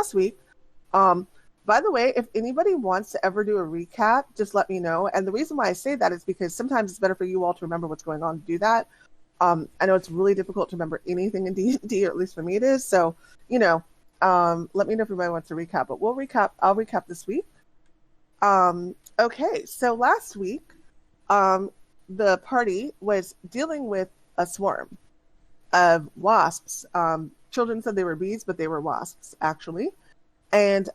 last week, by the way, if anybody wants to ever do a recap, just let me know. And the reason why I say that is because sometimes it's better for you all to remember what's going on to do that. I know it's really difficult to remember anything in D&D, or at least for me it is. So, let me know if anybody wants to recap. But I'll recap this week. Okay, so last week, the party was dealing with a swarm of wasps. Children said they were bees, but they were wasps, actually. And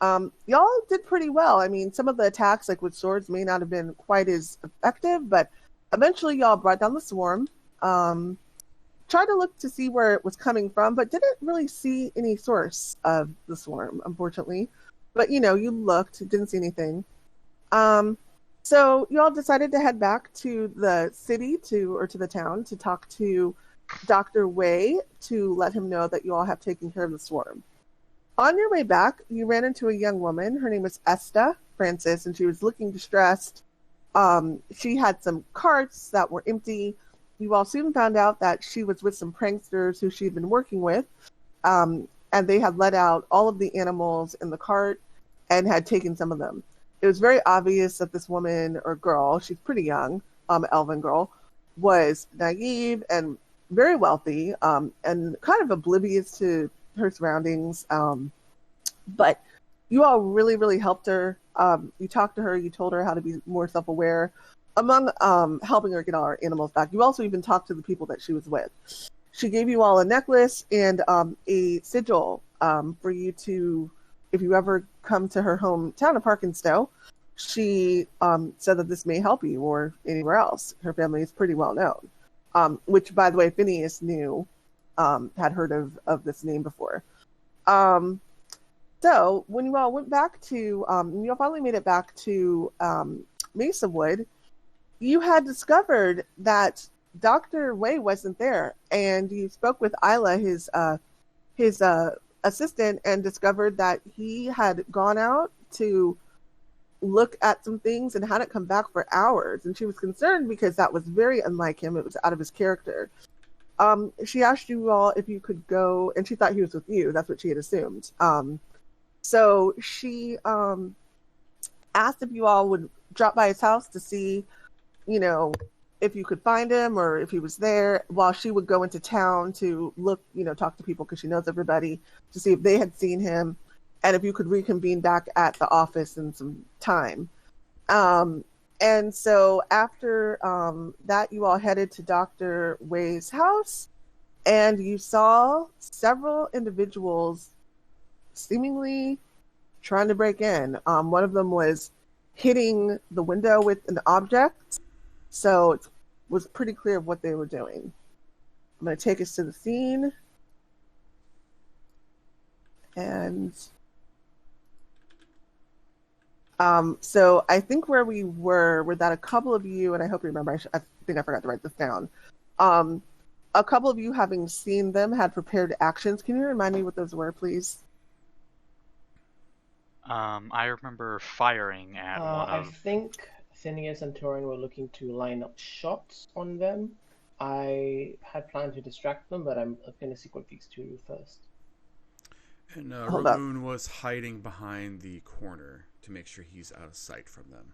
y'all did pretty well. I mean, some of the attacks, like with swords, may not have been quite as effective, but eventually y'all brought down the swarm. Tried to look to see where it was coming from, but didn't really see any source of the swarm, unfortunately. But, you looked, didn't see anything. So you all decided to head back to the city to the town to talk to Dr. Wei to let him know that you all have taken care of the swarm. On your way back, you ran into a young woman. Her name was Esta Francis, and she was looking distressed. She had some carts that were empty. You all soon found out that she was with some pranksters who she'd been working with, and they had let out all of the animals in the cart and had taken some of them. It was very obvious that this woman or girl, she's pretty young, elven girl, was naive and very wealthy, and kind of oblivious to her surroundings. But you all really, really helped her. You talked to her, you told her how to be more self-aware, among helping her get all her animals back. You also even talked to the people that she was with. She gave you all a necklace and a sigil for you to, if you ever come to her hometown of Parkinstow, she said that this may help you or anywhere else. Her family is pretty well known, which, by the way, Phineas knew, had heard of this name before. So when you all went back to, you all finally made it back to Mesawood, you had discovered that Dr. Wei wasn't there, and you spoke with Isla, his assistant, and discovered that he had gone out to look at some things and hadn't come back for hours. And she was concerned because that was very unlike him. It was out of his character. She asked you all if you could go, and she thought he was with you. That's what she had assumed. So she asked if you all would drop by his house to see, if you could find him or if he was there, while she would go into town to look, talk to people because she knows everybody, to see if they had seen him and if you could reconvene back at the office in some time. And so after that, you all headed to Dr. Wei's house, and you saw several individuals seemingly trying to break in. One of them was hitting the window with an object, so it was pretty clear what they were doing. I'm going to take us to the scene. And so I think where we were that a couple of you, and I hope you remember, I think I forgot to write this down. A couple of you, having seen them, had prepared actions. Can you remind me what those were, please? I remember firing at one of... I think Phineas and Toren were looking to line up shots on them. I had planned to distract them, but I'm going to see what these two do first. And Ramune was hiding behind the corner to make sure he's out of sight from them.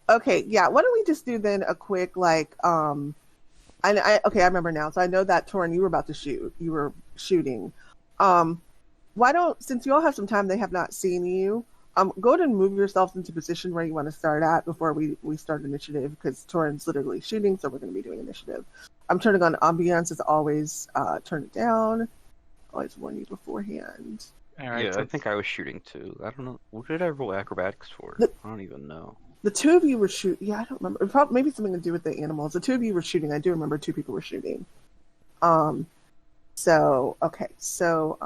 Okay, yeah. Why don't we just do then a quick, okay, I remember now. So I know that, Toren, you were about to shoot. You were shooting. Why don't, since you all have some time, they have not seen you, go ahead and move yourselves into position where you want to start at before we start initiative, because Toren's literally shooting, so we're going to be doing initiative. I'm turning on ambiance as always. Turn it down. Always warn you beforehand. All right, yeah, I think I was shooting too. I don't know. What did I roll acrobatics for? I don't even know. The two of you were shooting. Yeah, I don't remember. Probably maybe something to do with the animals. The two of you were shooting. I do remember two people were shooting. So okay. So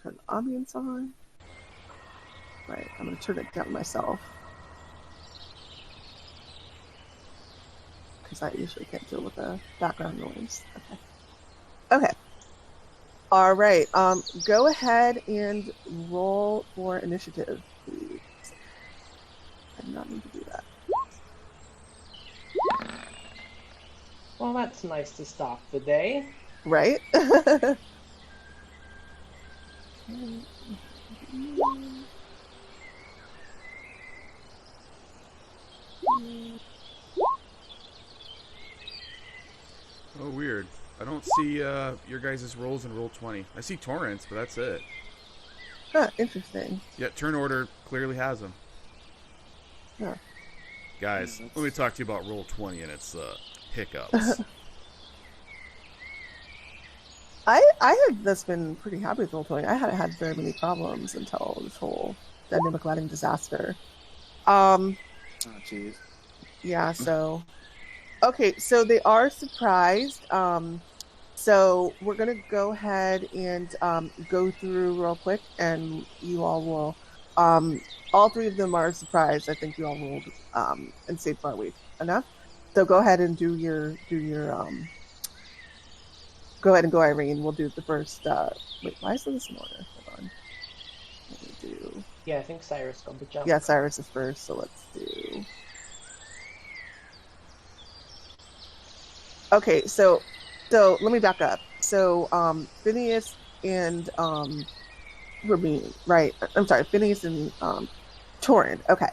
turn the ambience on. Right. I'm gonna turn it down myself because I usually can't deal with the background noise. Okay. Okay. All right. Go ahead and roll for initiative, please. I do not need to do that. Well, that's nice to start the day. Right? see your guys' rolls in roll 20. I see Torrents, but that's it. Huh, interesting. Yeah, turn order clearly has them. Yeah. Guys, let me talk to you about roll 20 and its hiccups. I had just been pretty happy with roll 20. I hadn't had very many problems until this whole dynamic lighting disaster. Oh, jeez. Yeah, so... Okay, so they are surprised. So we're going to go ahead and go through real quick, and you all will... all three of them are surprised. I think you all rolled and stayed far away enough. So go ahead and do your go ahead and go, Irene. We'll do the first... Wait, why is this in order? Hold on. Let me do... Yeah, I think Cyrus got the jump. Yeah, Cyrus is first, so let's do... Okay, so let me back up. So Phineas and Ramune, right? I'm sorry, Phineas and Toren. Okay,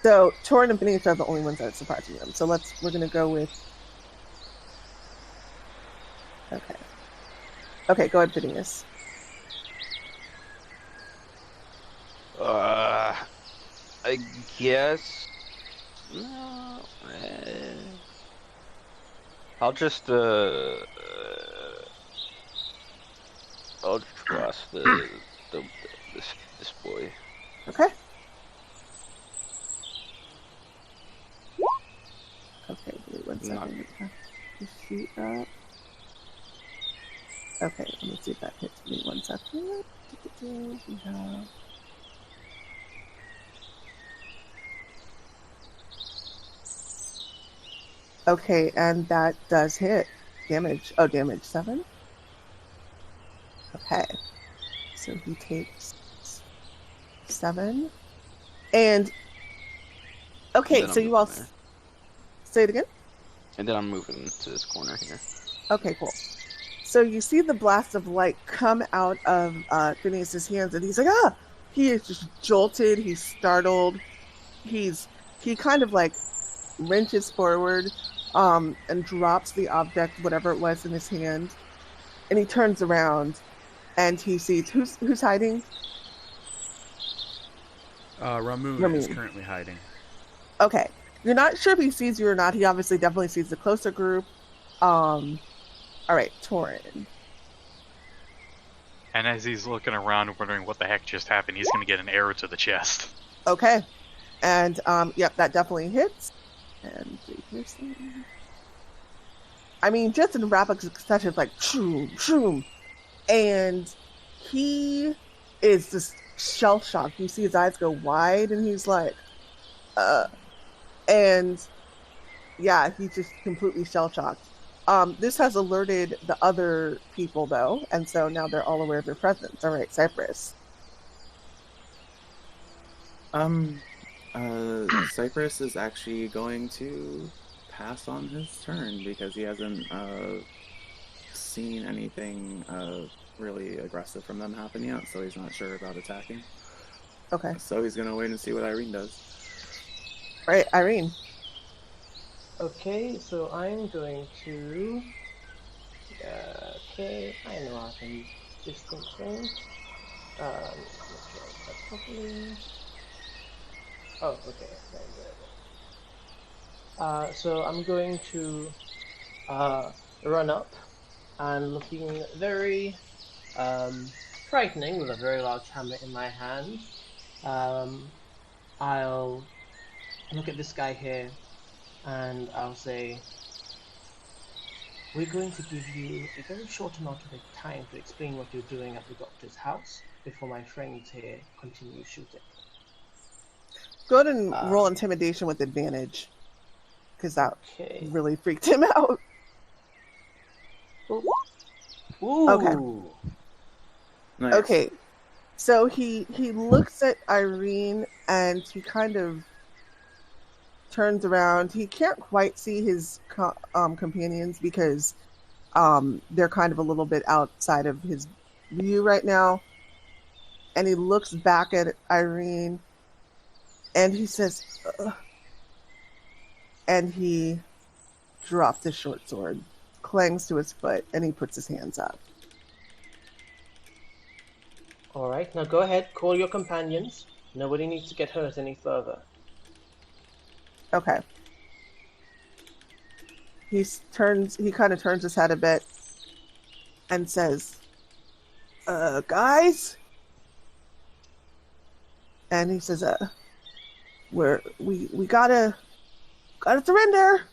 so Toren and Phineas are the only ones that are surprising them. So we're gonna go with. Okay, go ahead, Phineas. I guess. No. I'll just I'll trust this boy. Okay. Okay, wait 1 second. The sheet up. Okay, let me see if that hits me 1 second. We have... Okay, and that does hit. Damage. Oh, damage 7? Okay. So he takes 7. And... Okay, so you all... Say it again? And then I'm moving to this corner here. Okay, cool. So you see the blast of light come out of Phineas's hands, and he's like, ah! He is just jolted, he's startled. He kind of like wrenches forward and drops the object, whatever it was in his hand, and he turns around and he sees who's hiding. Ramune is currently hiding. Okay, you're not sure if he sees you or not. He obviously definitely sees the closer group. All right, Toren. And as he's looking around wondering what the heck just happened, he's going to get an arrow to the chest. Okay, and yep, that definitely hits. And I mean, just in rapid succession, like shoom, shoom, and he is just shell shocked. You see his eyes go wide, and he's like, and yeah, he's just completely shell shocked. This has alerted the other people though, and so now they're all aware of your presence. All right, Cypress. Cypress is actually going to pass on his turn because he hasn't seen anything really aggressive from them happen yet, so he's not sure about attacking. Okay. So he's gonna wait and see what Irene does. Right, Irene. Okay, so I'm going to... okay, I know I can use distance range. Let's make sure that's properly... Oh, okay. So I'm going to run up and looking very frightening with a very large hammer in my hand. I'll look at this guy here and I'll say, we're going to give you a very short amount of time to explain what you're doing at the doctor's house before my friends here continue shooting. Go ahead and roll intimidation with advantage, because that really freaked him out. Ooh. Okay. Nice. Okay. So he looks at Irene and he kind of turns around. He can't quite see his companions because they're kind of a little bit outside of his view right now. And he looks back at Irene and he says, ugh. And he dropped his short sword clangs to his foot, and he puts his hands up. Alright, now go ahead, call your companions. Nobody needs to get hurt any further. Okay. He kind of turns his head a bit and says, guys? And he says, we gotta surrender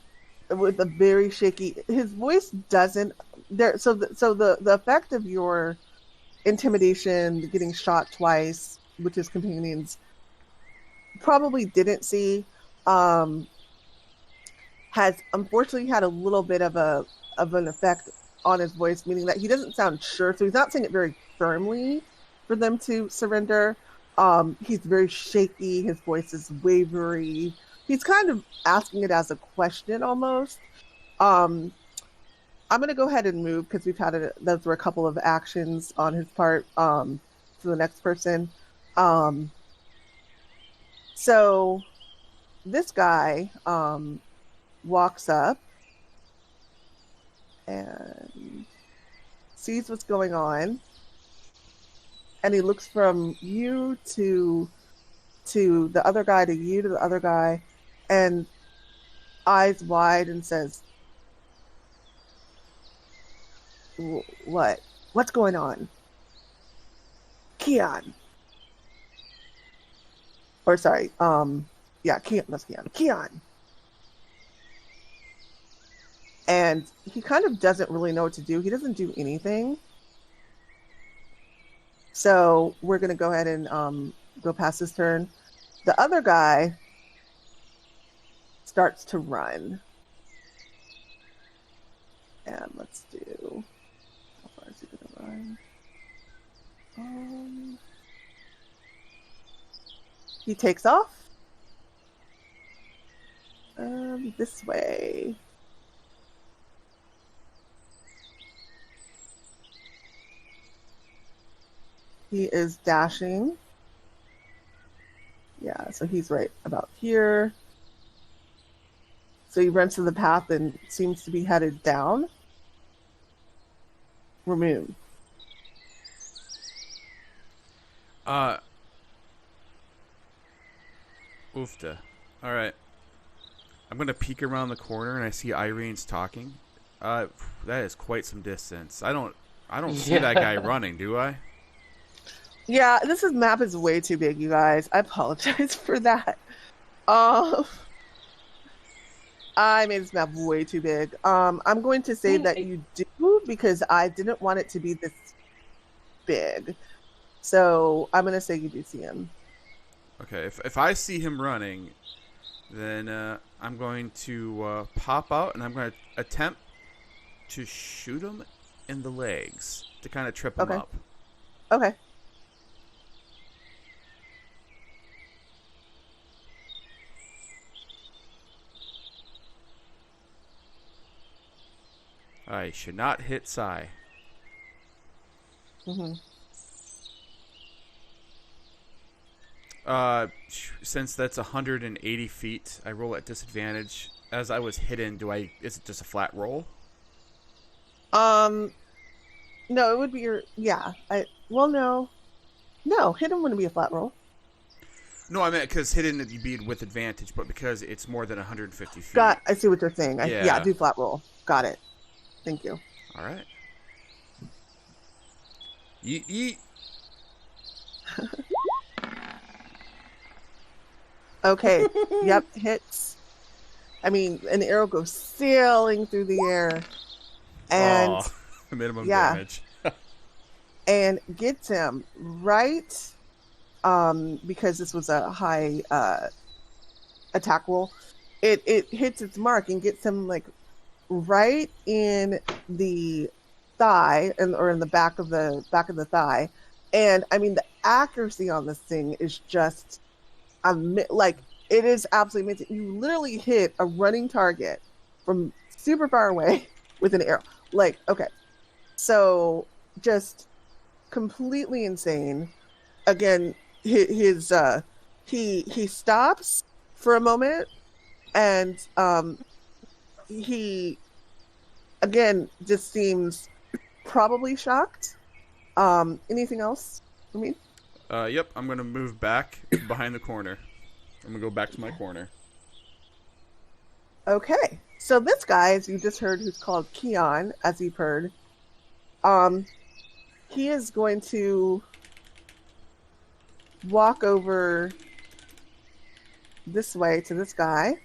with a very shaky, his voice doesn't, so the effect of your intimidation, getting shot twice with his companions, probably didn't see, has unfortunately had a little bit of an effect on his voice, meaning that he doesn't sound sure, so he's not saying it very firmly for them to surrender. He's very shaky, his voice is wavery. He's kind of asking it as a question almost. I'm going to go ahead and move because those were a couple of actions on his part to the next person. So this guy walks up and sees what's going on. And he looks from you to the other guy, to you, to the other guy, and eyes wide and says, what's going on? Keon. Or sorry, Keon, that's Keon. Keon. And he kind of doesn't really know what to do. He doesn't do anything. So we're going to go ahead and go past his turn. The other guy starts to run. And let's do... How far is he going to run? He takes off. This way. He is dashing. Yeah, so he's right about here. So he runs to the path and seems to be headed down. Ramune. Oofta. Alright. I'm gonna peek around the corner and I see Irene's talking. That is quite some distance. I don't see that guy running, do I? Yeah, this map is way too big, you guys. I apologize for that. I made this map way too big. I'm going to say that you do because I didn't want it to be this big. So I'm going to say you do see him. Okay, if I see him running, then I'm going to pop out and I'm going to attempt to shoot him in the legs to kind of trip him up. Okay. I should not hit Psy. Mm-hmm. Since that's 180 feet, I roll at disadvantage. As I was hidden, is it just a flat roll? No, it would be your, no, hidden wouldn't be a flat roll. No, I meant because hidden you'd be with advantage, but because it's more than 150 feet. I see what you're saying. Yeah, do flat roll. Got it. Thank you. All right. Yeet. Okay. Yep, hits. I mean, an arrow goes sailing through the air. And minimum damage. And gets him right, because this was a high attack roll. It hits its mark and gets him like right in the thigh, or in the back of the thigh. And I mean, the accuracy on this thing is just like, it is absolutely amazing. You literally hit a running target from super far away with an arrow. Like, okay, so just completely insane. Again, he stops for a moment, and he again, just seems probably shocked. Anything else for me? Yep, I'm gonna move back behind the corner. I'm gonna go back to my corner. Okay. So this guy, as you just heard, who's called Keon, as you've heard, he is going to walk over this way to this guy.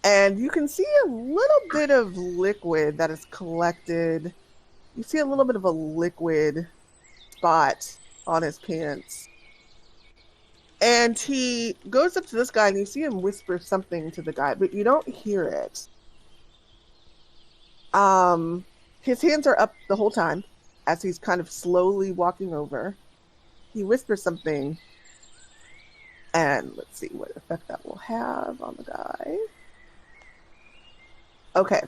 And you can see a little bit of liquid that is collected. You see a little bit of a liquid spot on his pants. And he goes up to this guy, and you see him whisper something to the guy, but you don't hear it. His hands are up the whole time as he's kind of slowly walking over. He whispers something, and let's see what effect that will have on the guy. Okay.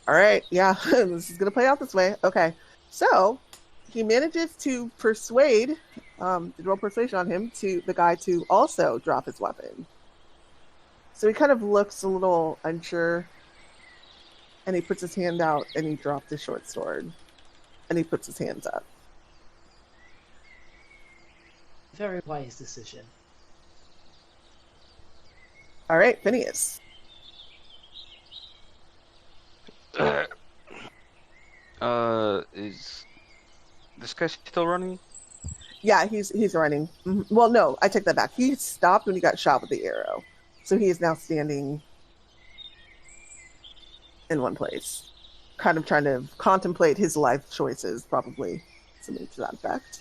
All right. Yeah, this is going to play out this way. Okay. So he manages to persuade, to roll persuasion on him, to the guy to also drop his weapon. So he kind of looks a little unsure, and he puts his hand out, and he drops his short sword, and he puts his hands up. Very wise decision. All right, Phineas. Is this guy still running? Yeah, he's running. Mm-hmm. Well, no, I take that back. He stopped when he got shot with the arrow. So he is now standing in one place, kind of trying to contemplate his life choices, probably something to that effect.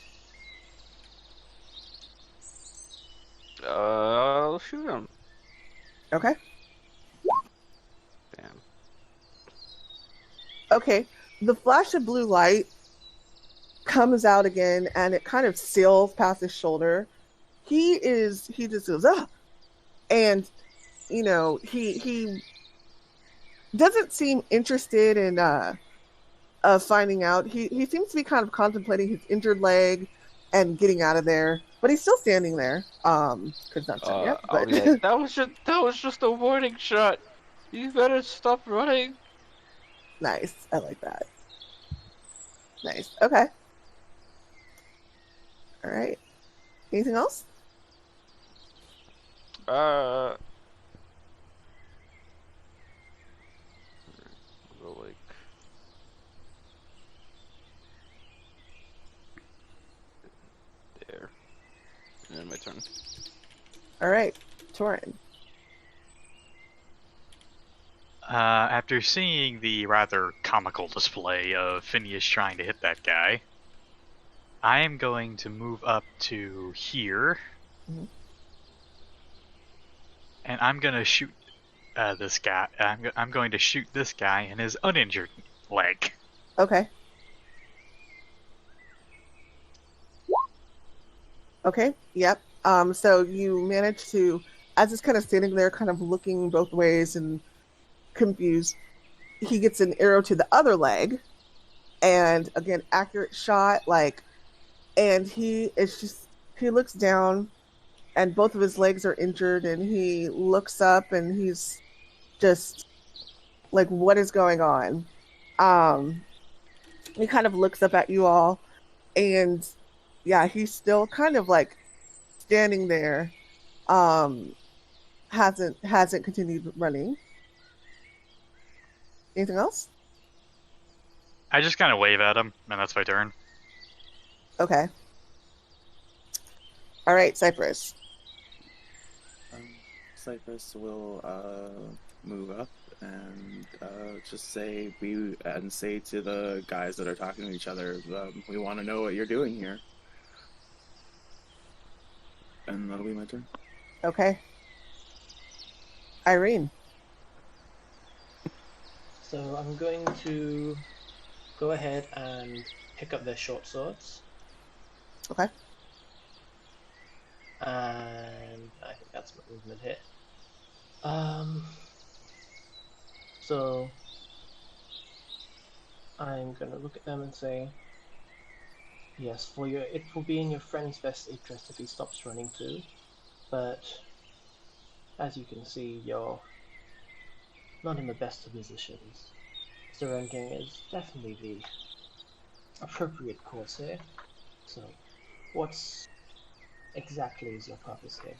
I'll shoot him. Okay. Damn. Okay. The flash of blue light comes out again, and it kind of sails past his shoulder. He just goes, ah! And, you know, he doesn't seem interested in finding out. He seems to be kind of contemplating his injured leg and getting out of there, but he's still standing there. Because not done yet. But... Oh yeah, that was just a warning shot. You better stop running. Nice. I like that. Nice. Okay. All right. Anything else? Go like there. And then my turn. All right. Toren. After seeing the rather comical display of Phineas trying to hit that guy, I am going to move up to here, Mhm. and I'm going to shoot this guy. I'm going to shoot this guy in his uninjured leg. Okay. Okay. Yep. So you manage to, as it's kind of standing there, kind of looking both ways and confused, he gets an arrow to the other leg, and again, accurate shot, and he looks down, and both of his legs are injured, and he looks up, and he's just like, what is going on? He kind of looks up at you all, and yeah, he's still kind of like standing there, hasn't continued running. Anything else? I just kind of wave at him, and that's my turn. Okay. All right, Cypress. Cypress will move up and just say to the guys that are talking to each other, we want to know what you're doing here. And that'll be my turn. Okay. Irene. So I'm going to go ahead and pick up their short swords. Okay. And I think that's my movement hit. So I'm gonna look at them and say, yes, it will be in your friend's best interest if he stops running too. But as you can see, your not in the best of positions. Surrendering is definitely the appropriate course here. So, what's exactly is your purpose here?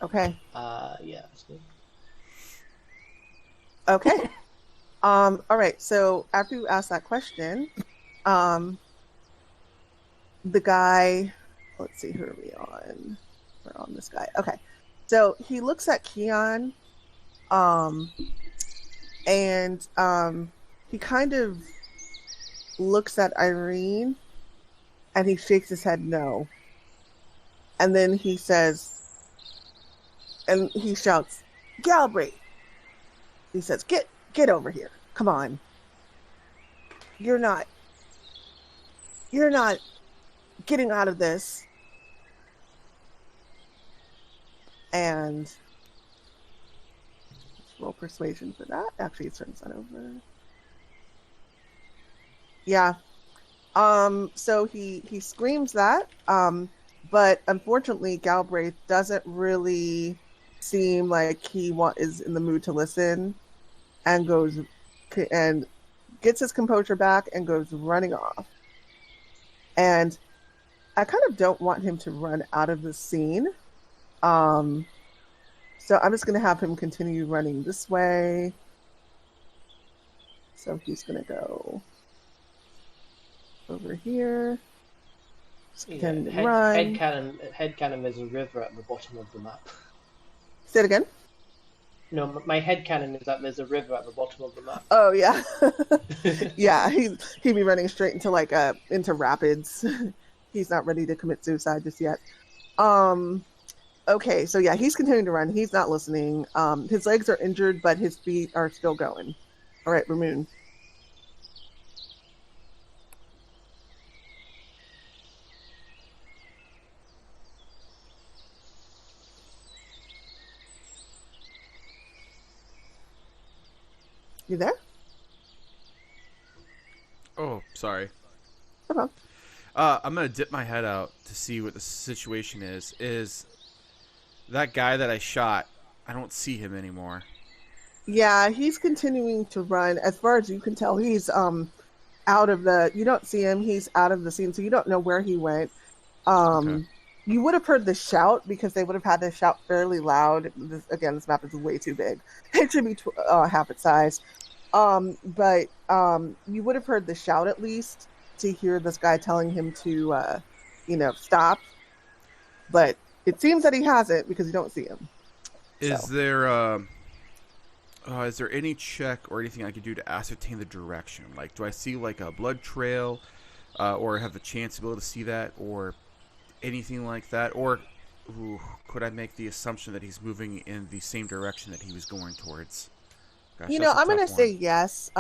Okay. Yeah, that's good. Okay. All right. So after you ask that question, the guy. Let's see, who are we on? We're on this guy. Okay. So he looks at Keon, and he kind of looks at Irene, and he shakes his head no. And then he says, and he shouts, "Galbraith!" He says, "Get over here! Come on! You're not getting out of this." And let's roll persuasion for that. Actually, it turns that over. Yeah. So he screams that. But unfortunately, Galbraith doesn't really seem like he is in the mood to listen, and goes and gets his composure back and goes running off. And I kind of don't want him to run out of the scene. So I'm just going to have him continue running this way. So he's going to go over here. Run. Headcanon, there's a river at the bottom of the map. Say it again? No, my headcanon is that there's a river at the bottom of the map. Oh, yeah. Yeah, he'd be running straight into into rapids. He's not ready to commit suicide just yet. Okay, so yeah, he's continuing to run. He's not listening. His legs are injured, but his feet are still going. All right, Ramune. You there? Oh, sorry. Okay. I'm gonna dip my head out to see what the situation is. Is that guy that I shot? I don't see him anymore. Yeah, he's continuing to run. As far as you can tell, he's out of the. You don't see him. He's out of the scene, so you don't know where he went. Okay. You would have heard the shout because they would have had to shout fairly loud. This map is way too big. It should be half its size. But you would have heard the shout at least to hear this guy telling him to, stop. But it seems that he hasn't because you don't see him. Is there any check or anything I could do to ascertain the direction? Like, do I see like a blood trail, or have a chance to be able to see that, or anything like that? Or could I make the assumption that he's moving in the same direction that he was going towards? Gosh, I'm going to say yes,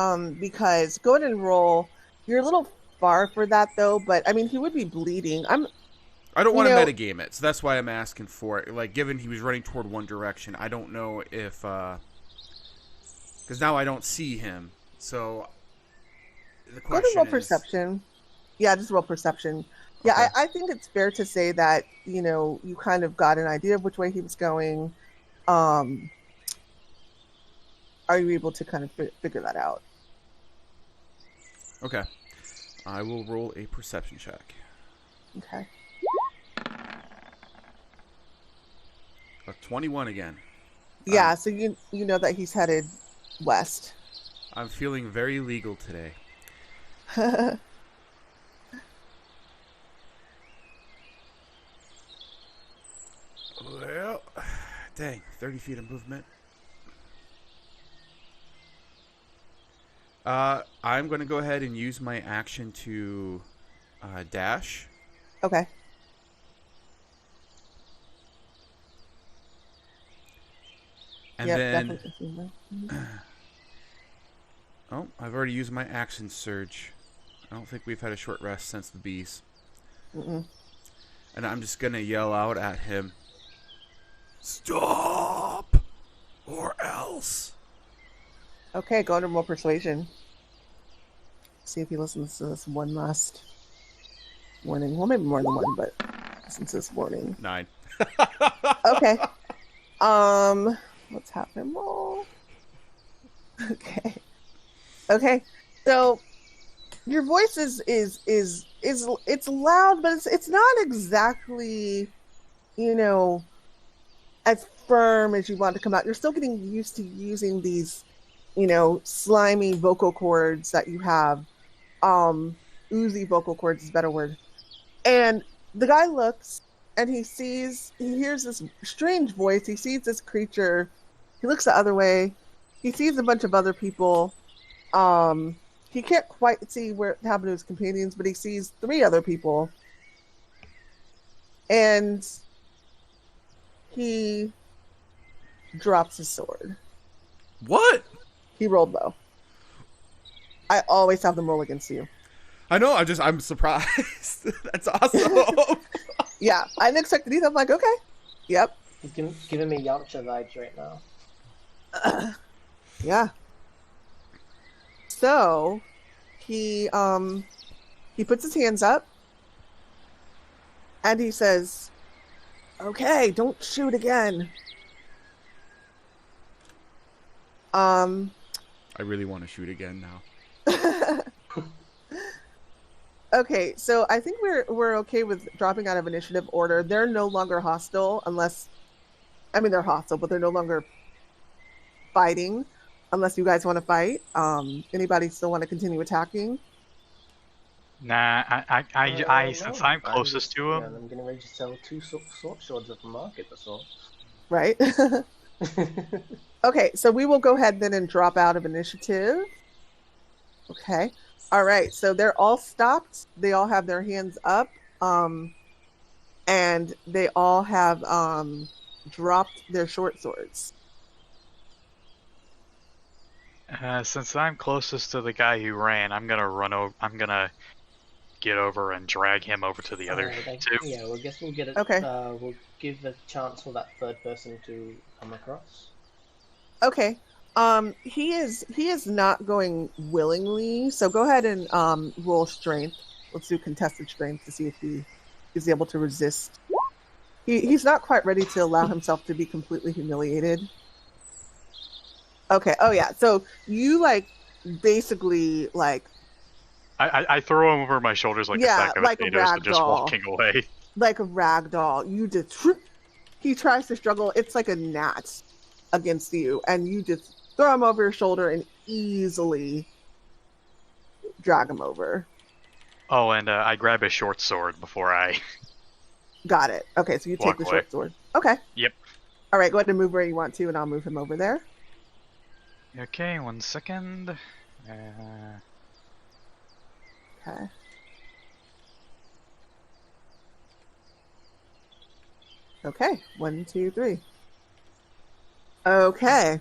because go ahead and roll. You're a little far for that, though, but, I mean, he would be bleeding. I don't want to metagame it, so that's why I'm asking for it. Like, given he was running toward one direction, I don't know if... Because now I don't see him, so... The question go ahead and roll perception. Yeah, just roll perception. Yeah, okay. I think it's fair to say that, you kind of got an idea of which way he was going. Are you able to kind of figure that out? Okay. I will roll a perception check. Okay. A 21 again. Yeah, so you know that he's headed west. I'm feeling very legal today. Well, dang, 30 feet of movement. I'm going to go ahead and use my action to dash. Okay. And then... Oh, I've already used my action surge. I don't think we've had a short rest since the bees. Mm-mm. And I'm just going to yell out at him. Stop! Or else. Okay, go into more persuasion. See if he listens to this one last warning. Well, maybe more than one, but listen to this warning. 9. Okay. Let's have him roll. Okay. Okay. So your voice is it's loud, but it's not exactly, you know, as firm as you want to come out. You're still getting used to using these, you know, slimy vocal cords that you have. Oozy vocal cords is a better word. And the guy looks and he hears this strange voice. He sees this creature. He looks the other way. He sees a bunch of other people. He can't quite see what happened to his companions, but he sees 3 other people. And he drops his sword. What? He rolled low. I always have them roll against you. I know, I'm surprised. That's awesome. Yeah, I didn't expect it either. I'm like, okay. Yep. He's giving me Yamcha vibes right now. Yeah. So he puts his hands up and he says, "Okay, don't shoot again." I really want to shoot again now. Okay, so I think we're okay with dropping out of initiative order. They're no longer hostile unless, I mean, they're hostile, but they're no longer fighting unless you guys want to fight. Anybody still want to continue attacking? Nah, I since I'm closest to him. I'm getting ready to sell 2 sword swords at the market, that's all. Right? Okay, so we will go ahead then and drop out of initiative. Okay. All right, so they're all stopped. They all have their hands up. And they all have dropped their short swords. Since I'm closest to the guy who ran, I'm gonna get over and drag him over to the other 2. Yeah, well, I guess we'll get it. Okay. We'll give a chance for that 3rd person to come across. Okay. He is not going willingly, so go ahead and roll strength. Let's do contested strength to see if he is able to resist. He's not quite ready to allow himself to be completely humiliated. Okay. Oh yeah. So you basically I throw him over my shoulders like a sack of potatoes and just walking away. Like a rag doll. You just he tries to struggle. It's like a gnat against you, and you just throw him over your shoulder and easily drag him over. Oh, and I grab his short sword before I... Got it. Okay, so you take the short sword. Okay. Yep. All right, go ahead and move where you want to, and I'll move him over there. Okay, 1 second. Okay. Okay, 1, 2, 3. Okay.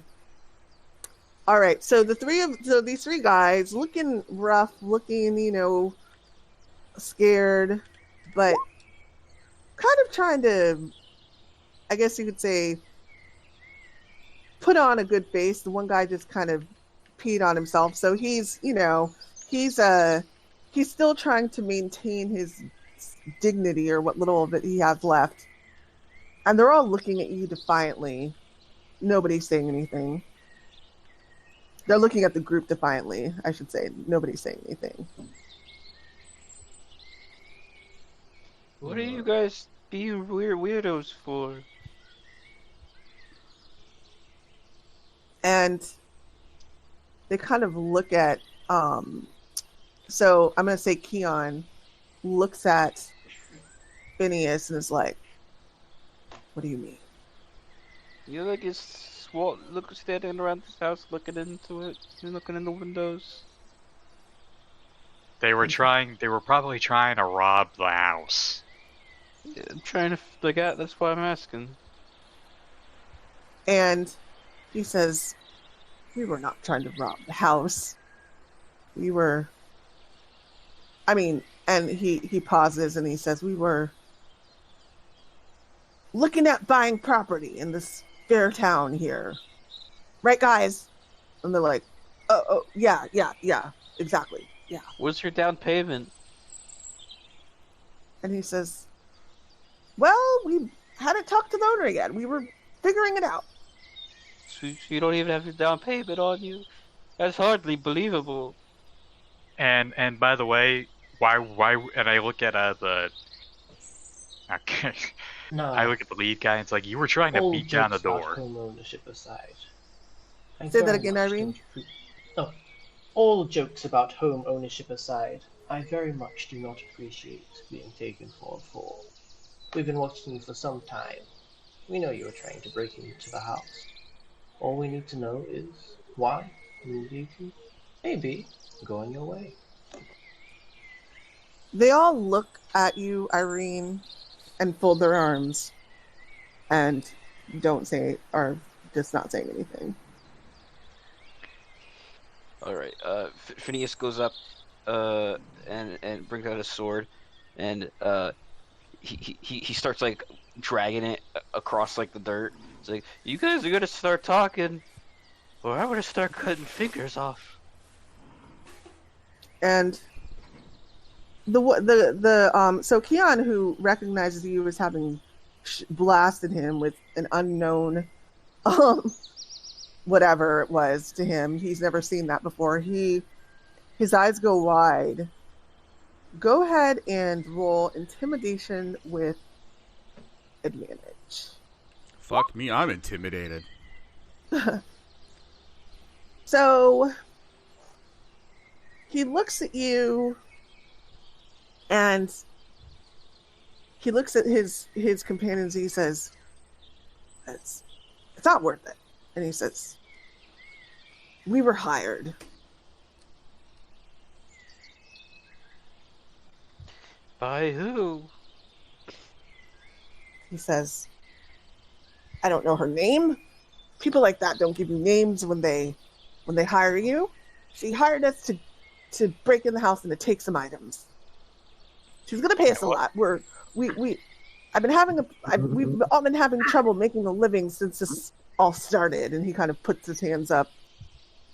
All right, so these 3 guys looking rough, looking, scared, but kind of trying to, I guess you could say, put on a good face. The one guy just kind of peed on himself, so he's still trying to maintain his dignity or what little of it he has left. And they're all looking at you defiantly. Nobody's saying anything. They're looking at the group defiantly, I should say. Nobody's saying anything. What are you guys being weirdos for? And they kind of look at, so I'm going to say Keon looks at Phineas and is like, "What do you mean?" You like is standing around this house looking into it, looking in the windows. They were probably trying to rob the house. Yeah, I'm trying to figure out, that's why I'm asking. And he says, "We were not trying to rob the house. We were," and he pauses and he says, "We were looking at buying property in this fair town here. Right, guys?" And they're like, oh, yeah, exactly, yeah. What's your down payment? And he says, "Well, we hadn't talked to the owner yet. We were figuring it out." You don't even have your down payment on you. That's hardly believable. And by the way, why? And I look at the. Okay. No. I look at the lead guy and it's like, you were trying to All beat down the jokes about door. home ownership aside. I Say that very again, much Irene? don't No. All jokes about home ownership aside, I very much do not appreciate being taken for a fool. We've been watching you for some time. We know you were trying to break into the house. All we need to know is why, and you can maybe go on your way. They all look at you, Irene, and fold their arms and don't say, or just not saying anything. Alright, Phineas goes up, and brings out his sword, and, he starts, like, dragging it across, like, the dirt. It's like, you guys are gonna start talking, or I'm gonna start cutting fingers off. And so Keon, who recognizes you as having blasted him with an unknown, whatever it was to him, he's never seen that before. His eyes go wide. Go ahead and roll intimidation with advantage. Fuck me, I'm intimidated. So he looks at you and he looks at his companions. He says, it's not worth it. And he says, we were hired. By who? He says, I don't know her name. People like that don't give you names when they hire you. She hired us to break in the house and to take some items. She's gonna pay us a lot. We've all been having trouble making a living since this all started. And he kind of puts his hands up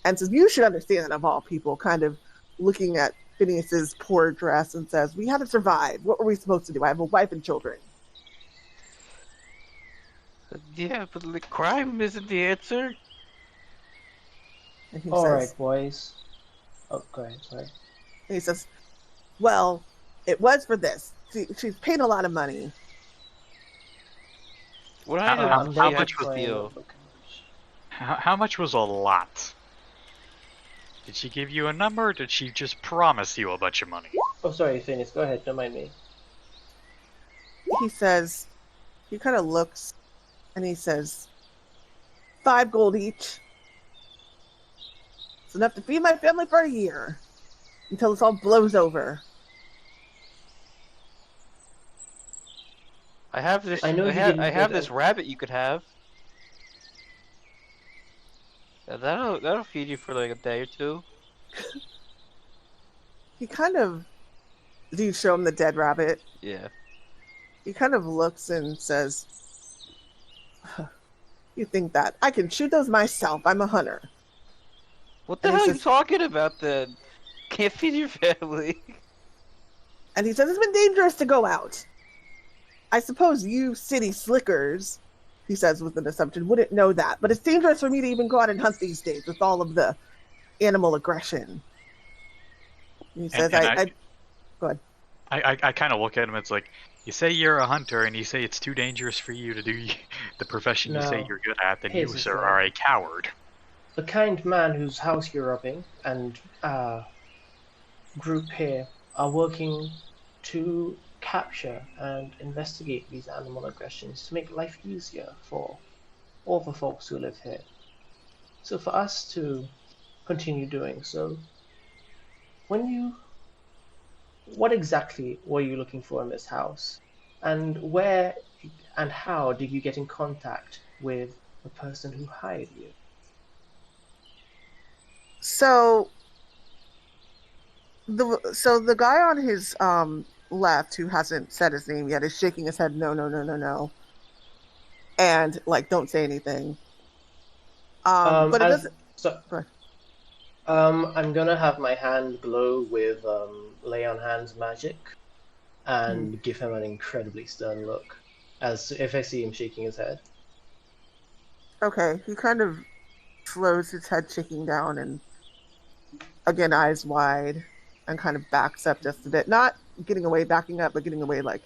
and says, you should understand that of all people, kind of looking at Phineas's poor dress and says, we had to survive. What were we supposed to do? I have a wife and children. Yeah, but the crime isn't the answer. And he All says, right, boys. Oh, go ahead. Sorry. and he says, well, it was for this. She's paid a lot of money. What How- item how- did how she much have was for you? How much was a lot? Did she give you a number, or did she just promise you a bunch of money? Oh, sorry, Phineas. Go ahead. Don't mind me. He says, he kind of looks and he says, 5 gold each. It's enough to feed my family for a year until this all blows over. I have this. I know you I didn't have get this it. rabbit you could have. Yeah, that'll feed you for like a day or two. He kind of, do you show him the dead rabbit? Yeah. He kind of looks and says, you think that? I can shoot those myself. I'm a hunter. What the And he hell are you says- talking about then? Can't feed your family. And he says, it's been dangerous to go out. I suppose you city slickers, he says with an assumption, wouldn't know that. But it's dangerous for me to even go out and hunt these days with all of the animal aggression. And he says, go ahead. I kind of look at him. It's like, you say you're a hunter, and you say it's too dangerous for you to do the profession you say No. you're good at. Then Here's you, the sir, thing. are a coward. The kind man whose house you're robbing and group here are working to capture and investigate these animal aggressions to make life easier for all the folks who live here. So for us to continue doing so, what exactly were you looking for in this house? And where and how did you get in contact with the person who hired you? So the guy on his left who hasn't said his name yet is shaking his head, no, and like don't say anything. But it doesn't. So, Go ahead. I'm gonna have my hand glow with lay on hands magic, and give him an incredibly stern look, as if I see him shaking his head. Okay, he kind of slows his head shaking down and again eyes wide and kind of backs up just a bit. Not getting away, backing up, but getting away like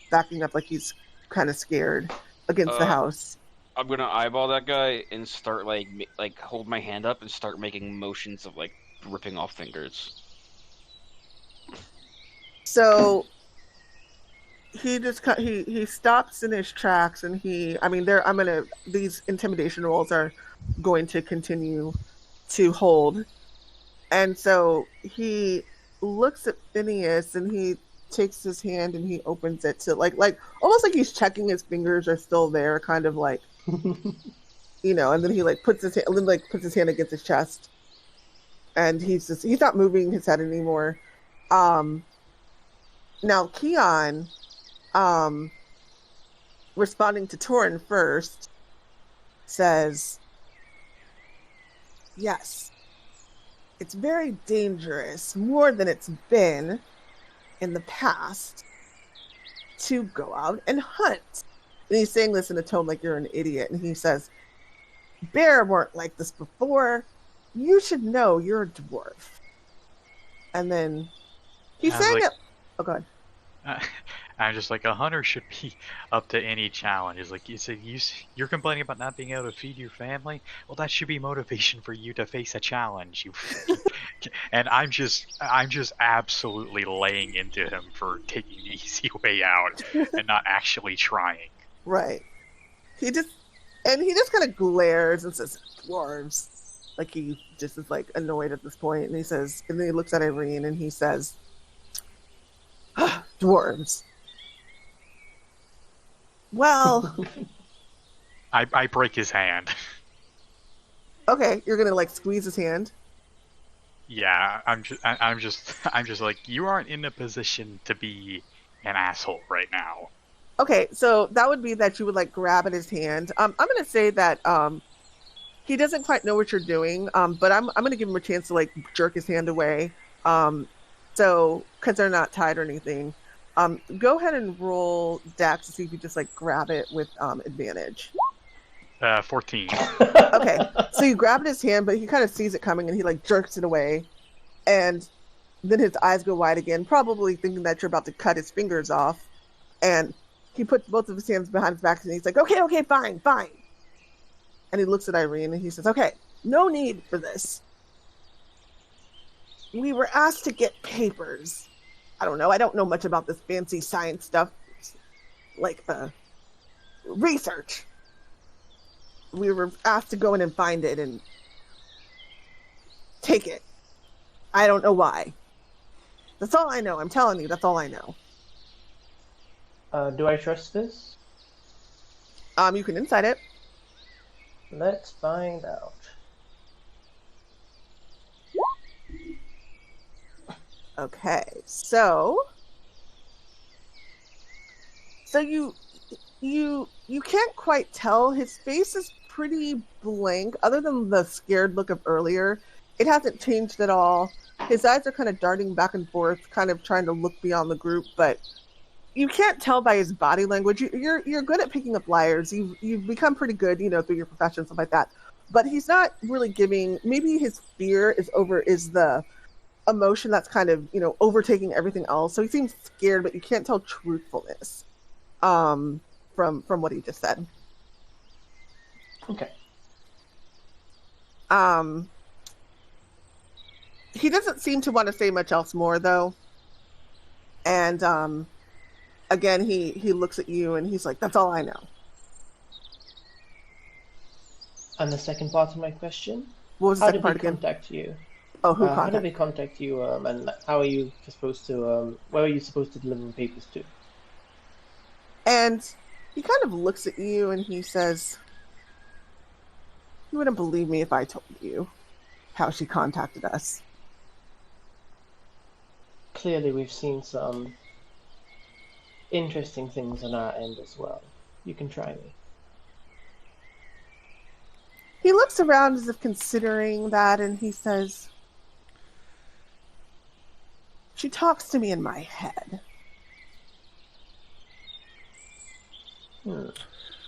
backing up like he's kind of scared against the house. I'm gonna eyeball that guy and start like hold my hand up and start making motions of like ripping off fingers. So he just he stops in his tracks and these intimidation rolls are going to continue to hold. And so he looks at Phineas and he takes his hand and he opens it to like almost like he's checking his fingers are still there, kind of like and then he puts his hand against his chest and he's not moving his head anymore. Now Keon, responding to Toren first, says, yes, it's very dangerous, more than it's been in the past, to go out and hunt. And he's saying this in a tone like you're an idiot. And he says, bear weren't like this before. You should know you're a dwarf. And then he's saying it. Oh, God. I'm just like, a hunter should be up to any challenge. It's like, you're complaining about not being able to feed your family? Well, that should be motivation for you to face a challenge. And I'm just absolutely laying into him for taking the easy way out and not actually trying. Right. He just kind of glares and says, dwarves. Like he just is like annoyed at this point. And then he looks at Irene and he says, dwarves. Well, I break his hand. Okay, you're gonna squeeze his hand. Yeah, I'm just like, you aren't in a position to be an asshole right now. Okay, so that would be that you would grab at his hand. I'm gonna say that he doesn't quite know what you're doing, but I'm gonna give him a chance to jerk his hand away. So because they're not tied or anything. Go ahead and roll Dex to see if you just grab it with advantage. 14. Okay, so you grab his hand, but he kind of sees it coming and he jerks it away, and then his eyes go wide again, probably thinking that you're about to cut his fingers off, and he puts both of his hands behind his back and he's like, okay, fine. And he looks at Irene and he says, okay, no need for this. We were asked to get papers. I don't know much about this fancy science stuff, research. We were asked to go in and find it and take it. I don't know why. That's all I know. I'm telling you, that's all I know. Do I trust this? You can insight it. Let's find out. Okay, so you can't quite tell. His face is pretty blank, other than the scared look of earlier. It hasn't changed at all. His eyes are kind of darting back and forth, kind of trying to look beyond the group, but you can't tell by his body language. You're good at picking up liars. You've become pretty good, through your profession, stuff like that. But he's not really giving. Maybe his fear is the emotion that's kind of overtaking everything else. So he seems scared, but you can't tell truthfulness from what he just said. Okay. He doesn't seem to want to say much else more though. And again he looks at you and he's like, that's all I know. And the second part of my question? What was the second part again? How did we contact you? Oh, how did we contact you, and how are you supposed to, where are you supposed to deliver the papers to? And he kind of looks at you and he says, you wouldn't believe me if I told you how she contacted us. Clearly we've seen some interesting things on our end as well. You can try me. He looks around as if considering that and he says, she talks to me in my head.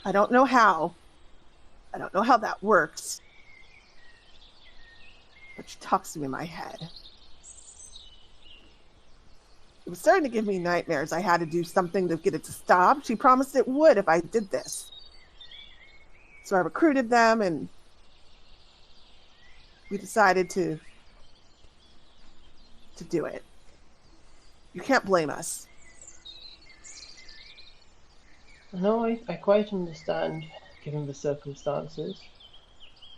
I don't know how. I don't know how that works. but she talks to me in my head. It was starting to give me nightmares. I had to do something to get it to stop. She promised it would if I did this. So I recruited them, and we decided to do it. You can't blame us. No, I quite understand, given the circumstances.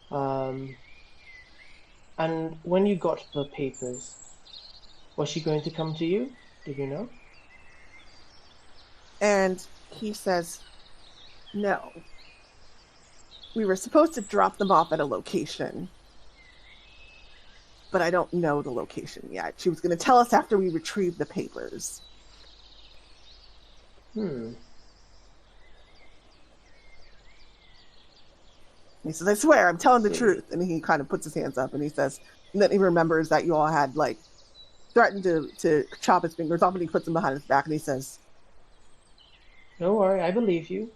And when you got the papers, was she going to come to you? Did you know? And he says, no. We were supposed to drop them off at a location, but I don't know the location yet. She was going to tell us after we retrieved the papers. He says, I swear, I'm telling the truth. And he kind of puts his hands up and he says, and then he remembers that you all had, like, threatened to chop his fingers off, and he puts them behind his back and he says, Don't worry, I believe you.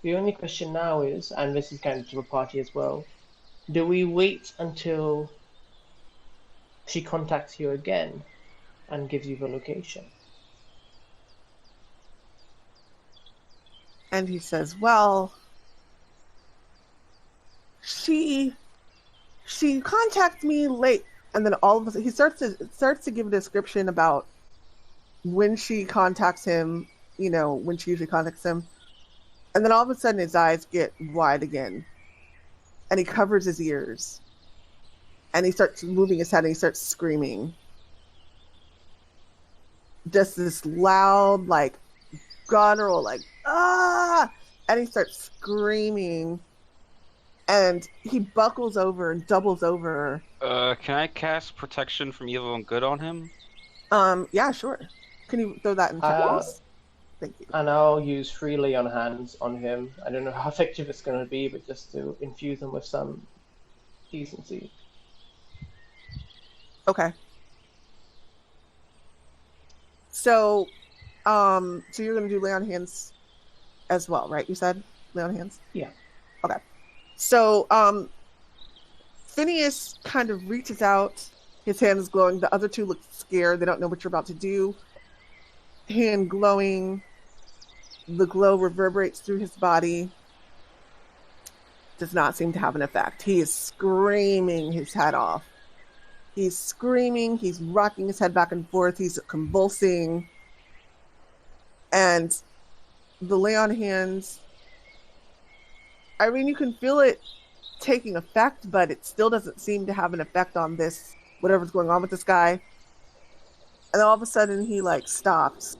The only question now is, and this is kind of to the party as well, do we wait until she contacts you again and gives you the location? And he says, well, she contacts me late, and then all of a sudden he starts to give a description about when she contacts him, you know, when she usually contacts him, and then all of a sudden his eyes get wide again, and he covers his ears, and he starts moving his head, and he starts screaming, just this loud, like, guttural, like, ah, and he starts screaming. And he buckles over and doubles over. Can I cast protection from evil and good on him? Yeah, sure. Can you throw that in chat, please? Thank you. And I'll use freely on hands on him. I don't know how effective it's going to be, but just to infuse him with some decency. Okay. So you're going to do lay on hands as well, right? You said lay on hands? Yeah. Okay. So, Phineas kind of reaches out. His hand is glowing. The other two look scared. They don't know what you're about to do. Hand glowing. The glow reverberates through his body. Does not seem to have an effect. He is screaming his head off. He's screaming. He's rocking his head back and forth. He's convulsing. And the lay on hands... I mean, you can feel it taking effect, but it still doesn't seem to have an effect on this, whatever's going on with this guy. And then all of a sudden he, like, stops.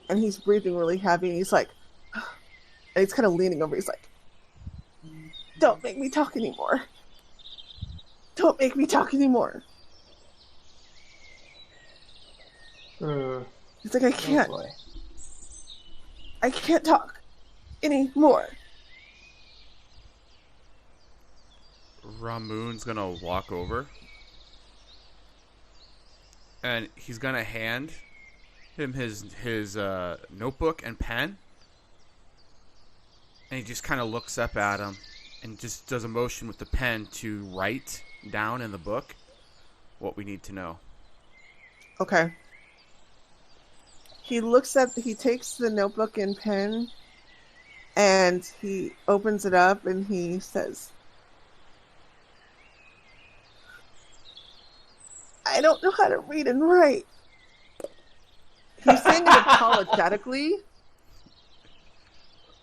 And he's breathing really heavy. And he's like, and he's kind of leaning over. He's like, don't make me talk anymore. Don't make me talk anymore. He's like, I can't. Oh boy. I can't talk anymore. Ramune's gonna walk over and he's gonna hand him his notebook and pen, and he just kind of looks up at him and just does a motion with the pen to write down in the book what we need to know. Okay. He takes the notebook and pen and he opens it up and he says, I don't know how to read and write. He's saying it apologetically.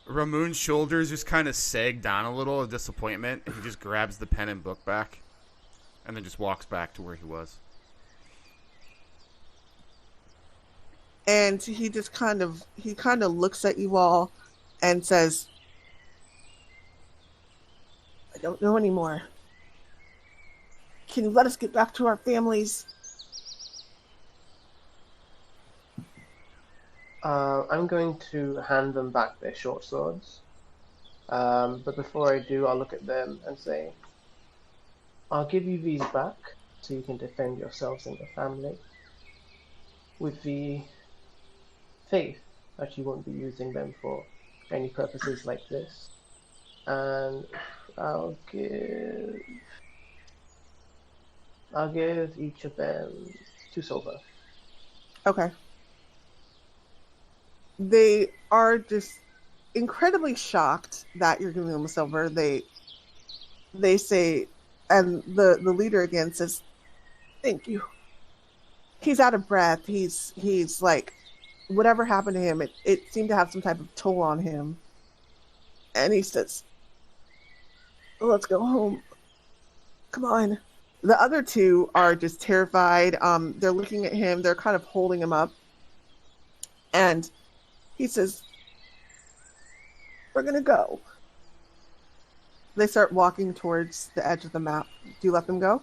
Ramune's shoulders just kind of sag down a little of disappointment, and he just grabs the pen and book back and then just walks back to where he was. And he just kind of looks at you all and says, I don't know anymore. Can you let us get back to our families? I'm going to hand them back their short swords. But before I do, I'll look at them and say, I'll give you these back so you can defend yourselves and your family, with the faith that you won't be using them for any purposes like this. And I'll give I'll give each of them 2 silver. Okay. They are just incredibly shocked that you're giving them silver. They say, and the leader again says, "Thank you." He's out of breath. He's like, whatever happened to him, it seemed to have some type of toll on him. And he says, "Let's go home. Come on." The other 2 are just terrified. They're looking at him. They're kind of holding him up. And he says, "We're going to go." They start walking towards the edge of the map. Do you let them go?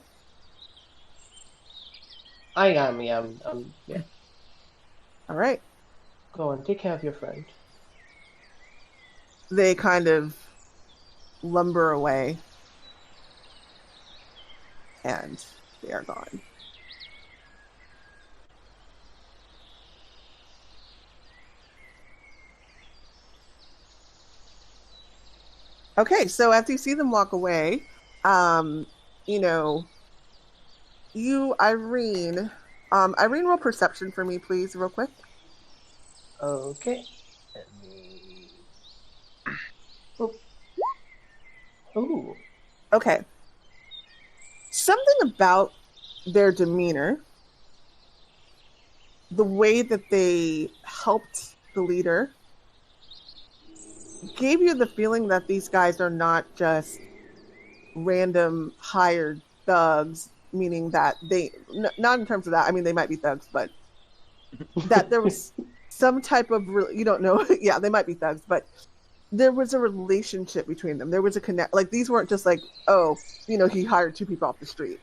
I am, yeah. All right. Go on, take care of your friend. They kind of lumber away. And they are gone. Okay, so as you see them walk away, you, Irene, roll perception for me, please, real quick. Okay. Let me... Oh. Ooh. Okay. Something about their demeanor, the way that they helped the leader, gave you the feeling that these guys are not just random hired thugs, meaning that not in terms of that, I mean, they might be thugs, but that there was some type of, you don't know, yeah, they might be thugs, but there was a relationship between them. There was a connect, like these weren't just like, oh, he hired 2 people off the street.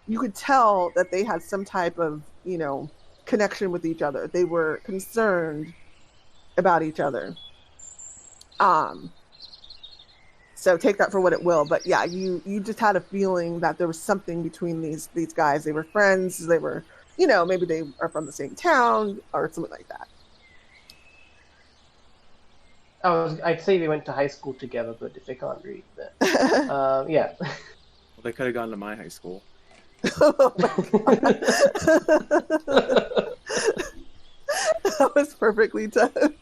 You could tell that they had some type of, connection with each other. They were concerned about each other. So take that for what it will, but yeah, you just had a feeling that there was something between these guys. They were friends. They were, maybe they are from the same town or something like that. I'd say they went to high school together, but if they can't read, then yeah. Well, they could have gone to my high school. Oh my God. That was perfectly done.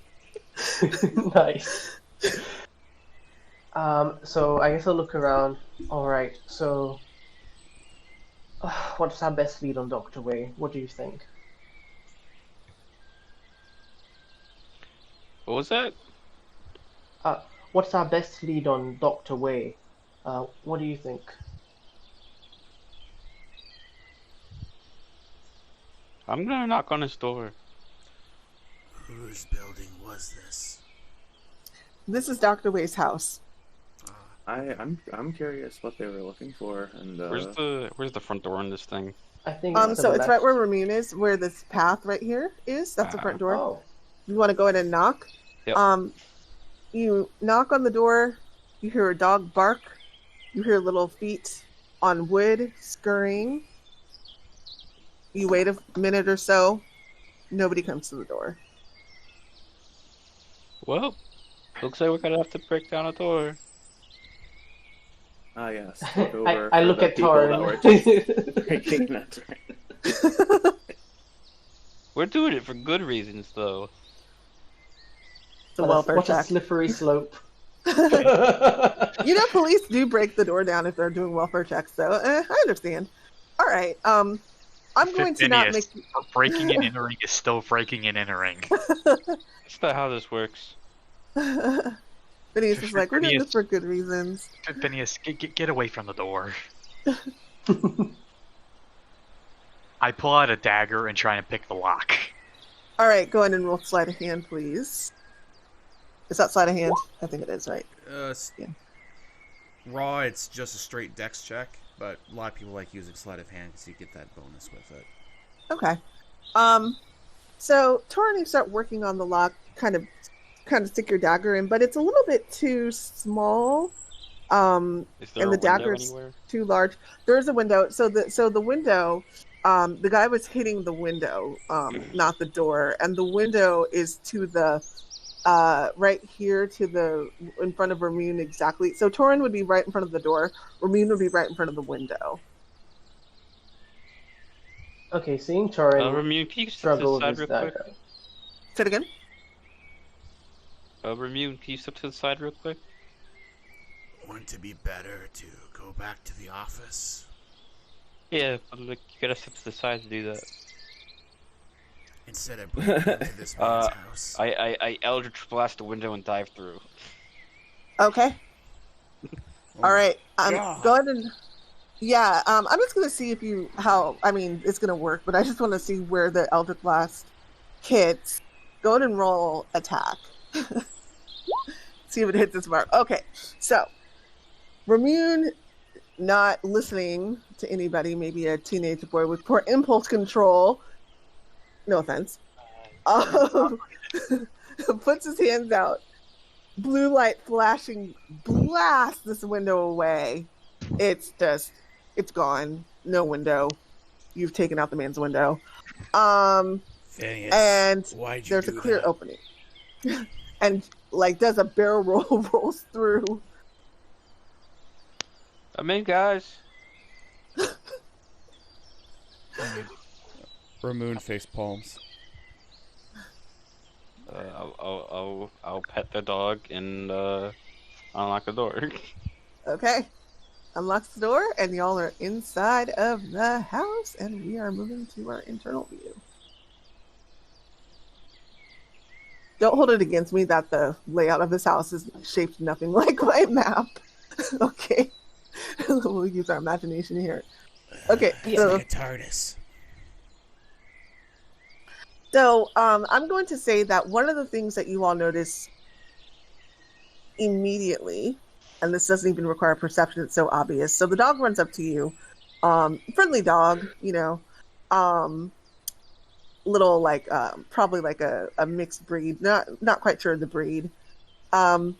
Nice. So I guess I'll look around. Alright, so what's our best lead on Dr. Way? What do you think? What was that? What's our best lead on Dr. Way? What do you think? I'm gonna knock on his door. Whose building was this? This is Dr. Way's house. I'm curious what they were looking for, and where's the front door on this thing? I think so it's right where Ramune is, where this path right here is. That's the front door. Oh. You want to go in and knock? Yep. You knock on the door. You hear a dog bark. You hear little feet on wood scurrying. You wait a minute or so. Nobody comes to the door. Well, looks like we're gonna have to break down a door. Ah, yes. Look over I for look the at people that were just breaking that door. We're doing it for good reasons, though. It's a welfare What's a check. slippery slope? Police do break the door down if they're doing welfare checks, so I understand. All right. I'm going to not make breaking and entering is still breaking and entering. That's not how this works. Phineas is like, we're doing this for good reasons. Phineas, get away from the door. I pull out a dagger and try and pick the lock. All right, go ahead and roll sleight of hand, please. Is that sleight of hand? I think it is, right? Yeah. Raw, it's just a straight dex check, but a lot of people like using sleight of hand because you get that bonus with it. Okay. So Toren, you start working on the lock, kind of stick your dagger in, but it's a little bit too small. And the dagger's too large. There is a window. So the window, the guy was hitting the window, not the door, and the window is to the right here in front of Ramune exactly. So Toren would be right in front of the door. Ramune would be right in front of the window. Okay, seeing Toren Ramune, can you struggle step with to his the side real quick? dagger. Say it again. Ramune, can you step to the side real quick? Wouldn't it be better to go back to the office Yeah, but look, you gotta step to the side to do that. instead of breaking into this man's house? I Eldritch Blast the window and dive through. Okay. Oh All right. God. Go ahead and. Yeah. I'm just gonna see if you how. I mean, it's gonna work, but I just want to see where the Eldritch Blast hits. Go ahead and roll attack. See if it hits its mark. Okay. So, Ramune, not listening to anybody, maybe a teenage boy with poor impulse control. No offense. Puts his hands out. Blue light flashing, blasts this window away. It's gone. No window. You've taken out the man's window. Phineas, And why'd you there's do a clear that? opening. And like does a barrel roll, rolls through. I'm in, guys. Ramune face palms. I'll pet the dog and unlock the door. Okay. Unlocks the door, and y'all are inside of the house, and we are moving to our internal view. Don't hold it against me that the layout of this house is shaped nothing like my map. Okay. We'll use our imagination here. Okay, It's so like a TARDIS. I'm going to say that one of the things that you all notice immediately, and this doesn't even require perception, it's so obvious. So the dog runs up to you. Friendly dog, little like probably like a mixed breed, not quite sure of the breed. You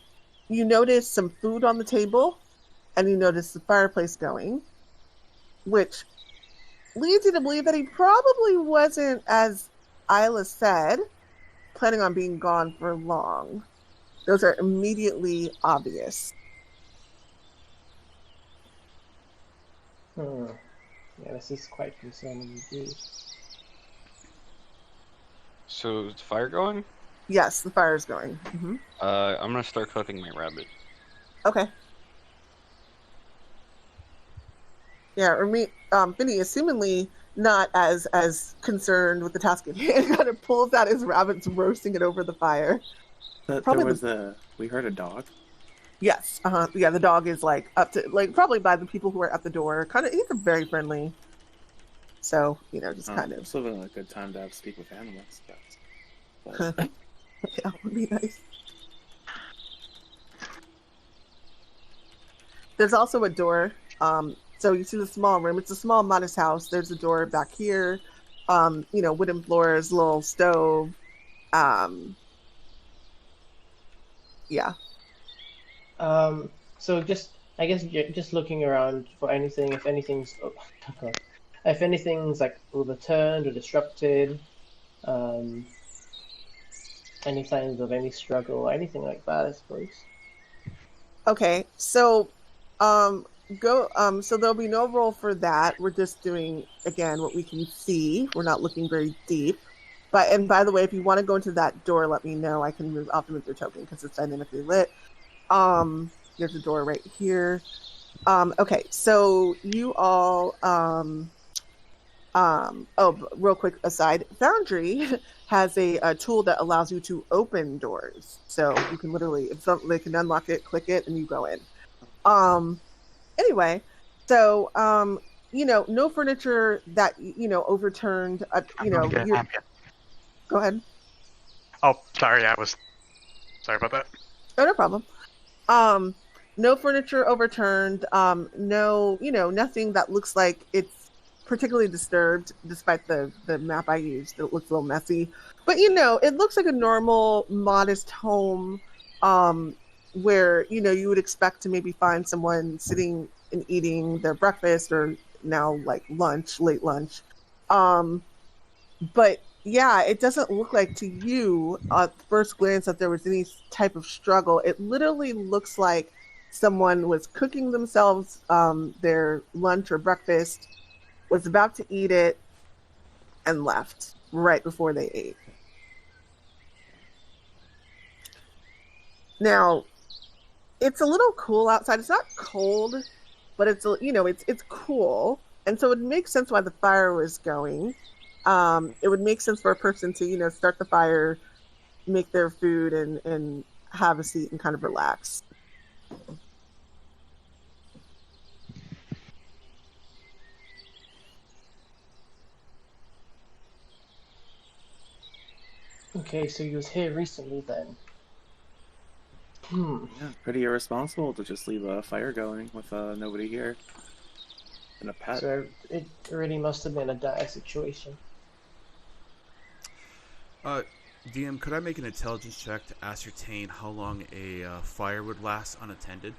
notice some food on the table, and you notice the fireplace going, which leads you to believe that he probably wasn't, as Isla said, planning on being gone for long. Those are immediately obvious. Yeah, this is quite concerning indeed. So is the fire going? Yes, the fire is going. Mm-hmm. I'm gonna start cooking my rabbit. Okay. Yeah, Phineas, assumingly not as concerned with the task at hand, kind of pulls out his rabbits, roasting it over the fire. We heard a dog. Yes. Yeah, the dog is like up to probably by the people who are at the door. He's very friendly. So just kind of. It's a good time to speak with animals. But... Yeah, would be nice. There's also a door. So you see the small room. It's a small, modest house. There's a door back here. Wooden floors, little stove. Yeah. So I guess just looking around for anything, if anything's like overturned or disrupted, any signs of any struggle, anything like that, I suppose. Okay, so so there'll be no roll for that. We're just doing again what we can see. We're not looking very deep. And by the way, if you want to go into that door, let me know. I can I'll move your token because it's dynamically lit. There's a door right here. Okay, so you all real quick aside, Foundry has a tool that allows you to open doors. So you can literally, they can unlock it, click it, and you go in. Anyway, so no furniture that overturned. I'm good. Go ahead. Oh, sorry, sorry about that. Oh, no problem. No furniture overturned. No, nothing that looks like it's particularly disturbed, despite the map I used. It looks a little messy. But, it looks like a normal, modest home where, you would expect to maybe find someone sitting and eating their breakfast or now, like, late lunch. But, yeah, it doesn't look like to you, at first glance, that there was any type of struggle. It literally looks like someone was cooking themselves their lunch or breakfast, was about to eat it, and left right before they ate. Now, it's a little cool outside. It's not cold, but it's cool, and so it makes sense why the fire was going. It would make sense for a person to start the fire, make their food, and have a seat and kind of relax. Okay, so he was here recently then. Yeah, pretty irresponsible to just leave a fire going with nobody here. And a pet. So it really must have been a dire situation. DM, could I make an intelligence check to ascertain how long a fire would last unattended?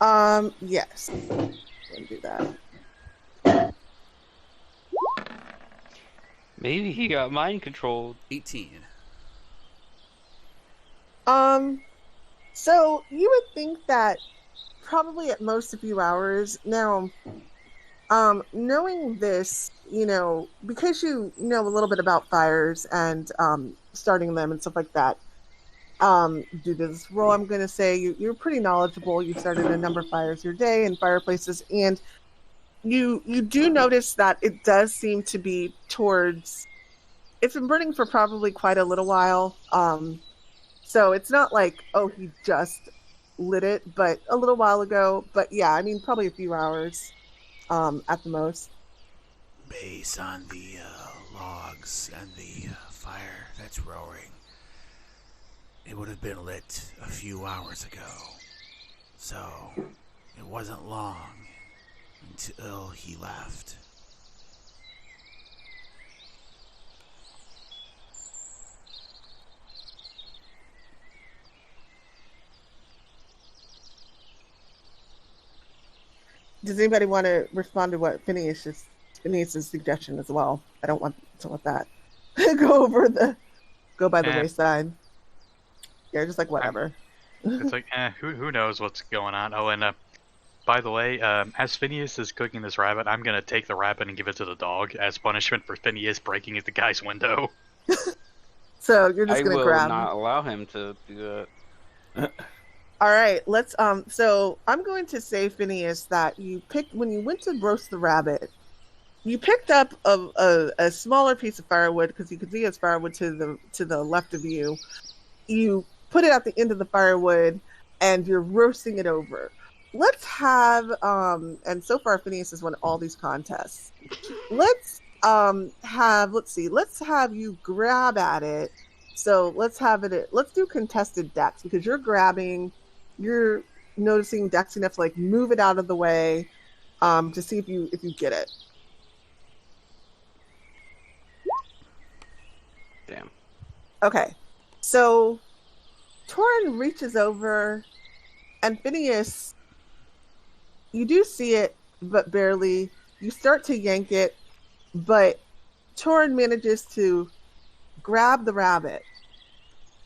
Yes. I'm gonna do that. Maybe he got mind controlled. 18. So you would think that probably at most a few hours. Now, knowing this, because you know a little bit about fires and starting them and stuff like that, due to this role, I'm going to say you're pretty knowledgeable. You've started a number of fires your day and fireplaces, and you do notice that it does seem to be towards. It's been burning for probably quite a little while. So it's not like, oh, he just lit it, but a little while ago. But yeah, I mean, probably a few hours at the most. Based on the logs and the fire that's roaring, it would have been lit a few hours ago. So it wasn't long until he left. Does anybody want to respond to what Phineas's suggestion as well? I don't want to let that go by the wayside. Yeah, just like whatever. It's like, who knows what's going on? Oh, and by the way, as Phineas is cooking this rabbit, I'm gonna take the rabbit and give it to the dog as punishment for Phineas breaking the guy's window. So you're just gonna grab. I will not allow him to do that. All right, let's. So I'm going to say, Phineas, that when you went to roast the rabbit, you picked up a smaller piece of firewood because you could see it's firewood to the left of you. You put it at the end of the firewood, and you're roasting it over. Let's have and so far Phineas has won all these contests. Let's have you grab at it. So let's do contested decks because you're noticing decks enough to like move it out of the way to see if you get it. Damn. Okay. So Toren reaches over and Phineas, you do see it, but barely. You start to yank it, but Toren manages to grab the rabbit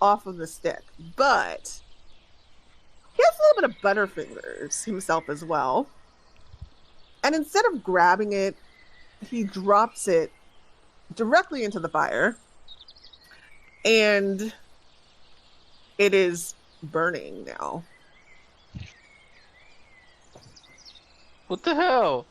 off of the stick. But he has a little bit of butterfingers himself as well. And instead of grabbing it, he drops it directly into the fire. And it is burning now. What the hell?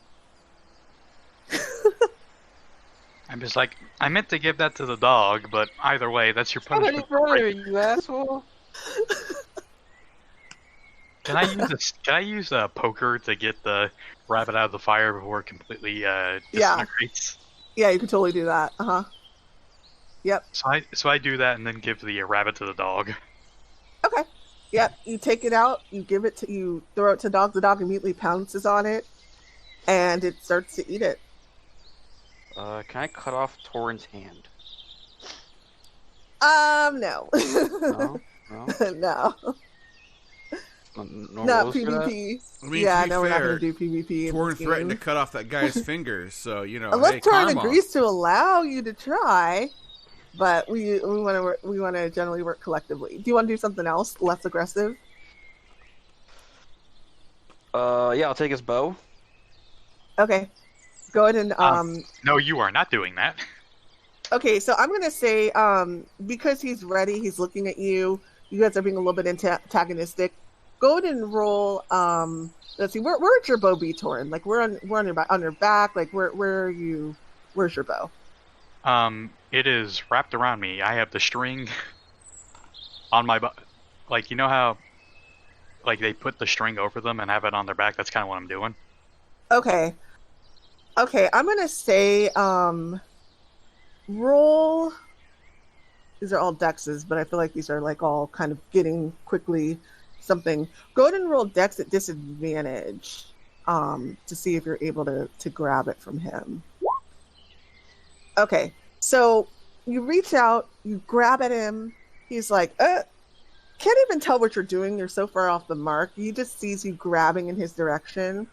I'm just like, I meant to give that to the dog, but either way, that's your punishment. You asshole. Can I use a poker to get the rabbit out of the fire before it completely disintegrates? Yeah, you could totally do that. Yep. So I do that and then give the rabbit to the dog. Okay. Yep. You take it out. You throw it to the dog. The dog immediately pounces on it, and it starts to eat it. Can I cut off Toren's hand? No. No. No. No Not rules for that? PvP. I mean, Yeah, to be no, we're not fair, going to do PvP. Toren threatened to cut off that guy's fingers, so Unless hey, Toren karma. agrees to allow you to try, but we want to generally work collectively. Do you want to do something else less aggressive? Yeah, I'll take his bow. Okay. Go ahead and No, you are not doing that. Okay, so I'm gonna say, because he's ready, he's looking at you. You guys are being a little bit antagonistic. Go ahead and roll. Let's see, where's your bow be, Toren? Like we're on your back. Like where are you? Where's your bow? It is wrapped around me. I have the string on my like, you know how like they put the string over them and have it on their back. That's kind of what I'm doing. Okay, I'm gonna say, roll. These are all dexes, but I feel like these are like all kind of getting quickly something. Go ahead and roll dex at disadvantage, to see if you're able to grab it from him. Okay, so you reach out, you grab at him. He's like, can't even tell what you're doing. You're so far off the mark. He just sees you grabbing in his direction.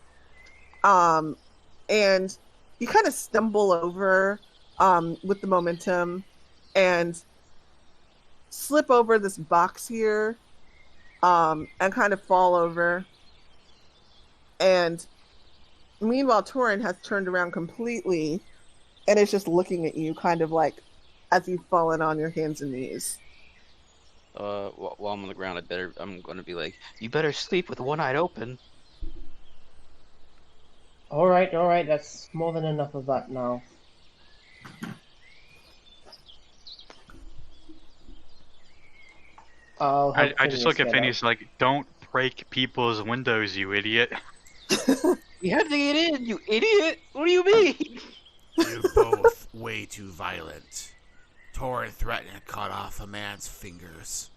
And you kind of stumble over with the momentum and slip over this box here, and kind of fall over. And meanwhile, Toren has turned around completely and is just looking at you, kind of like as you've fallen on your hands and knees. While I'm on the ground, I'm going to be like, you better sleep with one eye open. All right. That's more than enough of that now. I just look at Phineas like, don't break people's windows, you idiot. You have to get in, you idiot! What do you mean? You're both way too violent. Toren threatened to cut off a man's fingers.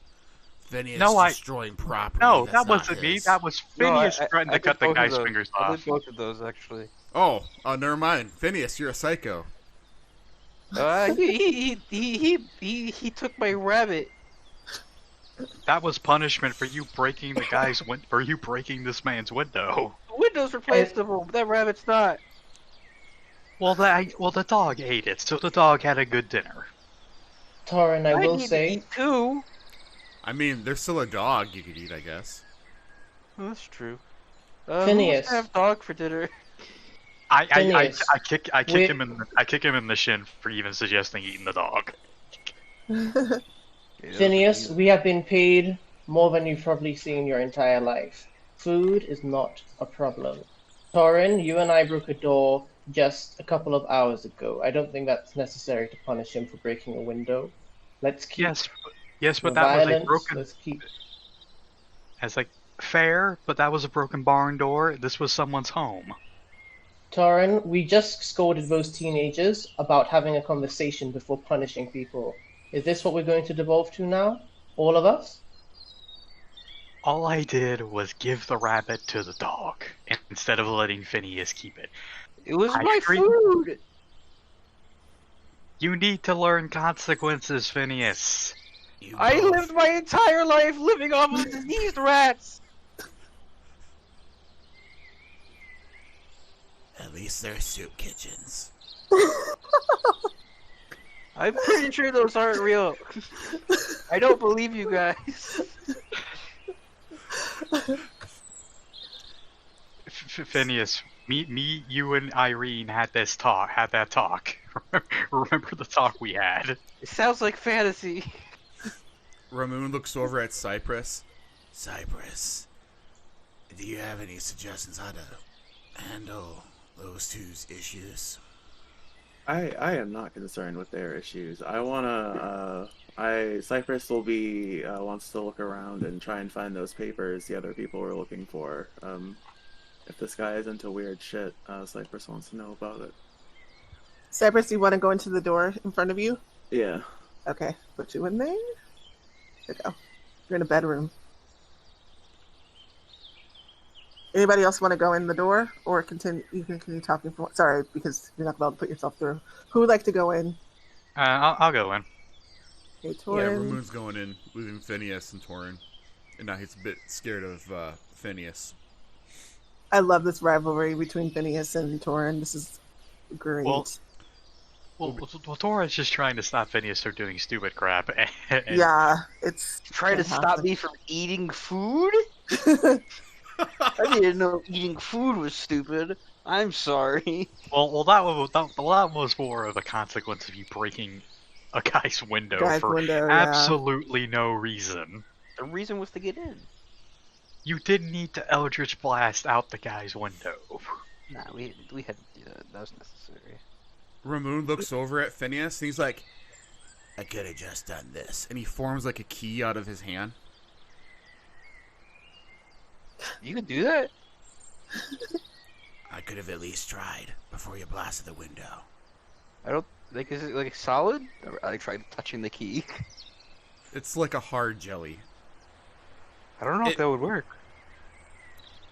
Phineas destroying property. No, that wasn't me. That was Phineas threatened to cut the guy's fingers off. I did both of those, actually. Oh, never mind. Phineas, you're a psycho. He took my rabbit. That was punishment for you breaking this man's window. The window's replaceable. That rabbit's not. Well, the dog ate it, so the dog had a good dinner. Toren, I will need say, to eat too. I mean, there's still a dog you could eat, I guess. Well, that's true. Phineas, have dog for dinner. I kick him in the shin for even suggesting eating the dog. Phineas, we have been paid more than you've probably seen your entire life. Food is not a problem. Toren, you and I broke a door just a couple of hours ago. I don't think that's necessary to punish him for breaking a window. Let's keep Yes, but that was a broken. Let's keep. It's like fair, but that was a broken barn door. This was someone's home. Toren, we just scolded those teenagers about having a conversation before punishing people. Is this what we're going to devolve to now? All of us? All I did was give the rabbit to the dog instead of letting Phineas keep it. It was my food! You need to learn consequences, Phineas. I lived my entire life living off of diseased rats! At least they're soup kitchens. I'm pretty sure those aren't real. I don't believe you guys. Phineas, me, you, and Irene had that talk. Remember the talk we had? It sounds like fantasy. Ramune looks over at Cypress. Cypress, do you have any suggestions how to handle those two's issues? I am not concerned with their issues. I wanna. Cypress will be wants to look around and try and find those papers the other people were looking for. If this guy is into weird shit, Cypress wants to know about it. Cypress, you want to go into the door in front of you? Yeah. Okay, put you in there. There you go. You're in a bedroom. Anybody else want to go in the door, or continue? You can continue talking. Sorry, because you're not about to put yourself through. Who would like to go in? I'll go in. Okay, Toren. Yeah, Ramune's going in, leaving Phineas and Toren, and now he's a bit scared of Phineas. I love this rivalry between Phineas and Toren. This is great. Well, Toren's just trying to stop Phineas from doing stupid crap. And yeah, it's trying to stop me from eating food. I didn't know eating food was stupid. I'm sorry. Well, that was more of a consequence of you breaking a guy's window for Yeah. absolutely no reason. The reason was to get in. You didn't need to Eldritch Blast out the guy's window. Nah, we had to do that. That was necessary. Ramune looks over at Phineas and he's like, I could have just done this. And he forms like a key out of his hand. You could do that? I could have at least tried before you blasted the window. I don't like. Is it like solid? I tried touching the key. It's like a hard jelly. I don't know if that would work.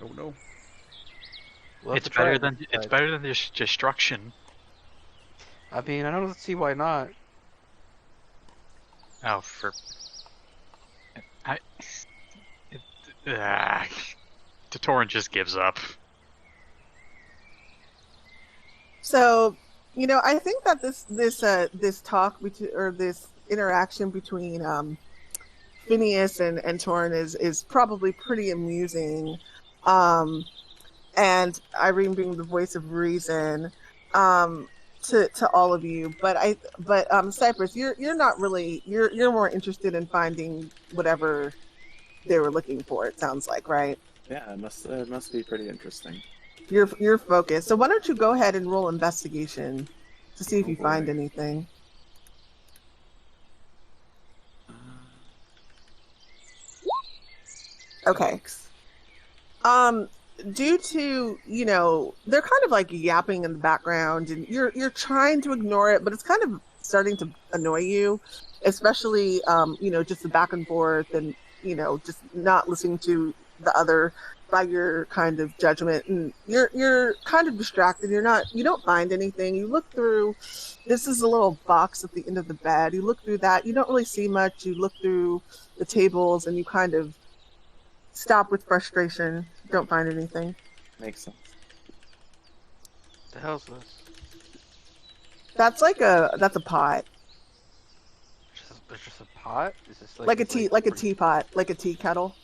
Don't know. We'll have It's to try better it. it's better than this destruction. I mean, I don't see why not. Oh, for Toren just gives up. So, I think that this talk or this interaction between Phineas and Toren is probably pretty amusing, and Irene being the voice of reason to all of you. But Cypress, you're not really you're more interested in finding whatever they were looking for. It sounds like, right? Yeah, it must be pretty interesting. You're focused. So why don't you go ahead and roll investigation to see if you boy. find anything. Okay. Due to, they're kind of like yapping in the background and you're trying to ignore it, but it's kind of starting to annoy you, especially, just the back and forth and, just not listening to the other by your kind of judgment, and you're kind of distracted. You don't find anything. You look through, this is a little box at the end of the bed. You look through that. You don't really see much. You look through the tables and you kind of stop with frustration. Don't find anything. Makes sense. What the hell's this? That's a pot. It's just a pot? Is this Like a teapot, like a tea kettle.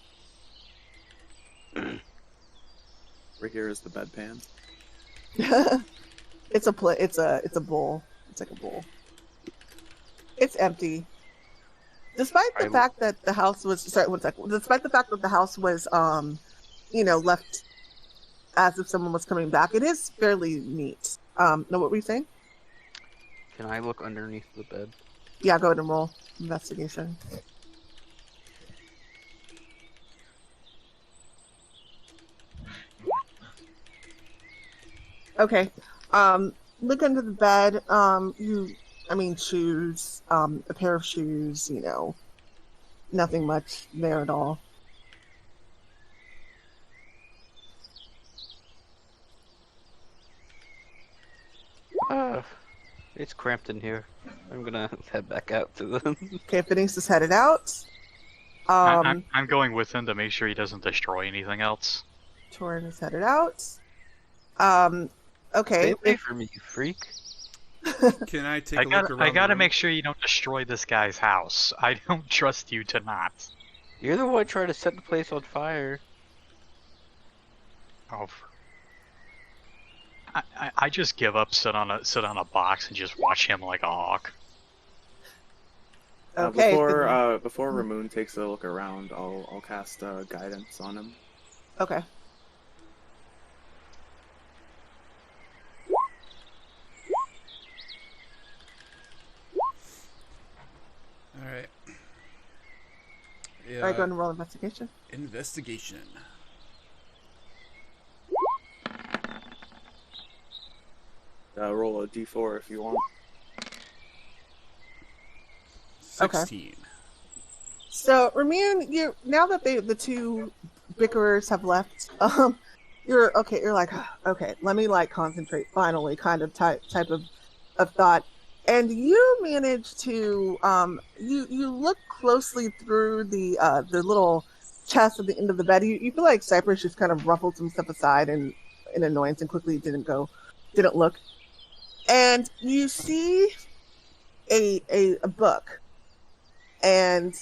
Right here is the bedpan. It's a bowl. It's like a bowl. It's empty. Despite the fact that the house was Despite the fact that the house was left as if someone was coming back, it is fairly neat. Know what were you saying? Can I look underneath the bed? Yeah, go ahead and roll investigation. Okay. Look under the bed. Shoes. A pair of shoes. Nothing much there at all. It's cramped in here. I'm gonna head back out to them. Okay, Phineas is headed out. I'm going with him to make sure he doesn't destroy anything else. Toren is headed out. Okay. Stay away from me, you freak. Can I take a look around? I gotta the room? make sure you don't destroy this guy's house. I don't trust you to not. You're the one trying to set the place on fire. Oh. I just give up, sit on a box, and just watch him like a hawk. Okay. Before Ramune takes a look around, I'll cast guidance on him. Okay. Alright. All right, go ahead and roll investigation. Investigation. Roll a d4 if you want. 16. So, Ramune, now that the two bickerers have left, you're okay. You're like, okay, let me concentrate. Finally, kind of type of thought, and you manage to you look closely through the little chest at the end of the bed. You feel like Cypress just kind of ruffled some stuff aside in annoyance and quickly didn't look, and you see a book. And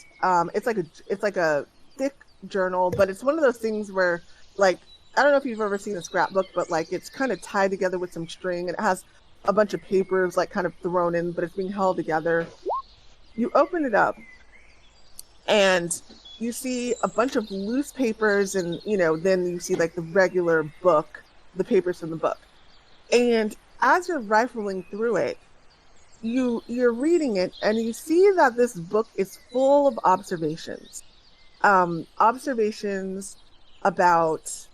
it's like a thick journal, but it's one of those things where I don't know if you've ever seen a scrapbook, but like it's kind of tied together with some string, and it has a bunch of papers like kind of thrown in, but it's being held together. You open it up, and you see a bunch of loose papers, and then you see like the regular book, the papers from the book. And as you're rifling through it, you're reading it, and you see that this book is full of observations. Observations about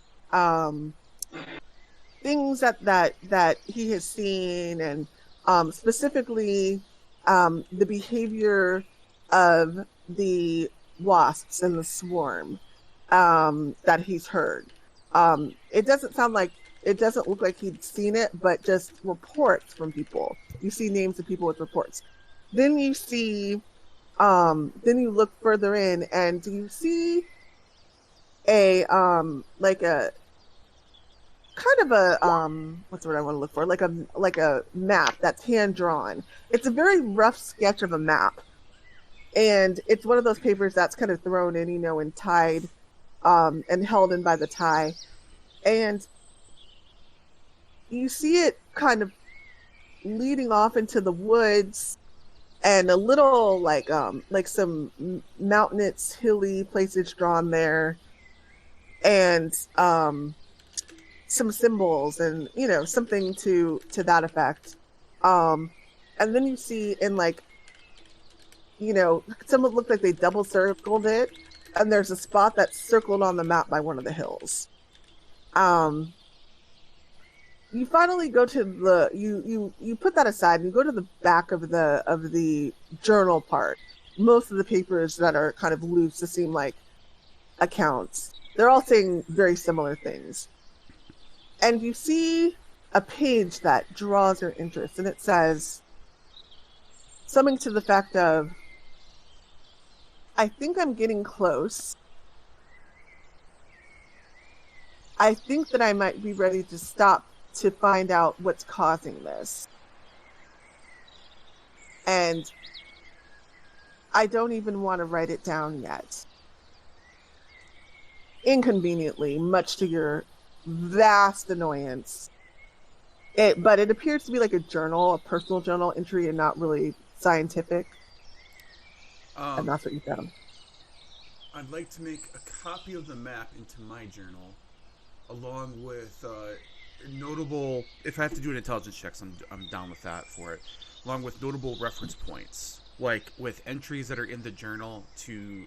things that he has seen, and specifically the behavior of the wasps in the swarm that he's heard. It doesn't look like he'd seen it, but just reports from people. You see names of people with reports. Then you see, then you look further in, and you see a like a kind of a what's the word I want to look for? Like a map that's hand drawn. It's a very rough sketch of a map, and it's one of those papers that's kind of thrown in, and tied, and held in by the tie, and you see it kind of leading off into the woods, and a little like some mountainous, hilly places drawn there, and some symbols, and something to that effect. And then you see in someone looked like they double circled it, and there's a spot that's circled on the map by one of the hills. You finally go to the you put that aside, and you go to the back of the journal part. Most of the papers that are kind of loose to seem like accounts, they're all saying very similar things. And you see a page that draws your interest, and it says something to the fact of, I think I'm getting close. I think that I might be ready to stop to find out what's causing this. And I don't even want to write it down yet. Inconveniently, much to your vast annoyance. But it appears to be like a journal, a personal journal entry, and not really scientific. And that's what you found. I'd like to make a copy of the map into my journal, along with notable. If I have to do an intelligence checks, I'm down with that for it. Along with notable reference points, like with entries that are in the journal to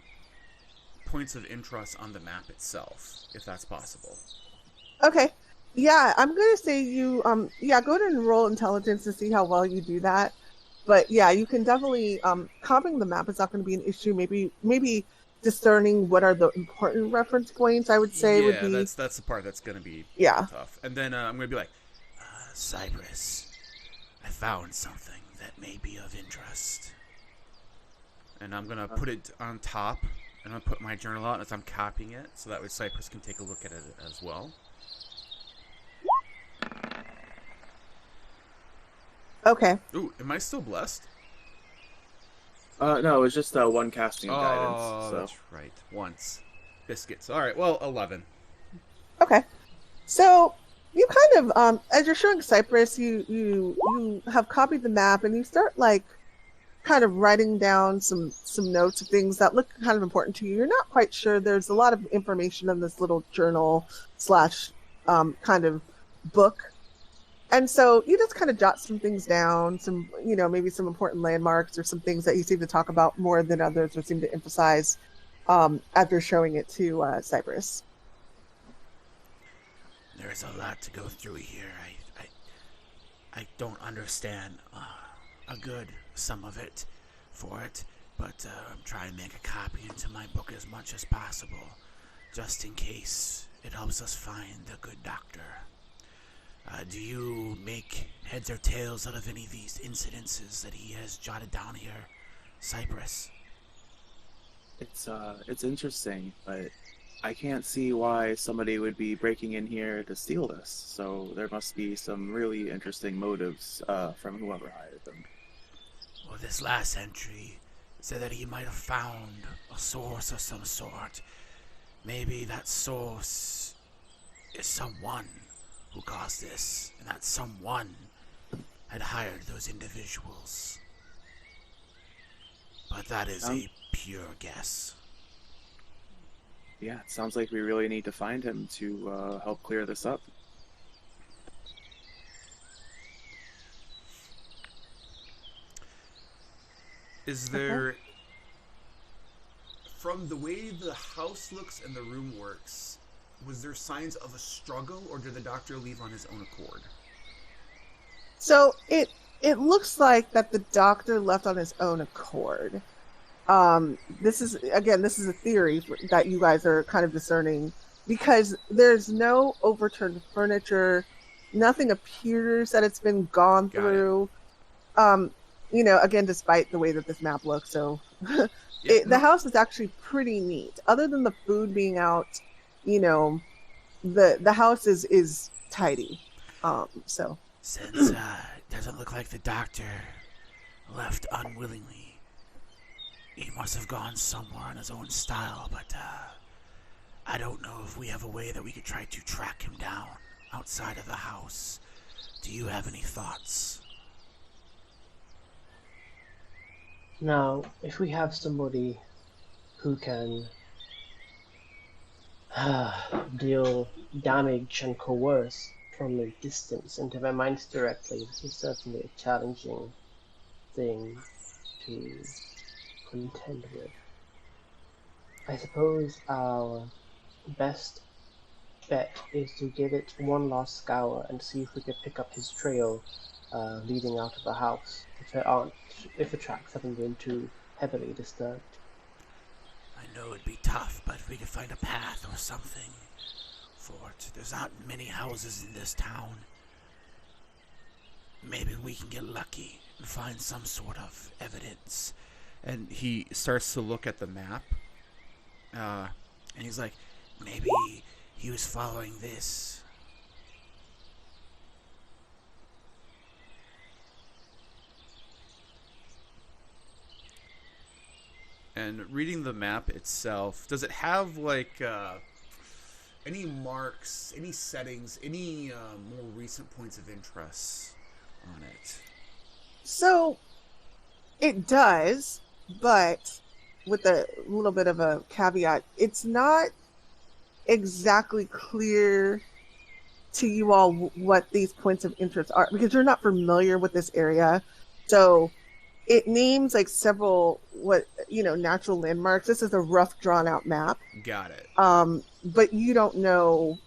points of interest on the map itself, if that's possible. Okay. Yeah, I'm gonna say you go ahead and roll intelligence to see how well you do that. But yeah, you can definitely copying the map is not going to be an issue. Maybe discerning what are the important reference points, I would say, would be. that's the part that's going to be tough. And then I'm going to be like, Cypress, I found something that may be of interest. And I'm going to put it on top, and I'm going to put my journal out as I'm copying it, so that way Cypress can take a look at it as well. Okay. Ooh, am I still blessed? No, it was just one casting guidance. So. That's right. Once. Biscuits. All right, well, 11. Okay. So you kind of, as you're showing Cypress, you have copied the map, and you start kind of writing down some notes of things that look kind of important to you. You're not quite sure. There's a lot of information in this little journal / kind of book. And so you just kind of jot some things down, some, maybe some important landmarks or some things that you seem to talk about more than others or seem to emphasize after showing it to Cypress. There's a lot to go through here. I don't understand a good some of it for it, but I'm trying to make a copy into my book as much as possible, just in case it helps us find the good doctor. Do you make heads or tails out of any of these incidences that he has jotted down here, Cypress? It's interesting, but I can't see why somebody would be breaking in here to steal this. So there must be some really interesting motives from whoever hired them. Well, this last entry said that he might have found a source of some sort. Maybe that source is someone who caused this, and that someone had hired those individuals. But that is a pure guess. Yeah, it sounds like we really need to find him to help clear this up. Is there, from the way the house looks and the room works, was there signs of a struggle, or did the doctor leave on his own accord? So it looks like that the doctor left on his own accord. This is a theory that you guys are kind of discerning, because there's no overturned furniture. Nothing appears that it's been gone through. Again, despite the way that this map looks. So the house is actually pretty neat. Other than the food being out, the house is tidy. Since it doesn't look like the doctor left unwillingly, he must have gone somewhere on his own style, but I don't know if we have a way that we could try to track him down outside of the house. Do you have any thoughts? Now, if we have somebody who can deal damage and coerce from a distance into their minds directly, this is certainly a challenging thing to contend with. I suppose our best bet is to give it one last scour and see if we can pick up his trail leading out of the house, if the tracks haven't been too heavily disturbed. I know it'd be tough, but if we could find a path or something for it. There's not many houses in this town. Maybe we can get lucky and find some sort of evidence. And he starts to look at the map. And he's like, maybe he was following this. And reading the map itself, does it have like any marks, any settings, any more recent points of interest on it? So it does, but with a little bit of a caveat, it's not exactly clear to you all what these points of interest are, because you're not familiar with this area. So it names like several natural landmarks. This is a rough drawn out map. Got it. But you don't know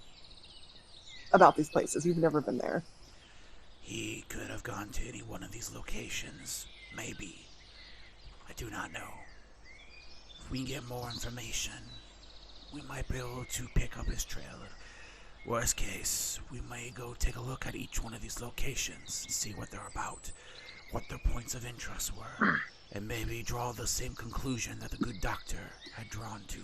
about these places. You've never been there. He could have gone to any one of these locations. Maybe. I do not know. If we can get more information, we might be able to pick up his trail. Worst case, we may go take a look at each one of these locations and see what they're about, what their points of interest were, and maybe draw the same conclusion that the good doctor had drawn to.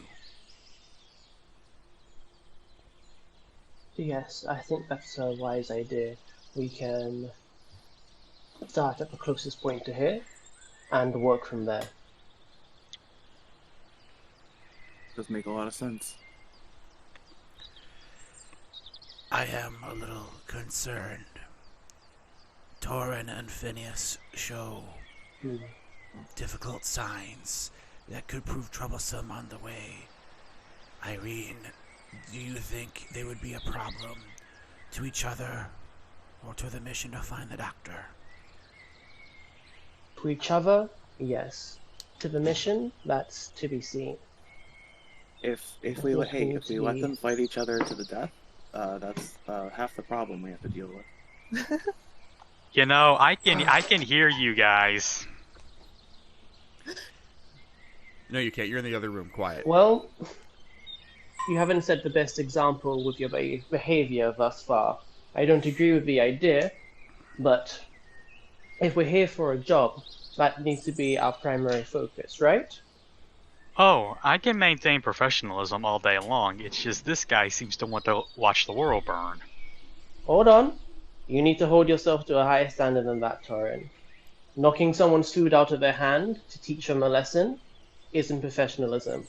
Yes, I think that's a wise idea. We can start at the closest point to here and work from there. Does make a lot of sense. I am a little concerned. Toren and Phineas show difficult signs that could prove troublesome on the way. Irene, do you think they would be a problem to each other or to the mission to find the doctor? To each other, yes. To the mission, that's to be seen. If we let them fight each other to the death, that's half the problem we have to deal with. I can hear you guys. No, you can't. You're in the other room. Quiet. Well, you haven't set the best example with your behavior thus far. I don't agree with the idea, but if we're here for a job, that needs to be our primary focus, right? Oh, I can maintain professionalism all day long. It's just this guy seems to want to watch the world burn. Hold on. You need to hold yourself to a higher standard than that, Toren. Knocking someone's food out of their hand to teach them a lesson isn't professionalism.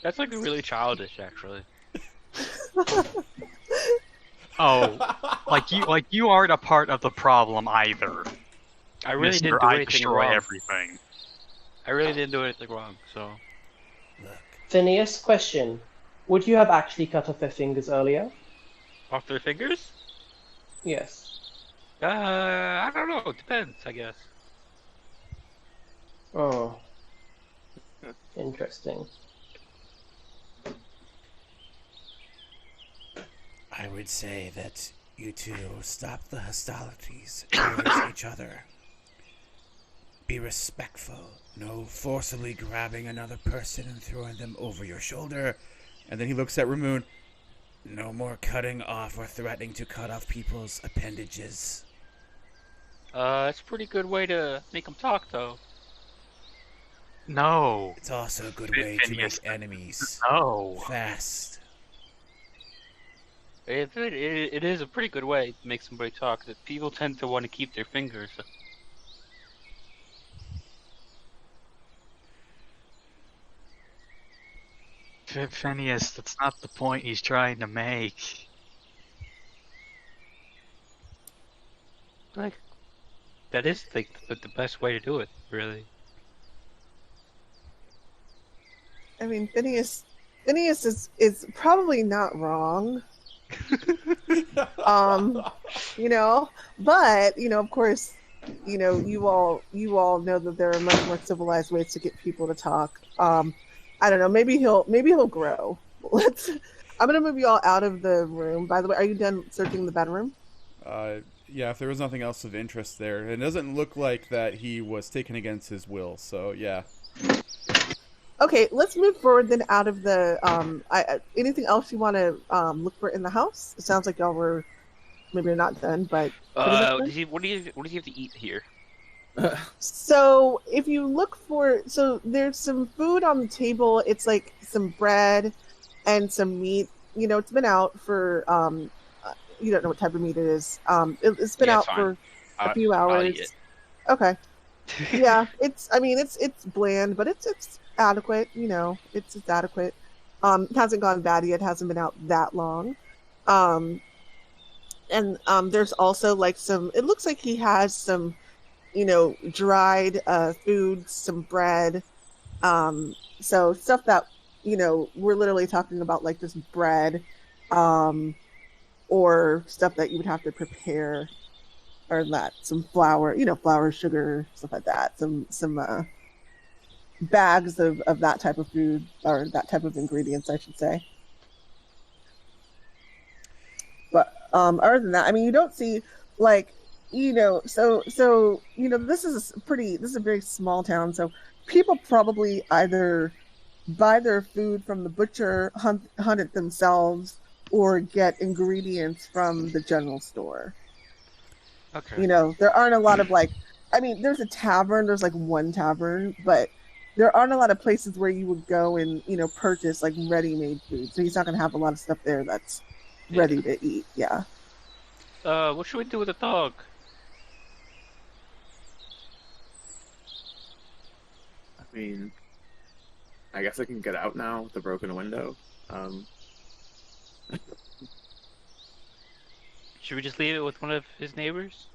That's like really childish, actually. Oh, like you aren't a part of the problem either. I really Mr. didn't do I anything destroy wrong. everything. I really didn't do anything wrong, so... Look, Phineas, question. Would you have actually cut off their fingers earlier? Off their fingers? Yes. I don't know. It depends, I guess. Oh. Interesting. I would say that you two stop the hostilities towards each other. Be respectful. No forcibly grabbing another person and throwing them over your shoulder. And then he looks at Ramune. No more cutting off or threatening to cut off people's appendages. It's a pretty good way to make them talk, though. No. It's also a good way to make Phineas. enemies No. fast. It is a pretty good way to make somebody talk. That people tend to want to keep their fingers. Phineas, that's not the point he's trying to make. Like, that is like the best way to do it, really. I mean, Phineas is probably not wrong. You know, but you know, of course, you know, you all know that there are much more civilized ways to get people to talk. I don't know. Maybe he'll grow. I'm gonna move you all out of the room. By the way, are you done searching the bedroom? Yeah, if there was nothing else of interest there. It doesn't look like that he was taken against his will, so yeah. Okay, let's move forward then out of the anything else you want to look for in the house? It sounds like y'all were maybe not done, but pretty much done? What do you have to eat here? So if you look for, so there's some food on the table. It's like some bread and some meat. You know, it's been out for you don't know what type of meat it is. It's been out for a few hours. I'll eat it. Okay. Yeah, it's bland, but it's adequate. You know, it's adequate. It hasn't gone bad yet. It hasn't been out that long. And there's also like some. It looks like he has some, you know, dried foods, some bread. So stuff that, you know, we're literally talking about like just bread, or stuff that you would have to prepare, or that some flour, you know, flour, sugar, stuff like that. Some bags of that type of food, or that type of ingredients, I should say. But other than that, I mean, you don't see like, you know, so you know, this is a very small town, so people probably either buy their food from the butcher, hunt it themselves, or get ingredients from the general store. Okay. You know, there aren't a lot of like, I mean, there's a tavern, there's like one tavern, but there aren't a lot of places where you would go and, you know, purchase like ready-made food. So he's not going to have a lot of stuff there that's ready to eat. Yeah. What should we do with the dog? I mean, I guess I can get out now with the broken window. Should we just leave it with one of his neighbors?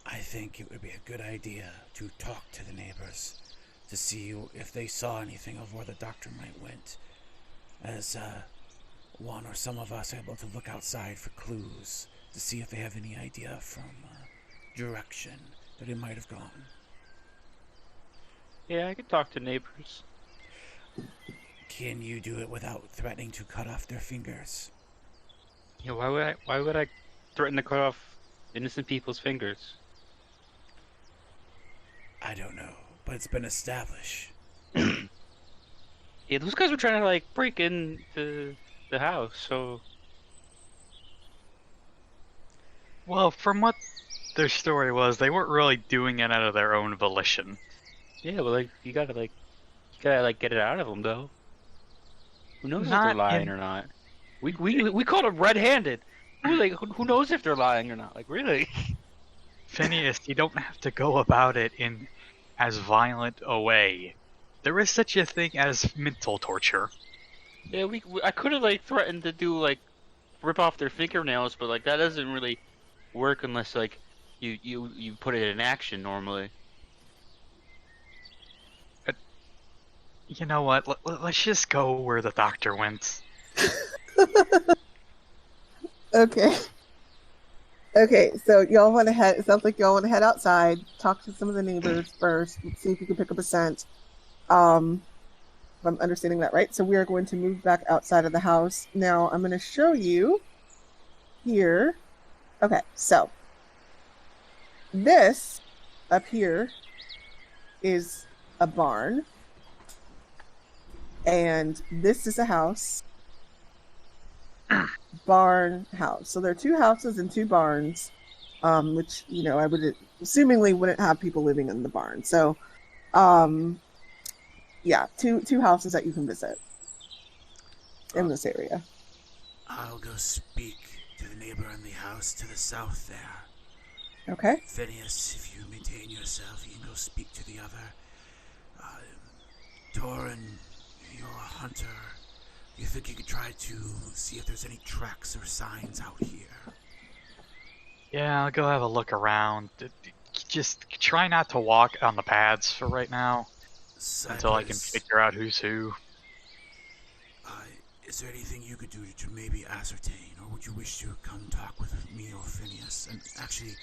I think it would be a good idea to talk to the neighbors to see if they saw anything of where the doctor might went, as one or some of us are able to look outside for clues to see if they have any idea from direction that he might have gone. Yeah, I could talk to neighbors. Can you do it without threatening to cut off their fingers? Yeah, why would I threaten to cut off innocent people's fingers? I don't know, but it's been established. Yeah, those guys were trying to like break into the house, so Well, from what their story was, they weren't really doing it out of their own volition. yeah, but like you gotta get it out of them though. Who knows if Not they're lying in- or not? We caught them red-handed. Who knows if they're lying or not? Like really? Phineas, you don't have to go about it in as violent a way. There is such a thing as mental torture. Yeah, I could have like threatened to do like rip off their fingernails, but like that doesn't really work unless like you put it in action normally. You know what? Let's just go where the doctor went. Okay. Okay, so y'all want to head. It sounds like y'all want to head outside, talk to some of the neighbors first, see if you can pick up a scent. If I'm understanding that right. So we are going to move back outside of the house. Now I'm going to show you here. Okay, so this up here is a barn, and this is a house. Barn house. So there are 2 houses and 2 barns, which, you know, I would assumingly wouldn't have people living in the barn. So, yeah, two houses that you can visit in this area. I'll go speak to the neighbor in the house to the south there. Okay. Phineas, if you maintain yourself, you can go speak to the other. Toren, you're a hunter. You think you could try to see if there's any tracks or signs out here? Yeah, I'll go have a look around. Just try not to walk on the paths for right now. Cypress, until I can figure out who's who. Is there anything you could do to maybe ascertain, or would you wish to come talk with me or Phineas? And actually,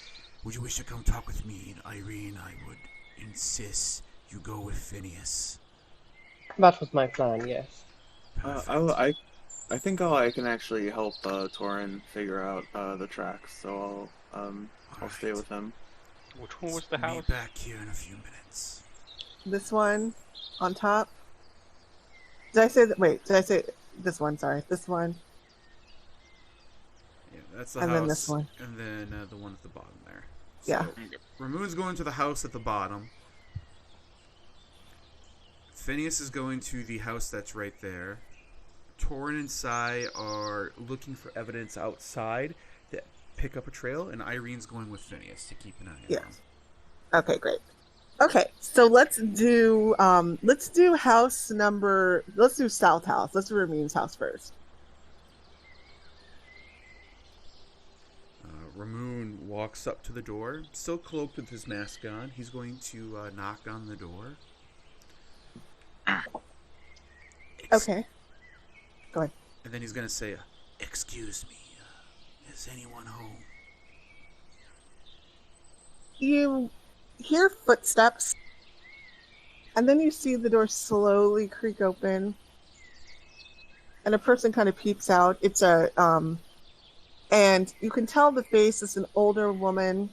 would you wish to come talk with me and Irene? I would insist you go with Phineas. That was my plan, yes. I think I can actually help Toren figure out the tracks, so I'll stay with him. Which one was the house? Meet back here in a few minutes. This one on top. Did I say that? Wait, did I say this one? Sorry, this one. Yeah, that's the and house. Then this one. And then the one at the bottom there. So, yeah. Ramune's going to the house at the bottom. Phineas is going to the house that's right there. Toren and Sai are looking for evidence outside to pick up a trail, and Irene's going with Phineas to keep an eye on him. Okay, great. Okay, so let's do house number. Let's do South House. Let's do Ramune's house first. Ramune walks up to the door, still cloaked with his mask on. He's going to knock on the door. Okay. Go ahead. And then he's going to say, Excuse me, is anyone home? You hear footsteps, and then you see the door slowly creak open, and a person kind of peeps out. It's and you can tell the face is an older woman.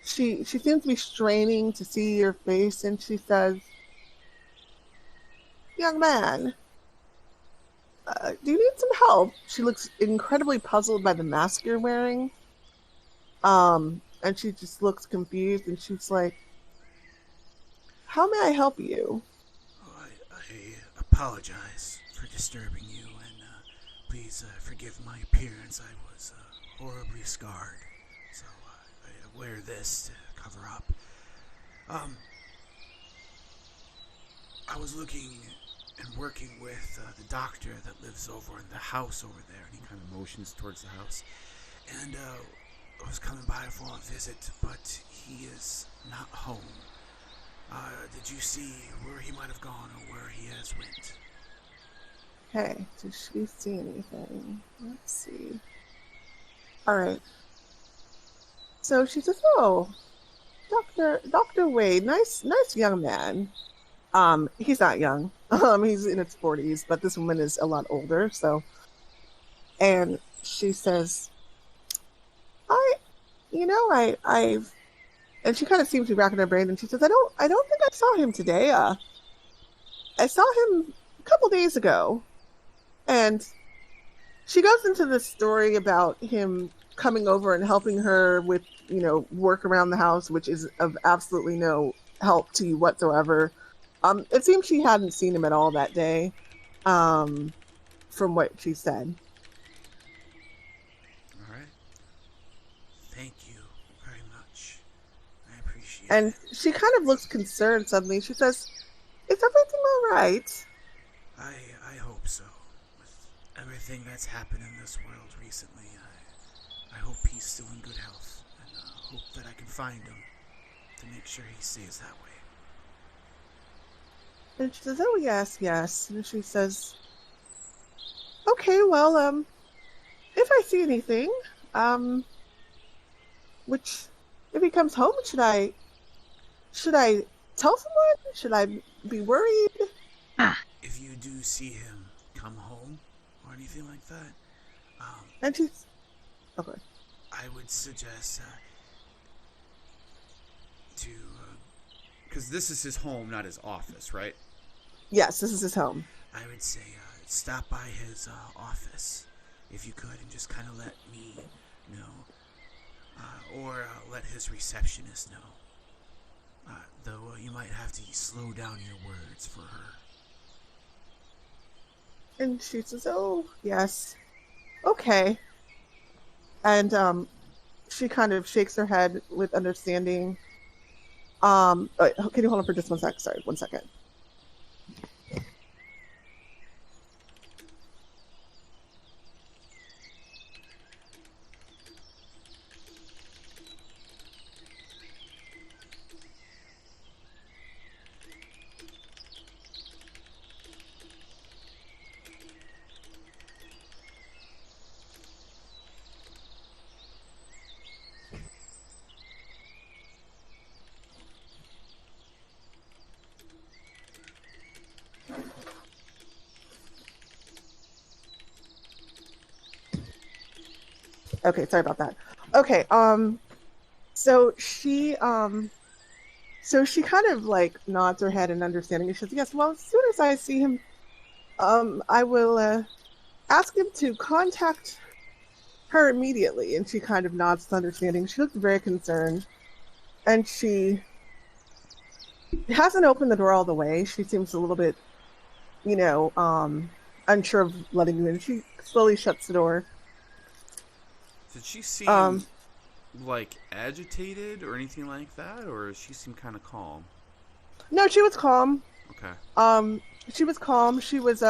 She seems to be straining to see your face, and she says, "Young man, do you need some help?" She looks incredibly puzzled by the mask you're wearing. And she just looks confused, and she's like, "How may I help you?" Oh, I apologize for disturbing you, and please forgive my appearance. I was horribly scarred, so I wear this to cover up. I was looking and working with the doctor that lives over in the house over there, and he kind of motions towards the house. And I was coming by for a visit, but he is not home. Did you see where he might have gone or where he has went? Hey, did she see anything? Let's see. All right. So she says, "Oh, Dr. Wade, nice young man." He's not young. He's in his 40s, but this woman is a lot older. So, and she says, I've, and she kind of seems to be racking her brain, and she says, I don't think I saw him today. I saw him a couple days ago, and she goes into this story about him coming over and helping her with, work around the house, which is of absolutely no help to you whatsoever. It seems she hadn't seen him at all that day, from what she said. All right. Thank you very much. I appreciate And it. she kind of looks concerned suddenly. She says, "Is everything all right?" I hope so. With everything that's happened in this world recently. I hope he's still in good health, and hope that I can find him to make sure he stays that way. And she says, "Oh yes, yes." And she says, "Okay, well, if I see anything, which if he comes home, should I tell someone? Should I be worried?" If you do see him come home or anything like that, And she's okay. I would suggest to, Because this is his home, not his office, right? Yes, this is his home. I would say stop by his office if you could, and just kind of let me know, or let his receptionist know. Though you might have to slow down your words for her. And she says, "Oh yes, okay." And she kind of shakes her head with understanding. Can you hold on for just 1 sec? Sorry, 1 second. Okay, sorry about that. Okay, so she kind of like nods her head in understanding. She says, "Yes, well, as soon as I see him, I will ask him to contact her immediately." And she kind of nods to understanding. She looks very concerned, and she hasn't opened the door all the way. She seems a little bit, unsure of letting you in. She slowly shuts the door. Did she seem like agitated or anything like that, or she seemed kind of calm? No, she was calm. Okay. She was calm. She was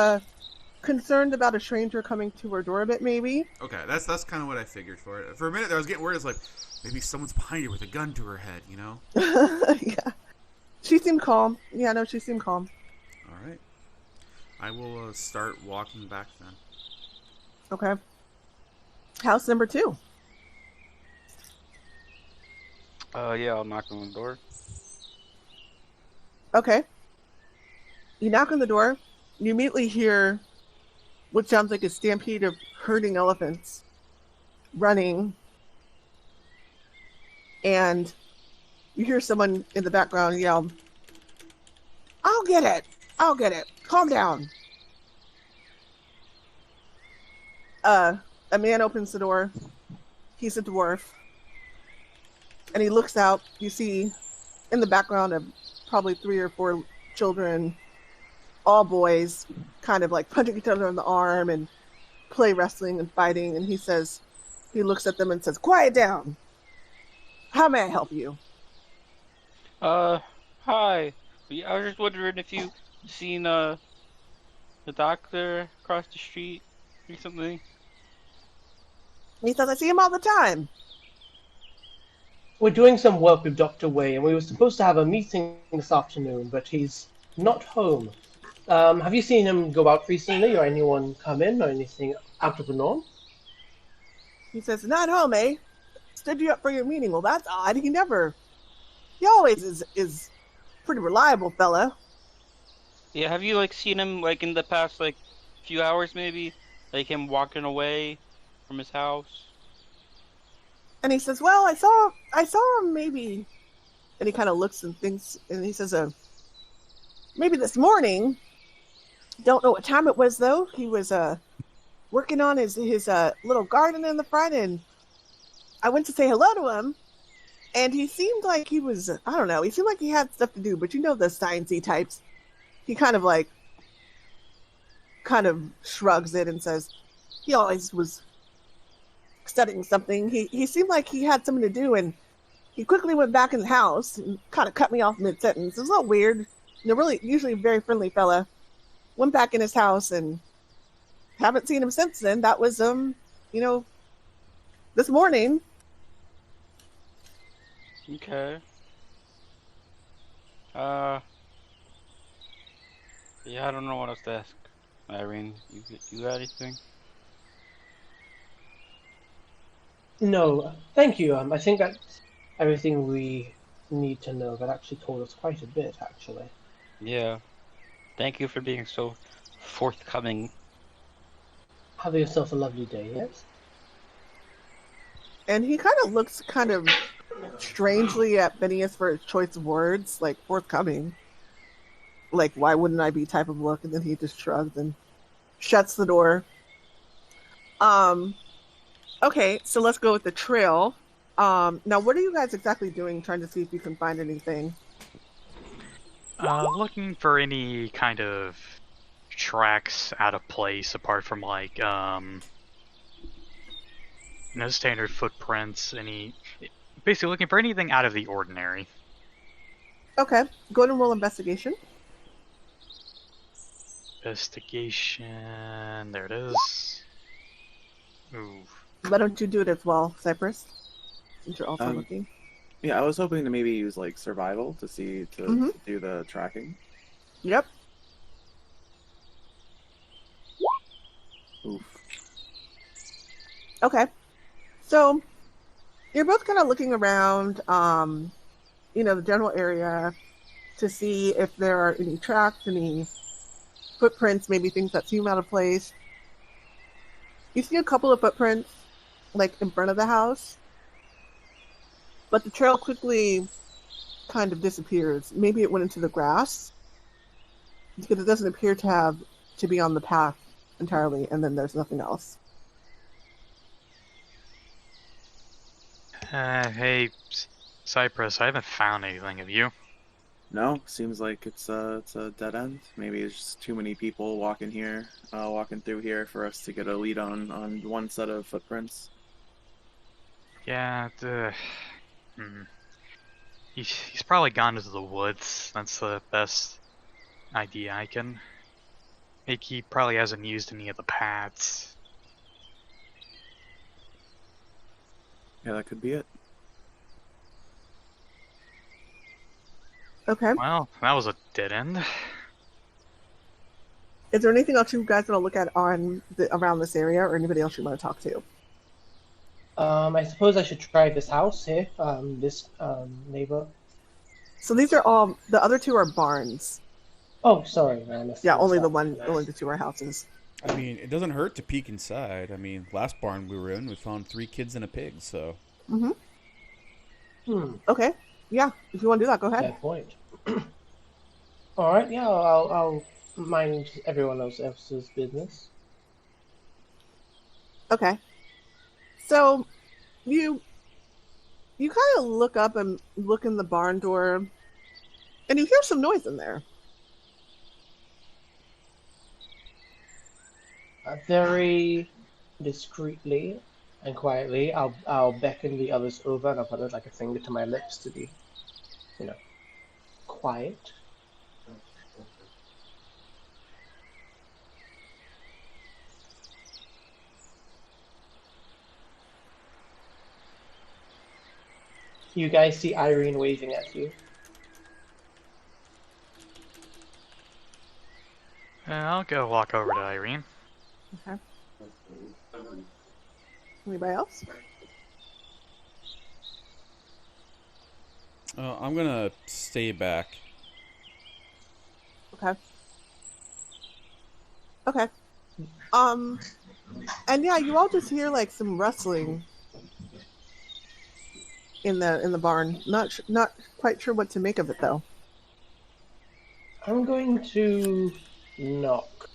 concerned about a stranger coming to her door a bit, maybe. Okay, that's kind of what I figured for it. For a minute, I was getting worried. It's like maybe someone's behind her with a gun to her head, you know? Yeah. She seemed calm. Yeah, no, she seemed calm. All right. I will start walking back then. Okay. House number 2. Yeah, I'll knock on the door. Okay. You knock on the door. You immediately hear what sounds like a stampede of herding elephants running. And you hear someone in the background yell, "I'll get it! I'll get it! Calm down!" A man opens the door. He's a dwarf. And he looks out. You see in the background of probably 3 or 4 children, all boys, kind of like punching each other on the arm and play wrestling and fighting. And he looks at them and says, "Quiet down. How may I help you?" Hi. I was just wondering if you seen the doctor across the street recently. He says, "I see him all the time." We're doing some work with Dr. Wei, and we were supposed to have a meeting this afternoon, but he's not home. Have you seen him go out recently, or anyone come in, or anything out of the norm? He says, "Not home, eh? Stood you up for your meeting." "Well, that's odd. He always is pretty reliable fella." Yeah, have you seen him in the past few hours maybe? Like him walking away from his house? And he says, "Well, I saw him maybe," and he kind of looks and thinks, and he says, "Maybe this morning. Don't know what time it was though. He was working on his little garden in the front, and I went to say hello to him, and he seemed like he was, I don't know, he seemed like he had stuff to do, but you know the sciencey types. He kind of shrugs it and says he always was studying something. He seemed like he had something to do, and he quickly went back in the house and kind of cut me off mid-sentence. It was a little weird. Really, usually a very friendly fella. Went back in his house, and haven't seen him since then. That was this morning. Okay. Yeah, I don't know what else to ask. Irene, you got anything? No, thank you. I think that's everything we need to know. That actually told us quite a bit, actually. Yeah. Thank you for being so forthcoming. Have yourself a lovely day, yes? And he kind of looks kind of strangely at Phineas for his choice of words, like forthcoming. Like, why wouldn't I be type of look? And then he just shrugs and shuts the door. Okay, so let's go with the trail. Now, what are you guys exactly doing, trying to see if you can find anything? Looking for any kind of tracks out of place, apart from like, no standard footprints, basically looking for anything out of the ordinary. Okay, go ahead and roll investigation. Investigation, there it is. Ooh. Why don't you do it as well, Cypress? Since you're also looking. Yeah, I was hoping to maybe use like survival to do the tracking. Yep. Oof. Okay. So you're both kind of looking around, the general area to see if there are any tracks, any footprints, maybe things that seem out of place. You see a couple of footprints, like in front of the house, but the trail quickly kind of disappears. Maybe it went into the grass because it doesn't appear to be on the path entirely, and then there's nothing else. Hey, Cypress, I haven't found anything. Have you? No, seems like it's a dead end. Maybe it's just too many people walking through here for us to get a lead on one set of footprints. Yeah, he's probably gone into the woods. That's the best idea I can make. He probably hasn't used any of the paths. Yeah, that could be it. Okay. Well, that was a dead end. Is there anything else you guys want to look at around this area, or anybody else you want to talk to? I suppose I should try this house here, this neighbor. So these are all, the other two are barns. Oh, sorry, man. Yeah, only the two are houses. I mean, it doesn't hurt to peek inside. I mean, last barn we were in, we found 3 kids and a pig, so. Okay. Yeah, if you want to do that, go ahead. Fair point. All right, yeah, I'll mind everyone else's business. Okay. So, you kind of look up and look in the barn door, and you hear some noise in there. Very discreetly and quietly, I'll beckon the others over, and I'll put like a finger to my lips to be, quiet. You guys see Irene waving at you. I'll go walk over to Irene. Okay. Anybody else? I'm gonna stay back. Okay. Okay. And yeah, you all just hear like some rustling in the barn. Not quite sure what to make of it though. I'm going to knock.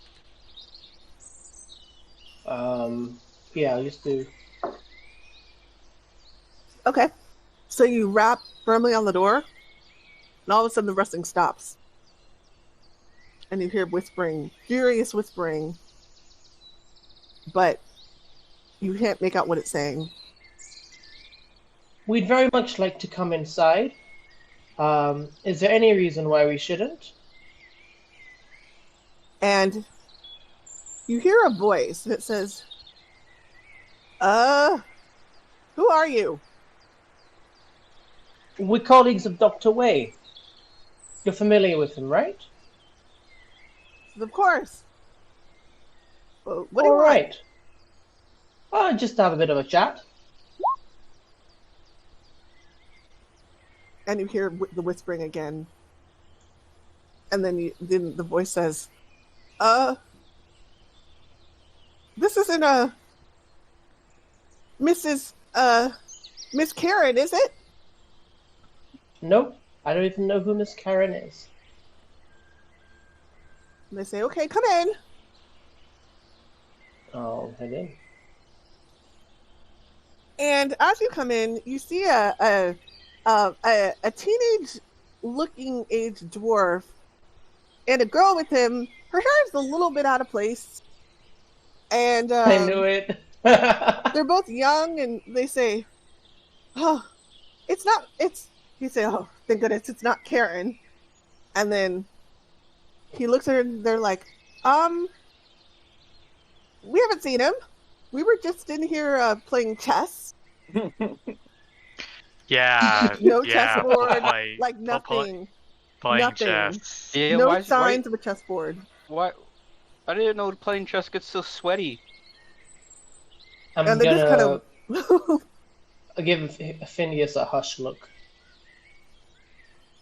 Yeah, I'll just do. Okay. So you rap firmly on the door, and all of a sudden the rustling stops. And you hear whispering, furious whispering, but you can't make out what it's saying. We'd very much like to come inside. Is there any reason why we shouldn't? And you hear a voice that says, who are you? We're colleagues of Dr. Wei. You're familiar with him, right? Of course. Well, what do you All want? right. Just to have a bit of a chat. And you hear the whispering again. And then the voice says, this isn't Miss Karen, is it? Nope. I don't even know who Miss Karen is. And they say, okay, come in. I'll head in. And as you come in, you see a teenage-looking aged dwarf and a girl with him. Her hair is a little bit out of place. And I knew it. they're both young, and they say, "Oh, it's not. It's." He say, "Oh, thank goodness, it's not Karen." And then he looks at her, and they're like, we haven't seen him. We were just in here playing chess. Yeah. No yeah, chessboard, play- like nothing. Playing nothing. chess. Yeah, No signs of a chessboard. Why? I didn't know playing chess gets so sweaty. I'm And they just kind of. I'll give Phineas a hush look.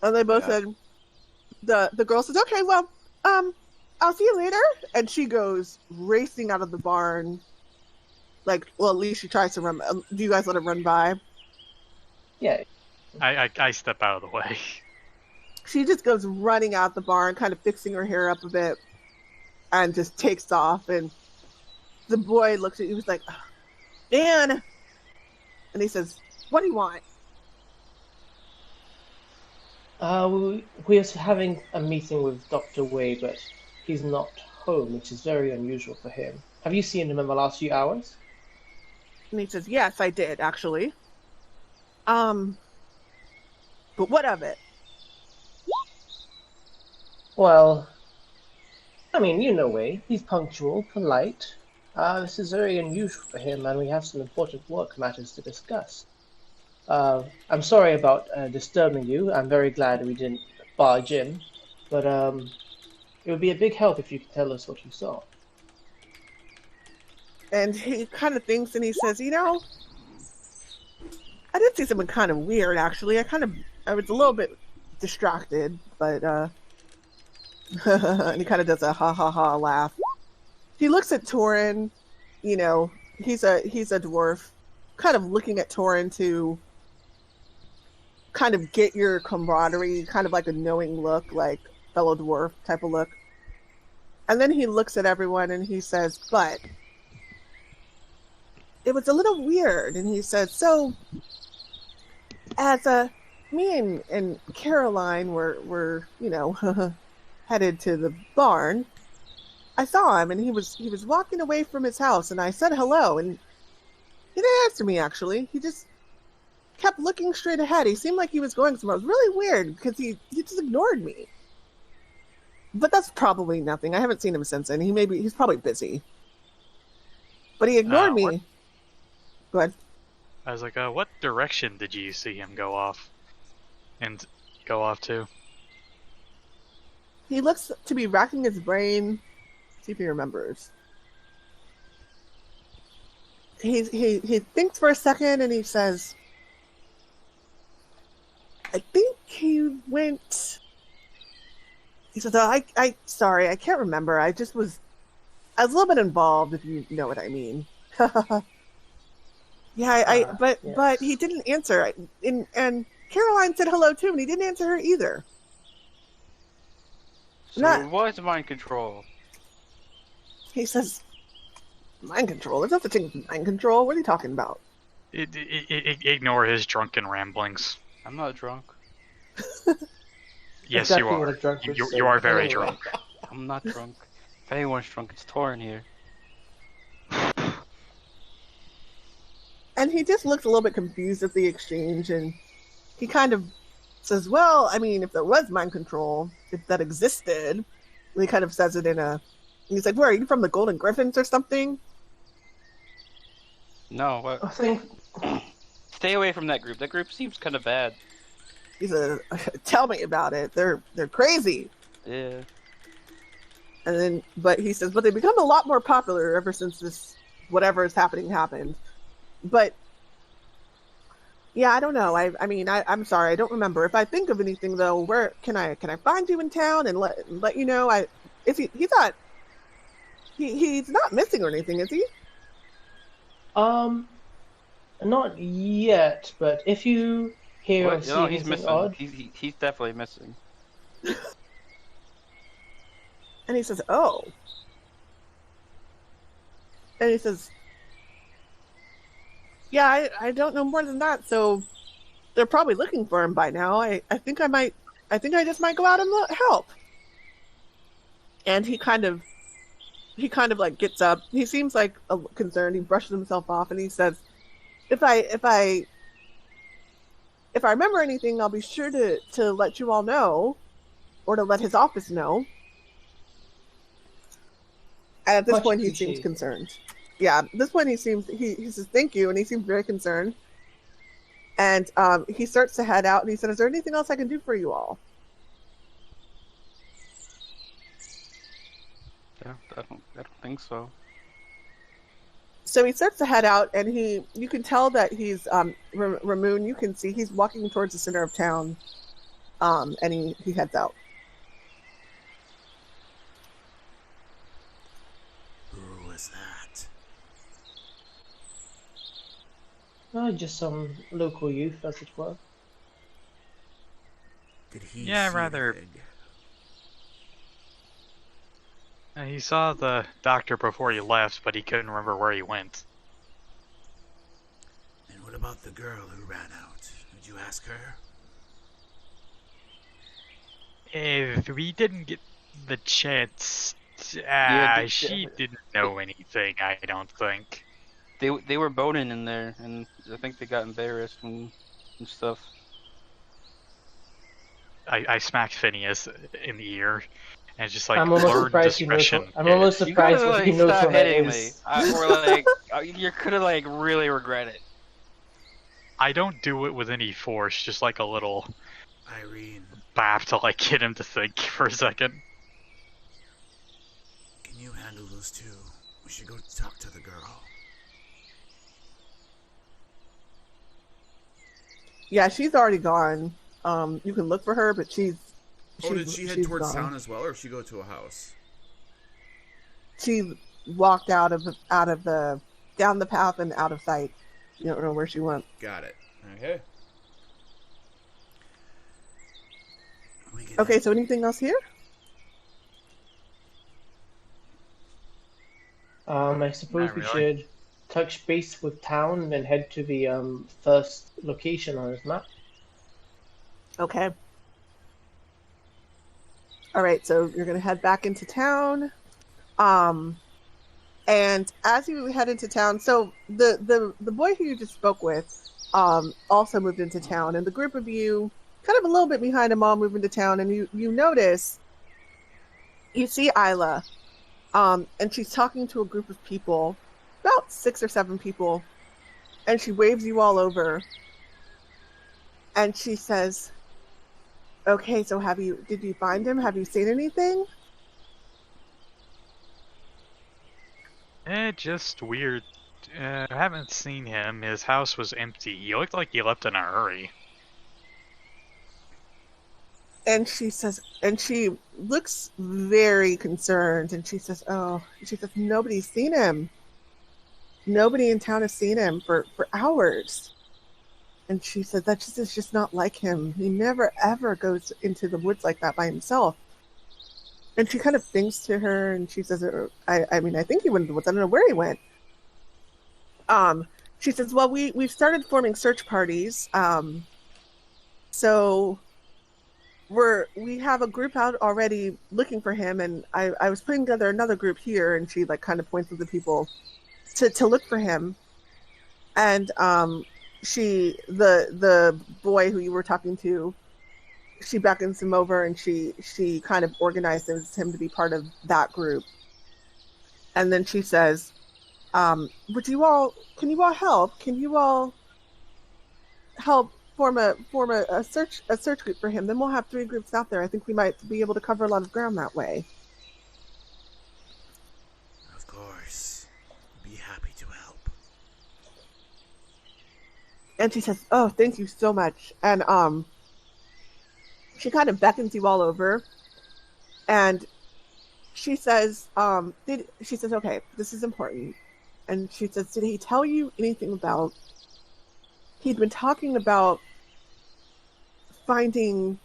And they both said, the girl says, okay, well, I'll see you later. And she goes racing out of the barn. Like, well, at least she tries to run. Do you guys let her run by? Yeah. I step out of the way. She just goes running out the barn, kind of fixing her hair up a bit, and just takes off. And the boy looks at you, he's like, Dan! And he says, what do you want? We're having a meeting with Dr. Wei, but he's not home, which is very unusual for him. Have you seen him in the last few hours? And he says, yes, I did, actually. But what of it? Well, I mean, you know Wei. He's punctual, polite. This is very unusual for him, and we have some important work matters to discuss. I'm sorry about disturbing you. I'm very glad we didn't barge in, but it would be a big help if you could tell us what you saw. And he kind of thinks, and he says, you know, I did see something kind of weird, actually. I was a little bit distracted, but, and he kind of does a ha laugh. He looks at Toren, you know, he's a dwarf, kind of looking at Toren to kind of get your camaraderie, kind of like a knowing look, like fellow dwarf type of look. And then he looks at everyone and he says, but it was a little weird. And he said, so as me and Caroline were you know, headed to the barn, I saw him and he was walking away from his house, and I said hello, and he didn't answer me, actually. He just kept looking straight ahead. He seemed like he was going somewhere. It was really weird because he just ignored me. But that's probably nothing. I haven't seen him since then. He's probably busy. But he ignored me. Go ahead. I was like, what direction did you see him go off? And go off to? He looks to be racking his brain. See if he remembers. He thinks for a second and he says, I think he went... He says, oh, sorry, I can't remember. I was a little bit involved, if you know what I mean. Yeah, but he didn't answer. And Caroline said hello too, and he didn't answer her either. So what is mind control? He says, mind control? There's nothing with mind control. What are you talking about? Ignore his drunken ramblings. I'm not drunk. Yes, Exactly you are. what a drunk would You say. are very Anyway. drunk. I'm not drunk. If anyone's drunk, it's Toren here. And he just looks a little bit confused at the exchange, and he kind of says, well, I mean, if there was mind control, if that existed, and he kind of says it in a he's like, "Where are you from? The Golden Griffins or something?" No, what? I think Stay away from that group. That group seems kind of bad. He says, "Tell me about it. They're crazy." Yeah. And then, but he says, "But they become a lot more popular ever since this whatever is happening happened." But yeah, I don't know. I mean, I'm sorry, I don't remember. If I think of anything though, where can I find you in town and let you know? He's not missing or anything, is he? Not yet, but if you hear or What? see No, he's anything missing. odd, He's definitely missing. And he says, "Oh." And he says, "Yeah, I don't know more than that, so they're probably looking for him by now. I think I just might go out and help." And he kind of like gets up. He seems like concerned. He brushes himself off and he says, if I remember anything, I'll be sure to let you all know, or to let his office know." And at this Much point, he seems appreciated. concerned. Yeah, at this point, he says thank you, and he seems very concerned. And he starts to head out, and he said, "Is there anything else I can do for you all?" Yeah, I don't think so. So he starts to head out, and you can tell that he's Ramune. You can see he's walking towards the center of town, and he heads out. Who was that? just some local youth, as it were. Did he Yeah, see rather- anything? He saw the doctor before he left, but he couldn't remember where he went. And what about the girl who ran out? Did you ask her? If we didn't get the chance, Yeah, she didn't know anything, I don't think. They were boning in there, and I think they got embarrassed and stuff. I smacked Phineas in the ear, and it's just like, I'm almost learn surprised he knows. discretion. I'm almost You surprised gotta, that he like, knows stop what that hitting me. is. Or like, you're gonna like really regret it. I don't do it with any force, just like a little Irene, bap to like get him to think for a second. can you handle those two? We should go talk to the girl. Yeah, she's already gone. You can look for her, but she's Did she head she's towards gone. town as well, or did she go to a house? She walked out of the down the path and out of sight. You don't know where she went. Got it. Okay. We can Okay, so anything else here? I suppose Not we really. should touch base with town and then head to the first location on his map. Okay. All right, so you're gonna head back into town, and as you head into town, so the boy who you just spoke with, also moved into town, and the group of you, kind of a little bit behind him, all move into town, and you notice, you see Isla, and she's talking to a group of people, about 6 or 7 people, and she waves you all over, and she says, "Okay, so did you find him? Have you seen anything?" Just weird. I haven't seen him. His house was empty. He looked like he left in a hurry. And she says, and she looks very concerned, and she says, "Nobody's seen him. Nobody in town has seen him for hours." And she said, "It's just not like him. He never ever goes into the woods like that by himself." And she kind of thinks to her, and she says, I mean, I think he went into the woods. I don't know where he went." She says, "Well, we've started forming search parties. So we have a group out already looking for him, and I was putting together another group here," and she like kind of points to the people to look for him. And the boy who you were talking to, she beckons him over, and she kind of organizes him to be part of that group. And then she says, can you all help? Can you all help form a search group for him? Then we'll have 3 groups out there. I think we might be able to cover a lot of ground that way. Of course. Be happy to help. And she says, "Oh, thank you so much." And she kind of beckons you all over, and she says, "Okay, this is important." And she says, "Did he tell you anything about?" He'd been talking about finding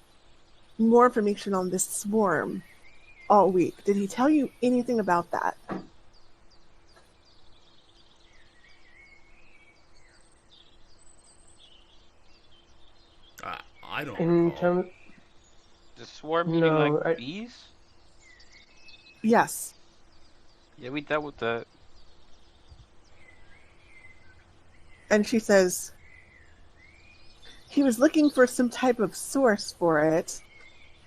more information on this swarm all week. Did he tell you anything about that? I don't In recall. terms, The swarm eating like bees? Yes. Yeah, we dealt with that. And she says, he was looking for some type of source for it.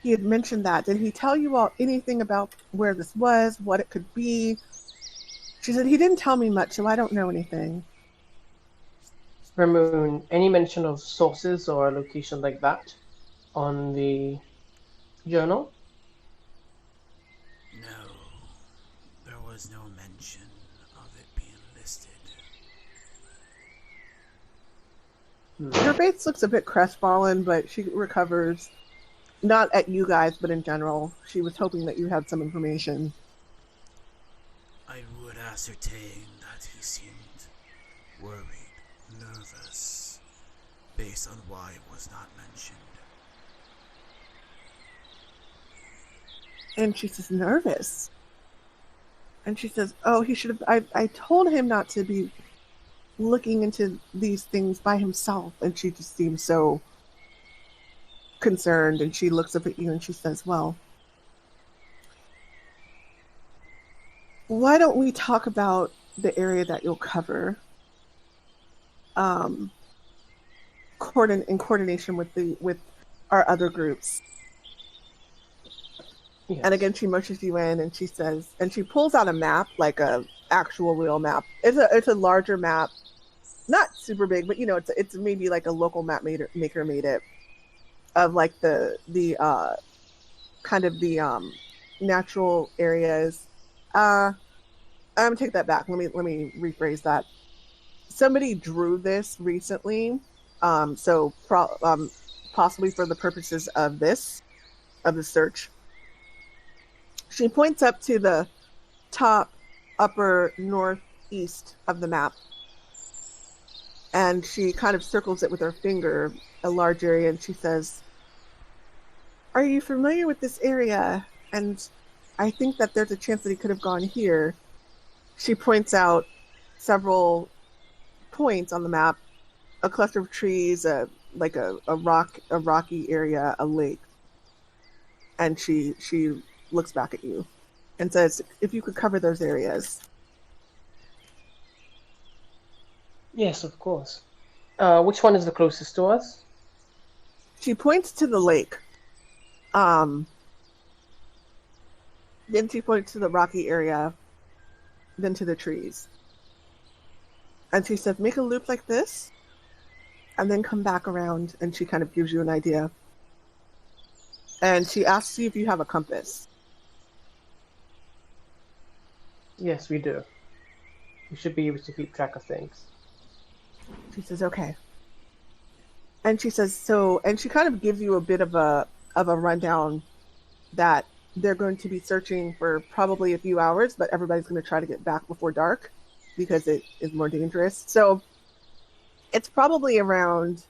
He had mentioned that. Did he tell you all anything about where this was, what it could be? She said, he didn't tell me much, so I don't know anything. Ramune, any mention of sources or a location like that on the journal? No. There was no mention of it being listed. Her face looks a bit crestfallen, but she recovers. Not at you guys, but in general. She was hoping that you had some information. I would ascertain that he seemed worried, nervous, based on why it was not mentioned. And she says, nervous. And she says, oh, he should have... I told him not to be looking into these things by himself. And she just seems so concerned. And she looks up at you and she says, well, why don't we talk about the area that you'll cover in coordination with our other groups? Yes. And again, she motions you in, and she says, and she pulls out a map, like a actual real map. It's a larger map, not super big, but it's maybe like a local map maker made it, of like the kind of the natural areas. I'm gonna take that back. Let me rephrase that. Somebody drew this recently, so possibly for the purposes of the search. She points up to the top upper northeast of the map, and she kind of circles it with her finger, a large area, and she says, are you familiar with this area? And I think that there's a chance that he could have gone here. She points out several points on the map, a cluster of trees, a rocky area, a lake. And she looks back at you and says, if you could cover those areas. Yes, of course. Which one is the closest to us? She points to the lake. Then she points to the rocky area, then to the trees. And she says, make a loop like this, and then come back around, and she kind of gives you an idea. And she asks you if you have a compass. Yes, we do. We should be able to keep track of things. She says, okay. And she says, and she kind of gives you a bit of a rundown that they're going to be searching for probably a few hours, but everybody's going to try to get back before dark because it is more dangerous. So it's probably around,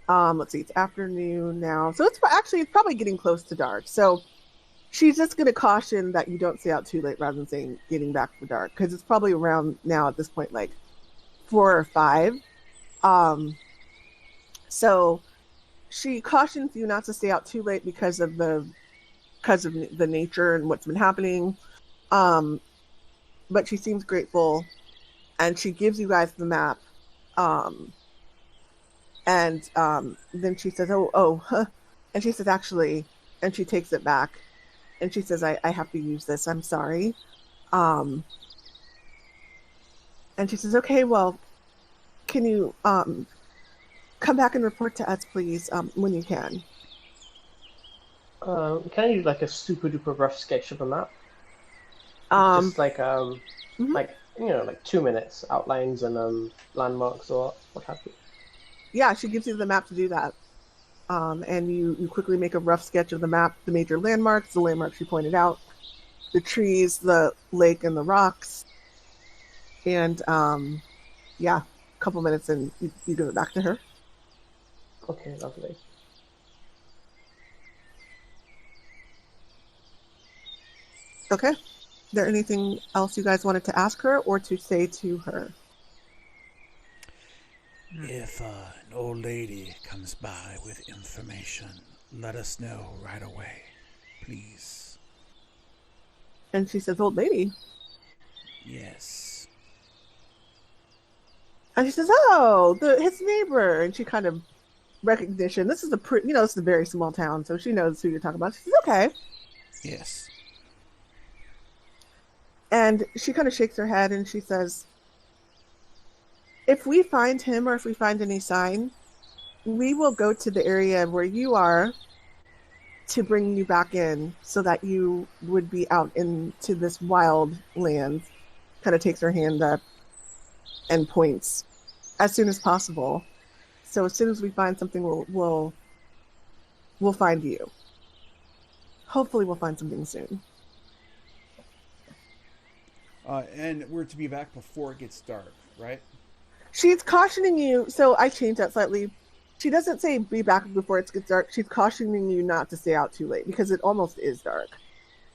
let's see, it's afternoon now. So it's probably getting close to dark. So she's just going to caution that you don't stay out too late rather than saying getting back for dark, because it's probably around now at this point, like 4 or 5. So she cautions you not to stay out too late because of the nature and what's been happening. But she seems grateful, and she gives you guys the map. And then she says, oh, and she says, actually, and she takes it back, and she says, I have to use this. I'm sorry. And she says, "Okay, well, can you come back and report to us, please, when you can?" Can I do like a super duper rough sketch of the map? Um, Just like mhm. like like 2 minutes outlines and landmarks or what have you. Yeah, she gives you the map to do that. And you quickly make a rough sketch of the map, the major landmarks, the landmarks you pointed out, the trees, the lake, and the rocks. And yeah, a couple minutes and you give it back to her. Okay, lovely. Okay. Is there anything else you guys wanted to ask her or to say to her? If an old lady comes by with information, let us know right away, please. And she says, "Old lady." Yes. And she says, "Oh, his neighbor." And she kind of recognition. This is this is a very small town, so she knows who you're talking about. She says, "Okay." Yes. And she kind of shakes her head and she says, "If we find him or if we find any sign, we will go to the area where you are to bring you back in so that you would be out into this wild land." Kind of takes her hand up and points as soon as possible. So as soon as we find something, we'll find you. Hopefully we'll find something soon. And we're to be back before it gets dark, right? She's cautioning you. So I changed that slightly. She doesn't say be back before it gets dark. She's cautioning you not to stay out too late because it almost is dark.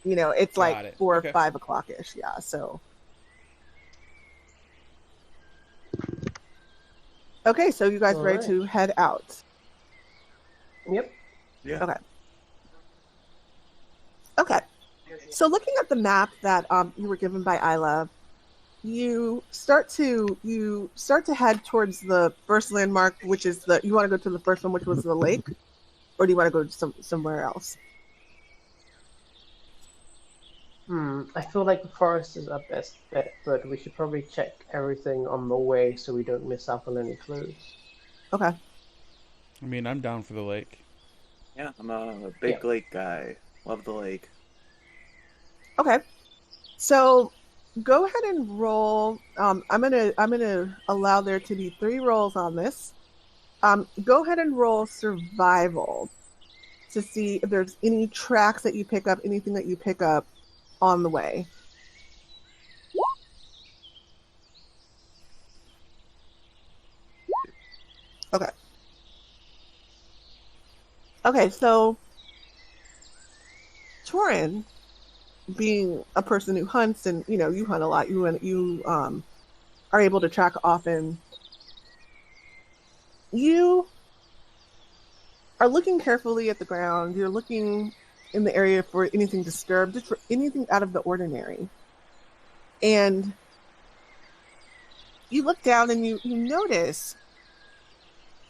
It's like 4 or 5 o'clock ish. Yeah. So. Okay, so you guys ready to head out? Yep. Yeah. Okay. Okay. So looking at the map that you were given by Isla, you start to head towards the first landmark, which is you want to go to the first one, which was the lake, or do you want to go to somewhere else? I feel like the forest is our best bet, but we should probably check everything on the way so we don't miss out on any clues. Okay. I mean, I'm down for the lake. Yeah, I'm a big lake guy. Love the lake. Okay. So go ahead and roll. I'm gonna allow there to be 3 rolls on this. Go ahead and roll survival to see if there's any tracks that you pick up, anything that you pick up on the way. Okay. Okay, so Toren, being a person who hunts and you hunt a lot, you are able to track often. You are looking carefully at the ground. You're looking in the area for anything disturbed, just for anything out of the ordinary. And you look down and you notice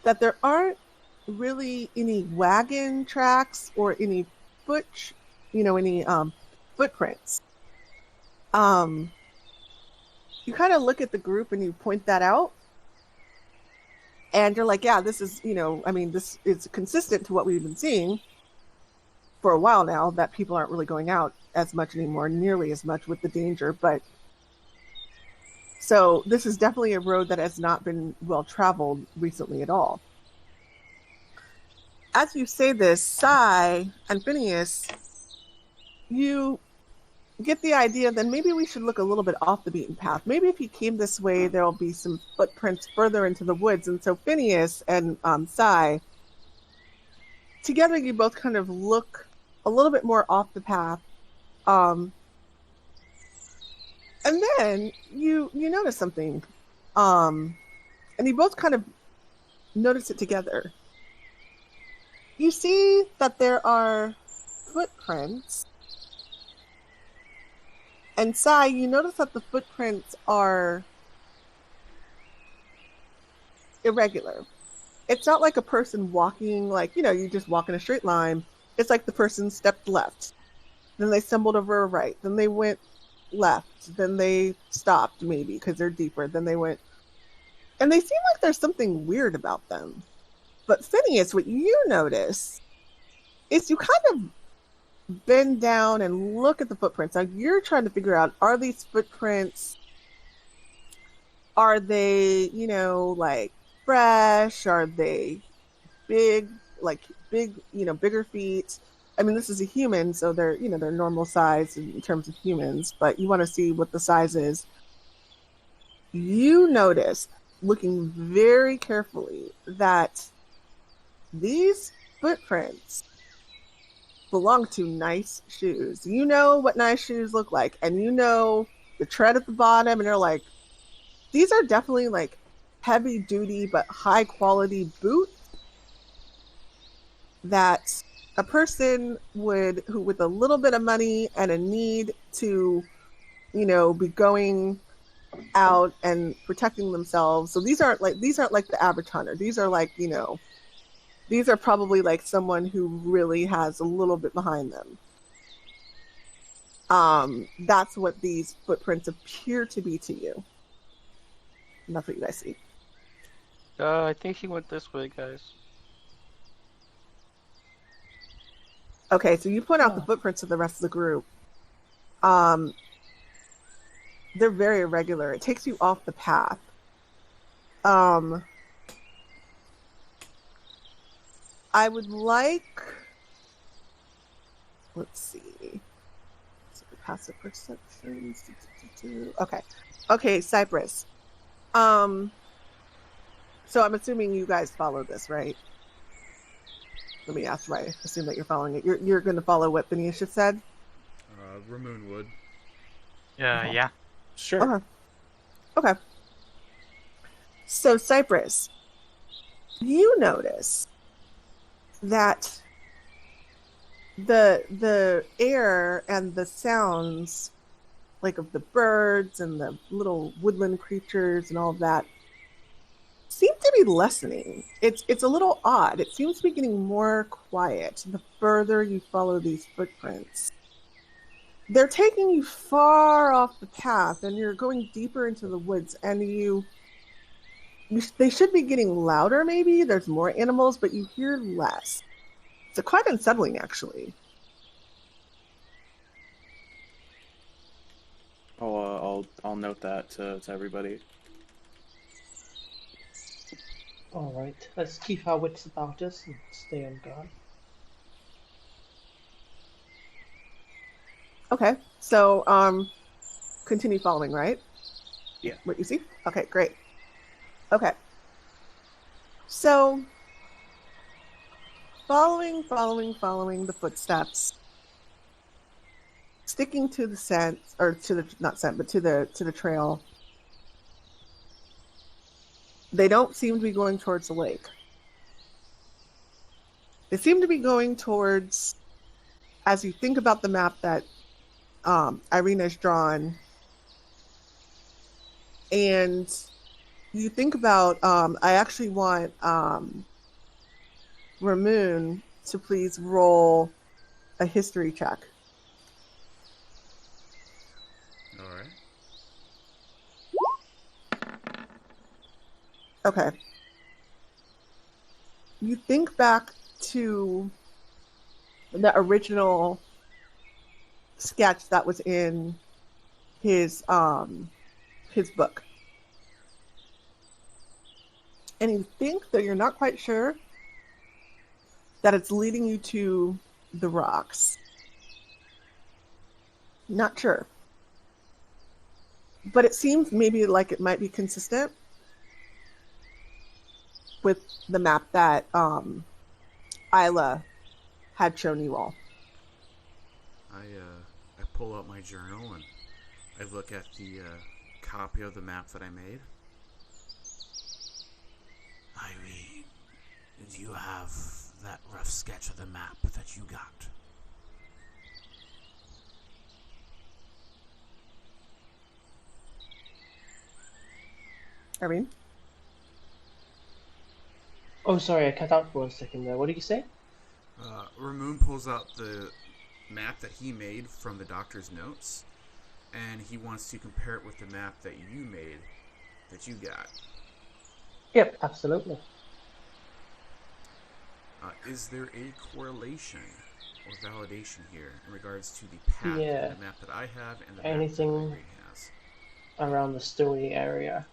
that there aren't really any wagon tracks or any footprints. You kind of look at the group and you point that out. And you're like, yeah, this is, this is consistent to what we've been seeing for a while now, that people aren't really going out as much anymore, nearly as much with the danger. But so this is definitely a road that has not been well traveled recently at all. As you say this, Sai and Phineas, you get the idea that maybe we should look a little bit off the beaten path. Maybe if you came this way, there'll be some footprints further into the woods. And so Phineas and Sai, together you both kind of look a little bit more off the path. And then you notice something. And you both kind of notice it together. You see that there are footprints. And Sai, you notice that the footprints are irregular. It's not like a person walking, like, you just walk in a straight line. It's like the person stepped left. Then they stumbled over a right. Then they went left, then they stopped maybe because they're deeper. Then they went, and they seem like there's something weird about them. But Phineas, what you notice is you kind of bend down and look at the footprints. Now you're trying to figure out, are these footprints, are they, like fresh? Are they big, bigger feet? I mean, this is a human, so they're normal size in terms of humans, but you want to see what the size is. You notice, looking very carefully, that these footprints belong to nice shoes. You know what nice shoes look like, and you know the tread at the bottom, and you're like, these are definitely like heavy duty but high quality boots that a person who with a little bit of money and a need to, be going out and protecting themselves. So these aren't like the average hunter. These are like, these are probably like someone who really has a little bit behind them. That's what these footprints appear to be to you. And that's what you guys see. I think he went this way, guys. Okay, so you point out the footprints to the rest of the group. They're very irregular. It takes you off the path. I would like... Let's see. Passive perception. Okay, Cypress. So I'm assuming you guys follow this, right? Let me ask, right? Assume that you're following it. You're going to follow what Phineas just said? Ramune would. Yeah. Sure. Okay. So, Cypress, you notice that the air and the sounds, like of the birds and the little woodland creatures and all of that, seem to be lessening. It's a little odd. It seems to be getting more quiet the further you follow these footprints. They're taking you far off the path, and you're going deeper into the woods, and they should be getting louder maybe. There's more animals, but you hear less. It's quite unsettling, actually. I'll note that to everybody. Alright, let's keep our wits about us and stay on guard. Okay, so continue following, right? Yeah. What you see? Okay, great. Okay. So following the footsteps, sticking to the scent, or to the not scent, but to the trail. They don't seem to be going towards the lake. They seem to be going towards, as you think about the map that Irene has drawn, and you think about, I actually want Ramune to please roll a history check. All right. Okay. You think back to the original sketch that was in his book. And you think that you're not quite sure that it's leading you to the rocks. Not sure. But it seems maybe like it might be consistent with the map that Isla had shown you all. I pull out my journal and I look at the copy of the map that I made. Irene, do you have that rough sketch of the map that you got? Irene? Oh, sorry, I cut out for a second there. What did you say? Ramune pulls out the map that he made from the doctor's notes, and he wants to compare it with the map that you made, that you got. Yep, absolutely. Is there a correlation or validation here in regards to the path in the map that I have and the map that Irene has? Around the stony area?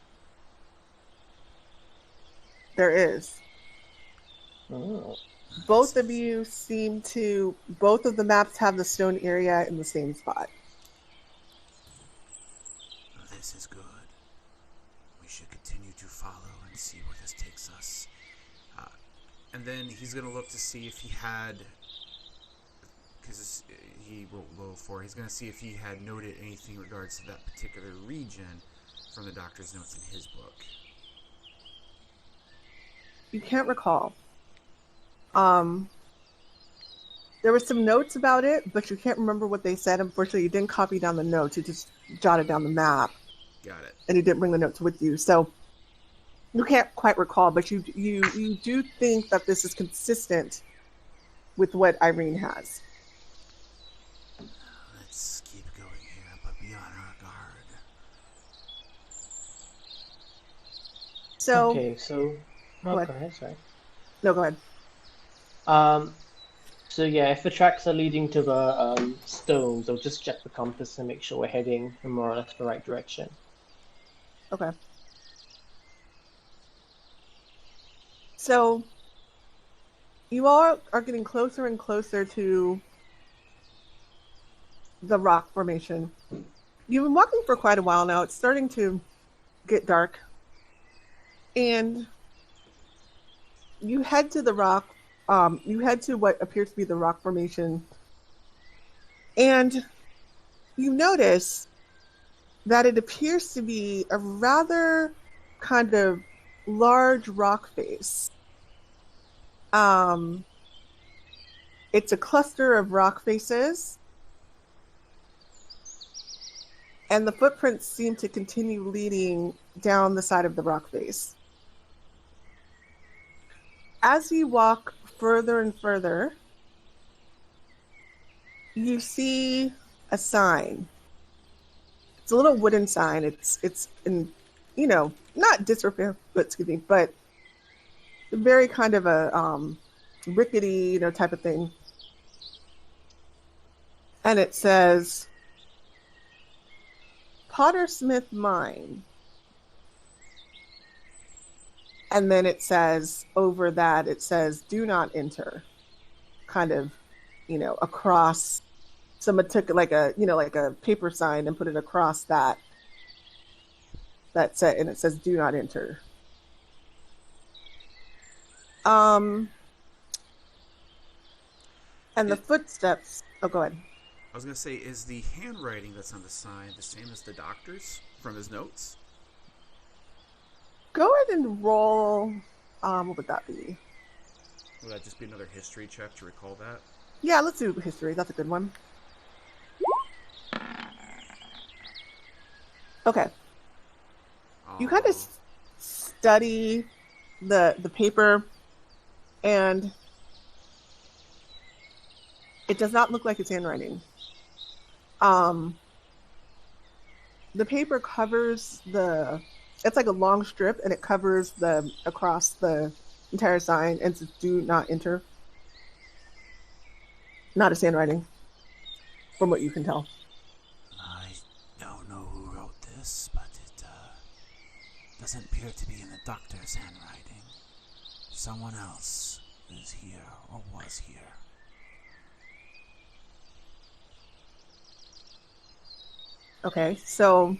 There is. Oh. Both of you seem to... Both of the maps have the stone area in the same spot. This is good. We should continue to follow and see where this takes us. And then he's going to look to see if he had... Because he wrote low 4. He's going to see if he had noted anything in regards to that particular region from the doctor's notes in his book. You can't recall. There were some notes about it, but you can't remember what they said. Unfortunately, you didn't copy down the notes. You just jotted down the map. Got it. And you didn't bring the notes with you. So you can't quite recall, but you do think that this is consistent with what Irene has. Let's keep going here, but be on our guard. So... Okay, so... Go ahead, sorry. No, go ahead. So yeah, if the tracks are leading to the stones, I'll just check the compass and make sure we're heading in more or less the right direction. Okay. So, you all are getting closer and closer to the rock formation. You've been walking for quite a while now. It's starting to get dark. And you head to the rock. You head to what appears to be the rock formation. And you notice that it appears to be a rather kind of large rock face. It's a cluster of rock faces. And the footprints seem to continue leading down the side of the rock face. As you walk further and further, you see a sign. It's a little wooden sign. It's in, not disrepair, but very kind of a rickety, type of thing. And it says, Pottersmith Mine. And then it says, over that, it says, do not enter. Kind of, across. Someone took like a paper sign and put it across that set, and it says, do not enter. And the footsteps, oh, go ahead. I was going to say, is the handwriting that's on the sign the same as the doctor's from his notes? Go ahead and roll. What would that be? Would that just be another history check to recall that? Yeah, let's do history. That's a good one. Okay. You kind of study the paper, and it does not look like it's handwriting. The paper covers it's like a long strip, and it covers across the entire sign, and says, do not enter. Not his handwriting, from what you can tell. I don't know who wrote this, but it doesn't appear to be in the doctor's handwriting. Someone else is here, or was here. Okay, so,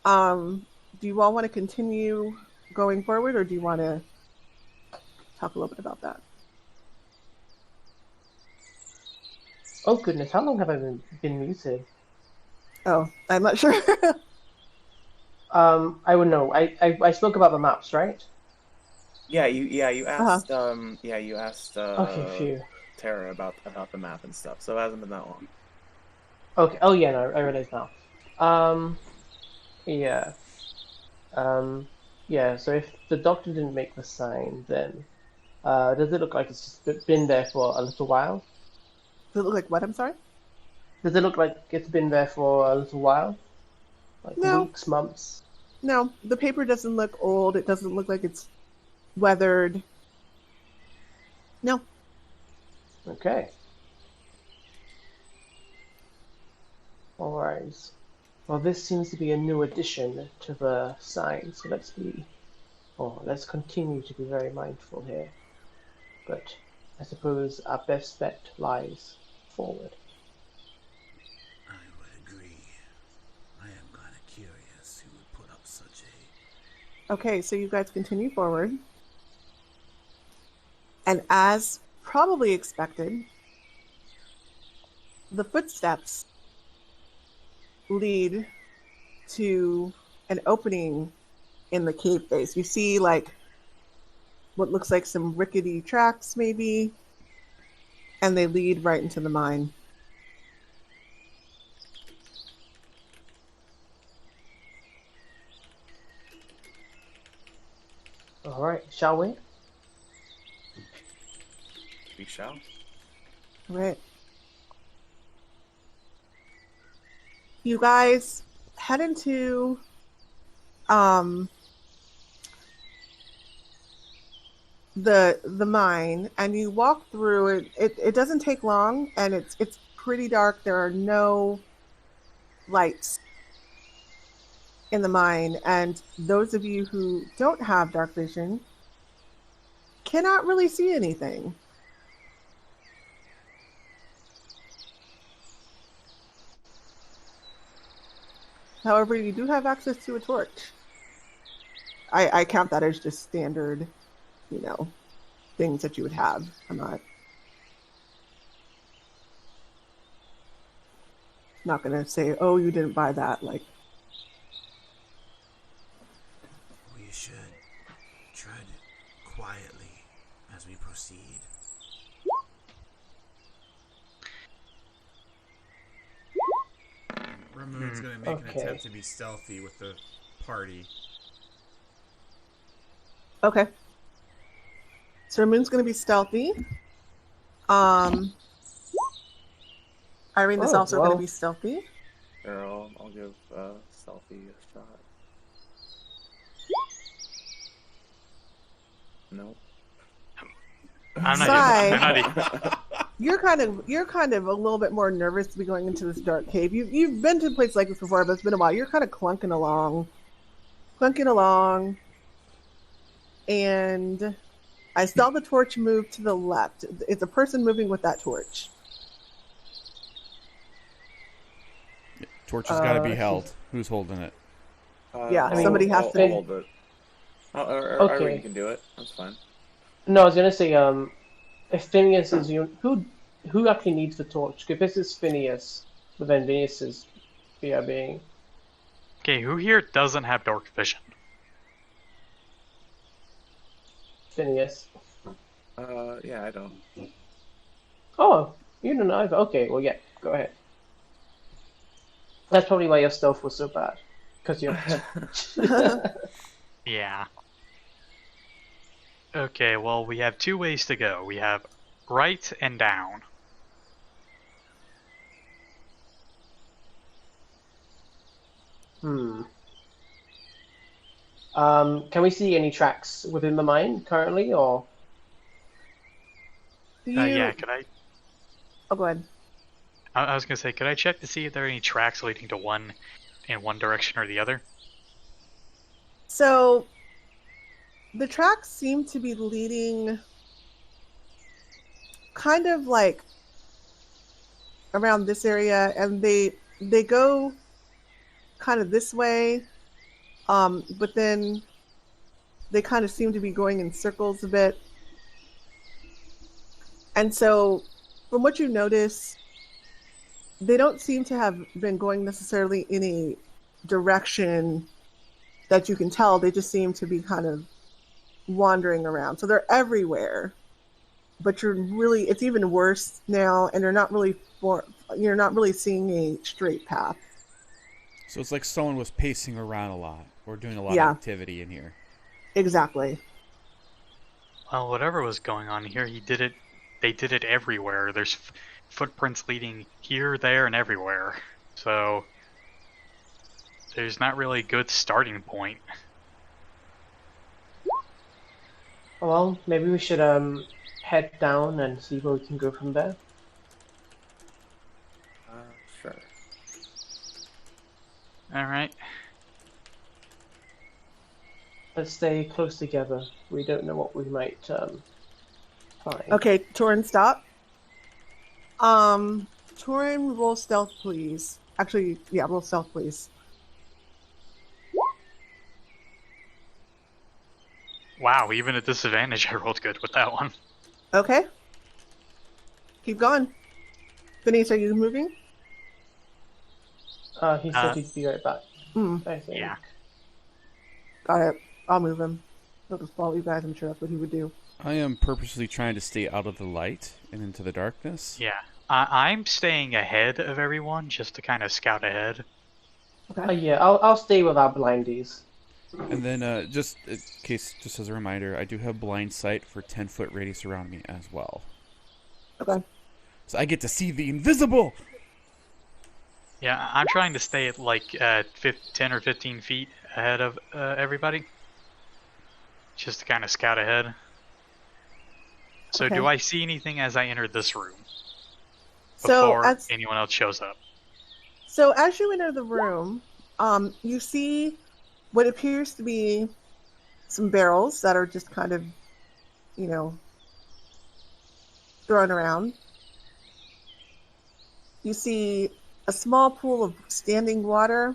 do you all want to continue going forward, or do you want to talk a little bit about that? Oh goodness, how long have I been muted? Oh, I'm not sure. I would know. I spoke about the maps, right? Yeah, you asked you asked Okay, phew. Tara about the map and stuff, so it hasn't been that long. Okay. Oh yeah, no, I realize now. Yeah. Yeah. So if the doctor didn't make the sign, then does it look like it's just been there for a little while? Does it look like what? I'm sorry? Does it look like it's been there for a little while? Like No. weeks, months? No, the paper doesn't look old. It doesn't look like it's weathered. No. Okay. Alright. Well, this seems to be a new addition to the sign, so let's continue to be very mindful here. But I suppose our best bet lies forward. I would agree. I am kind of curious who would put up such a... Okay, so you guys continue forward. And as probably expected, the footsteps lead to an opening in the cave face. You see, like, what looks like some rickety tracks, maybe, and they lead right into the mine. Alright, shall we? We shall. Right. You guys head into the mine, and you walk through it. It doesn't take long, and it's pretty dark. There are no lights in the mine, and those of you who don't have dark vision cannot really see anything. However, you do have access to a torch. I count that as just standard, things that you would have. I'm not going to say, oh, you didn't buy that. Like, We should tread quietly as we proceed. Ramune's going to make an Okay. attempt to be stealthy with the party. okay. So Ramune's going to be stealthy. Irene is Oh, also going to well. be stealthy. Sure, I'll give Stealthy a shot. Nope. I'm Sigh. not even. You're kind of a little bit more nervous to be going into this dark cave. You've been to a place like this before, but it's been a while. You're kind of clunking along, and I saw the torch move to the left. It's a person moving with that torch. Torch has got to be she's- held. Who's holding it? Yeah, I mean, somebody has to I'll be. hold it. Okay. Irene can do it. That's fine. No, I was gonna say, if Phineas is who actually needs the torch? If this is Phineas, but then Phineas is being. Okay, who here doesn't have dark vision? Phineas. Yeah, I don't. Oh, you don't know either. Okay, well, yeah, go ahead. That's probably why your stealth was so bad, because you're. Yeah. Okay, well, we have two ways to go. We have right and down. Can we see any tracks within the mine currently, or? Yeah, could I? Oh, go ahead. I was gonna say, could I check to see if there are any tracks leading to one in one direction or the other? So, the tracks seem to be leading kind of like around this area, and they go kind of this way, but then they kind of seem to be going in circles a bit. And so, from what you notice, they don't seem to have been going necessarily in a direction that you can tell. They just seem to be kind of wandering around. So they're everywhere, but it's even worse now, and you're not really seeing a straight path. So it's like someone was pacing around a lot or doing a lot Yeah. of activity in here. Exactly. Well, whatever was going on here, they did it everywhere. There's footprints leading here, there, and everywhere. So there's not really a good starting point. Well, maybe we should head down and see where we can go from there. Sure. Alright. Let's stay close together. We don't know what we might find. Okay, Toren, stop. Toren, roll stealth, please. Actually, yeah, roll stealth, please. Wow, even at disadvantage, I rolled good with that one. Okay. Keep going. Phineas, are you moving? He said he'd be right back. I think. Yeah. Got it. I'll move him. He'll just follow you guys. I'm sure that's what he would do. I am purposely trying to stay out of the light and into the darkness. Yeah. I'm staying ahead of everyone just to kind of scout ahead. Okay. Yeah, I'll stay with our blindies. And then, just in case, just as a reminder, I do have blind sight for 10-foot radius around me as well. Okay. So I get to see the invisible! Yeah, I'm trying to stay at like 10 or 15 feet ahead of everybody. Just to kind of scout ahead. So Okay. do I see anything as I enter this room? So Before anyone else shows up? So as you enter the room, you see what appears to be some barrels that are just kind of, thrown around. You see a small pool of standing water.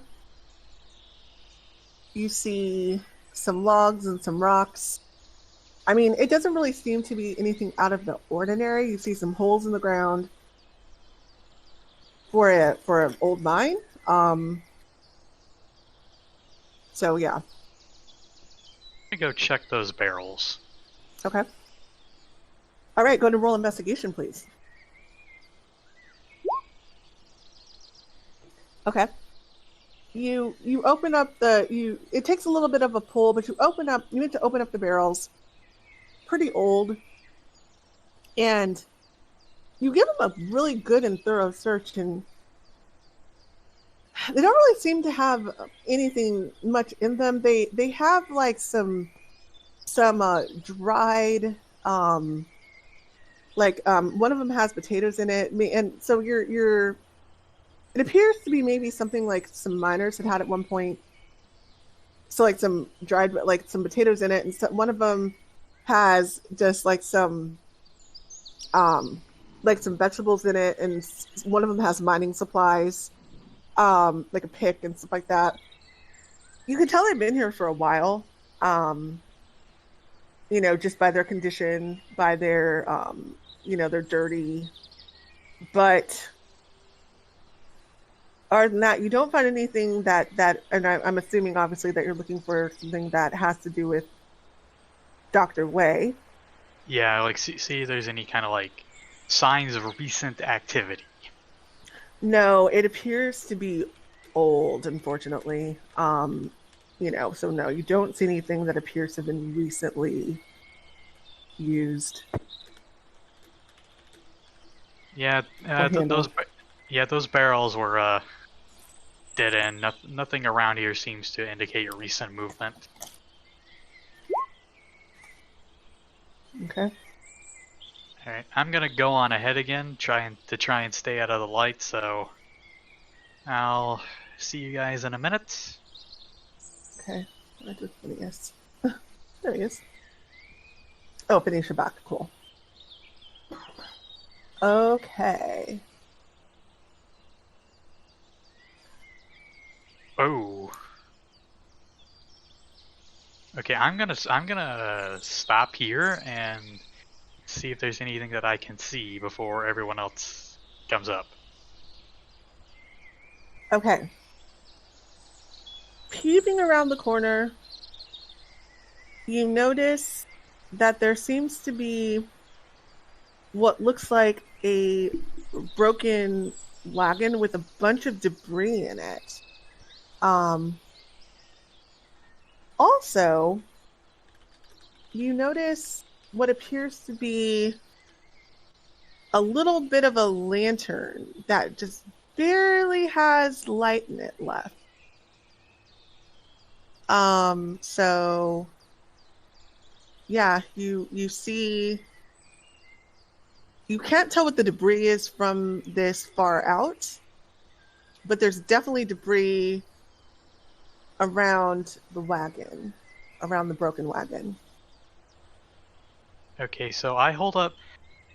You see some logs and some rocks. I mean, it doesn't really seem to be anything out of the ordinary. You see some holes in the ground for an old mine. So yeah. Let me go check those barrels. Okay. All right, go to roll investigation, please. Okay. You open up it takes a little bit of a pull, but you need to open up the barrels. Pretty old. And you give them a really good and thorough search, and they don't really seem to have anything much in them. They have like some dried one of them has potatoes in it, and so it appears to be maybe something like some miners had at one point. So like some dried, like some potatoes in it, and so one of them has just like some vegetables in it, and one of them has mining supplies, like a pick and stuff like that. You can tell they've been here for a while, just by their condition, by their, they're dirty. But other than that, you don't find anything that and I'm assuming obviously that you're looking for something that has to do with Dr. Wei. Yeah, like see if there's any kind of like signs of recent activity. No, it appears to be old, unfortunately. So no, you don't see anything that appears to have been recently used. Yeah, those barrels were dead end. Nothing around here seems to indicate a recent movement. Okay. All right, I'm gonna go on ahead again, try and stay out of the light. So I'll see you guys in a minute. Okay. I did Phineas. There he is. Oh, Phineas, you're back. Cool. Okay. Oh. Okay, I'm gonna stop here and see if there's anything that I can see before everyone else comes up. Okay. Peeping around the corner, you notice that there seems to be what looks like a broken wagon with a bunch of debris in it. Also, you notice what appears to be a little bit of a lantern that just barely has light in it left. So yeah, you see, you can't tell what the debris is from this far out, but there's definitely debris around the wagon, around the broken wagon. Okay, so I hold up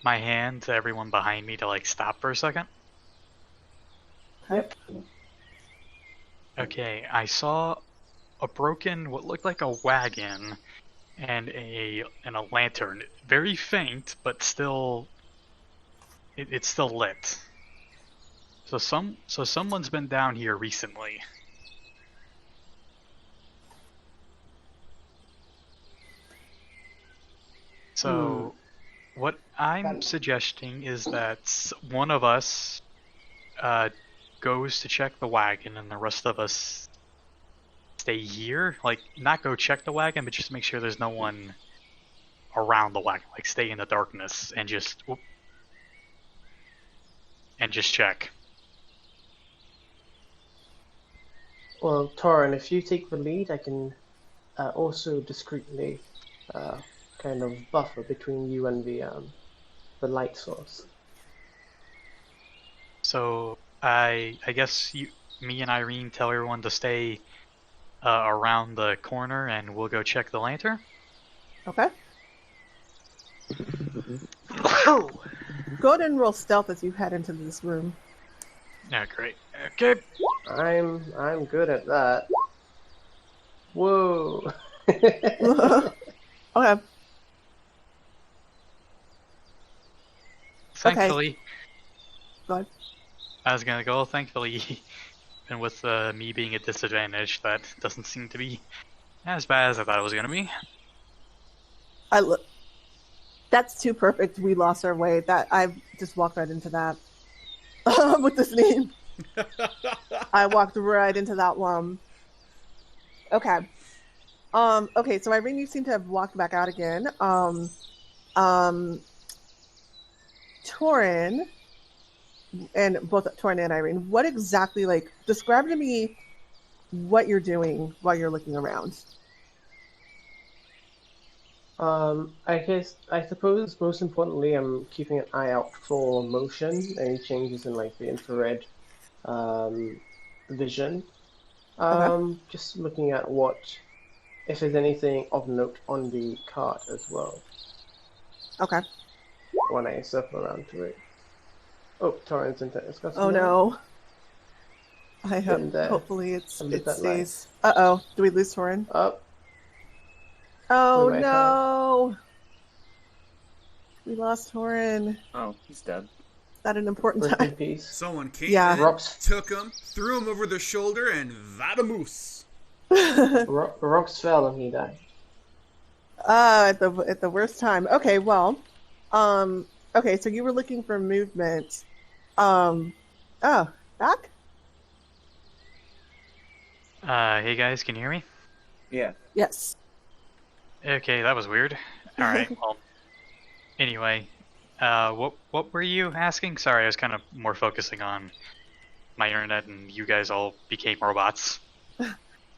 my hand to everyone behind me to like stop for a second. Yep. Okay, I saw a broken, what looked like a wagon, and a lantern. Very faint, but still, it's still lit. So someone's been down here recently. So, what I'm suggesting is that one of us goes to check the wagon, and the rest of us stay here. Like, not go check the wagon, but just make sure there's no one around the wagon. Like, stay in the darkness and just check. Well, Toren, if you take the lead, I can also discreetly kind of buffer between you and the light source. So I guess me and Irene tell everyone to stay around the corner, and we'll go check the lantern. Okay. Go ahead and roll stealth as you head into this room. Yeah, great. Okay. I'm good at that. Whoa. Okay. Thankfully, Go ahead. I was gonna go. Thankfully, and with me being at disadvantage, that doesn't seem to be as bad as I thought it was gonna be. That's too perfect. We lost our way. That I just walked right into that with this name. I walked right into that one. Okay. Okay. So Irene, you seem to have walked back out again. Toren, and both Toren and Irene, what exactly, describe to me what you're doing while you're looking around. I suppose most importantly, I'm keeping an eye out for motion, any changes in the infrared vision. Okay. Just looking at if there's anything of note on the cart as well. Okay. When I circle around to it. Oh, Toren's in discussion. Oh no. I hope. Hopefully it stays. Uh-oh. Do we lose Toren? Oh no. We lost Toren. Oh, he's dead. At an important time. Someone came Yeah. took him, threw him over their shoulder, and vamoose. Rocks fell and he died. At the worst time. Okay, well, okay, so you were looking for movement. Back? Hey guys, can you hear me? Yeah. Yes. Okay, that was weird. Alright, well, anyway, what were you asking? Sorry, I was kind of more focusing on my internet, and you guys all became robots.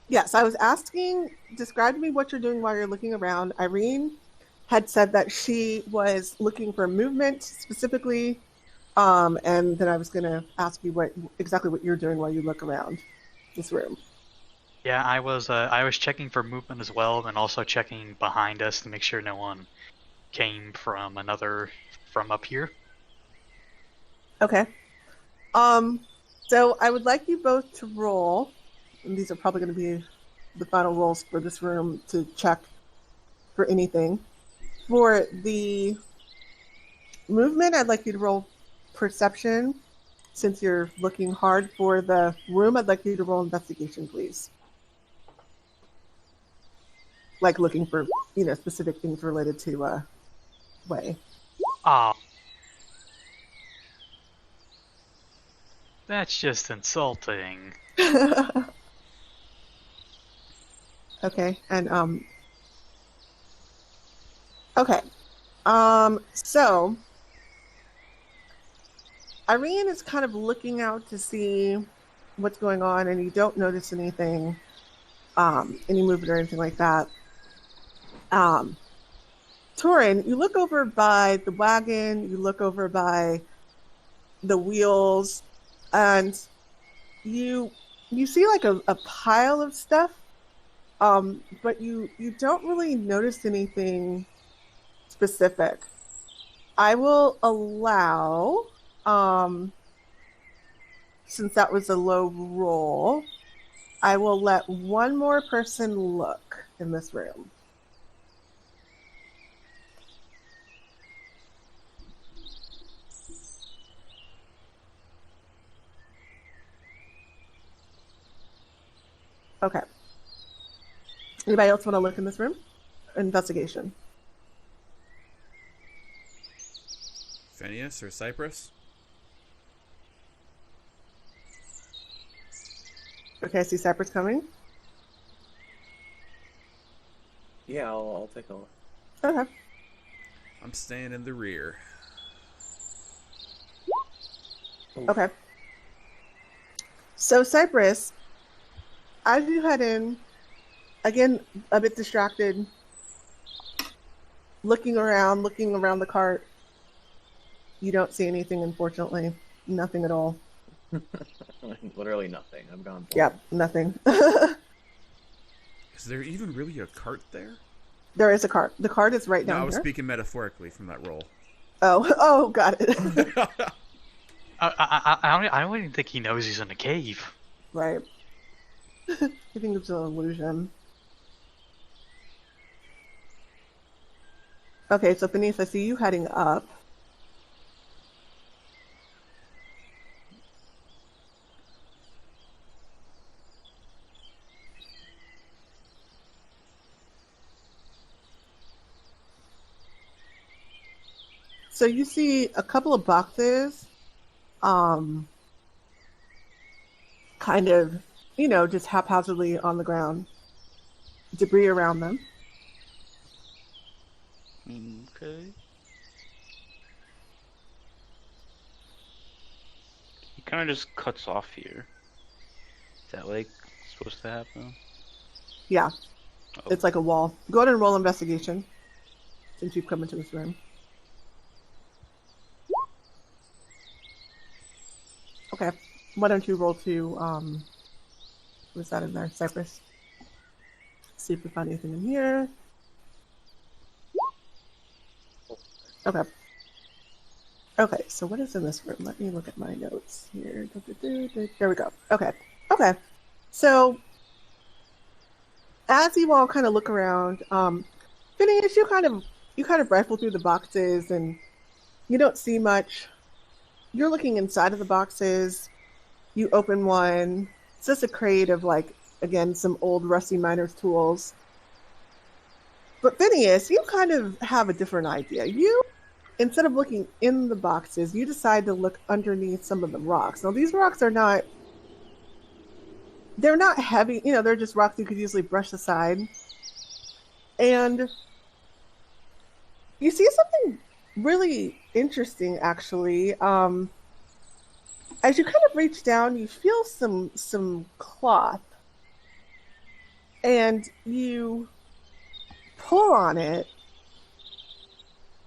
Yes, I was asking, describe to me what you're doing while you're looking around. Irene had said that she was looking for movement specifically, and then I was going to ask you exactly what you're doing while you look around this room. Yeah, I was checking for movement as well, and also checking behind us to make sure no one came from up here. Okay. So I would like you both to roll, and these are probably going to be the final rolls for this room to check for anything. For the movement, I'd like you to roll perception, since you're looking hard. For the room, I'd like you to roll investigation, please. Like looking for, specific things related to Way. That's just insulting. Okay, and okay. So Irene is kind of looking out to see what's going on, and you don't notice anything, any movement or anything like that. Toren, you look over by the wagon, you look over by the wheels, and you see like a pile of stuff, but you don't really notice anything specific. I will allow, since that was a low roll, I will let one more person look in this room. Okay. Anybody else want to look in this room? Investigation. Phineas or Cypress? Okay, I see Cypress coming. Yeah, I'll take a look. Okay. I'm staying in the rear. Okay. So Cypress, as you head in, again, a bit distracted, looking around the cart, you don't see anything, unfortunately. Nothing at all. Literally nothing. I'm gone. Yep, nothing. Is there even really a cart there? There is a cart. The cart is right down No, I was here. speaking metaphorically from that roll. Oh, got it. I don't even think he knows he's in a cave. Right. I think it's an illusion. Okay, so Phineas, I see you heading up. So you see a couple of boxes, kind of, just haphazardly on the ground. Debris around them. Okay. He kind of just cuts off here. Is that like supposed to happen? Yeah. Oh. It's like a wall. Go ahead and roll investigation, since you've come into this room. Okay. Why don't you roll to, what's that in there? Cypress. See if we find anything in here. Okay. Okay, so what is in this room? Let me look at my notes here. There we go. Okay. Okay. So, as you all kind of look around, Phineas, you kind of rifle through the boxes and you don't see much. You're looking inside of the boxes. You open one. It's just a crate of, again, some old rusty miner's tools. But Phineas, you kind of have a different idea. You, instead of looking in the boxes, you decide to look underneath some of the rocks. Now, these rocks they're not heavy. They're just rocks you could easily brush aside. And you see something really interesting, actually. As you kind of reach down, you feel some cloth, and you pull on it,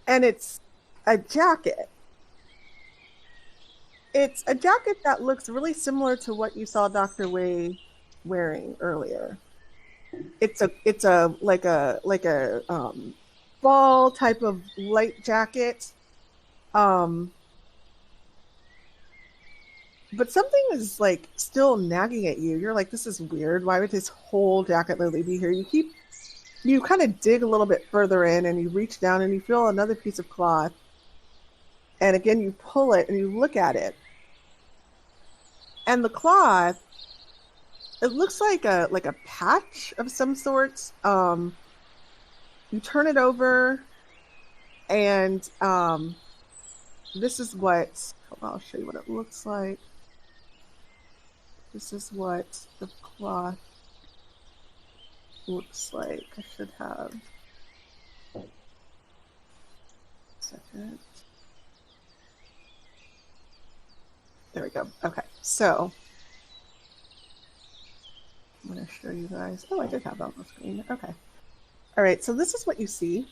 and it's a jacket. It's a jacket that looks really similar to what you saw Dr. Wei wearing earlier. It's a fall type of light jacket. But something is still nagging at you. You're like, this is weird. Why would this whole jacket literally be here? You kind of dig a little bit further in and you reach down and you feel another piece of cloth. And again, you pull it and you look at it. And the cloth, it looks like a patch of some sort. You turn it over and this is what, I'll show you what it looks like. This is what the cloth looks like. I should have a second. There we go. Okay, so I'm going to show you guys. Oh, I did have that on the screen. Okay. All right, so this is what you see.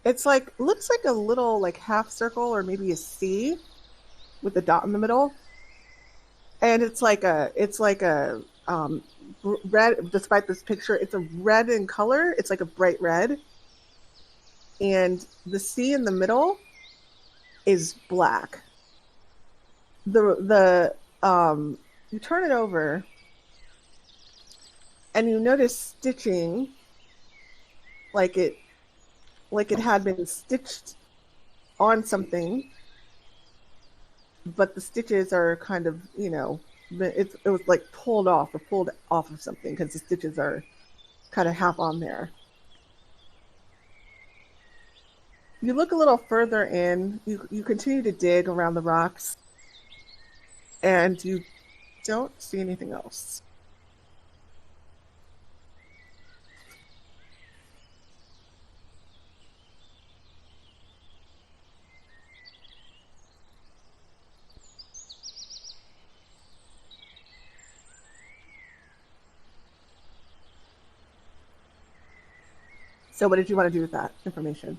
It's like, looks like a little like half circle or maybe a C with a dot in the middle. And it's like a red, despite this picture, it's a red in color. It's like a bright red. And the C in the middle is black. You turn it over and you notice stitching like it had been stitched on something, but the stitches are kind of, it was like pulled off of something because the stitches are kind of half on there. You look a little further in, you continue to dig around the rocks, and you don't see anything else. So what did you want to do with that information?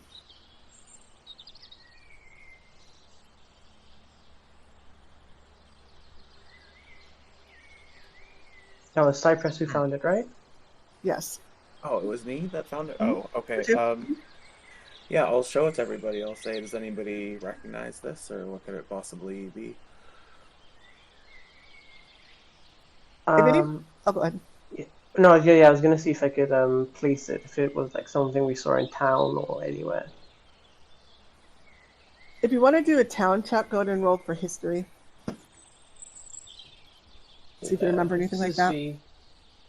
That was Cypress who found it, right? Yes. Oh, it was me that found it? Mhm. Oh, okay. you? Yeah, I'll show it to everybody. I'll say, does anybody recognize this, or what could it possibly be? Oh, go ahead. No, yeah, I was gonna see if I could place it, if it was like something we saw in town or anywhere. If you want to do a town check, go ahead and roll for history. See if you remember anything like that. The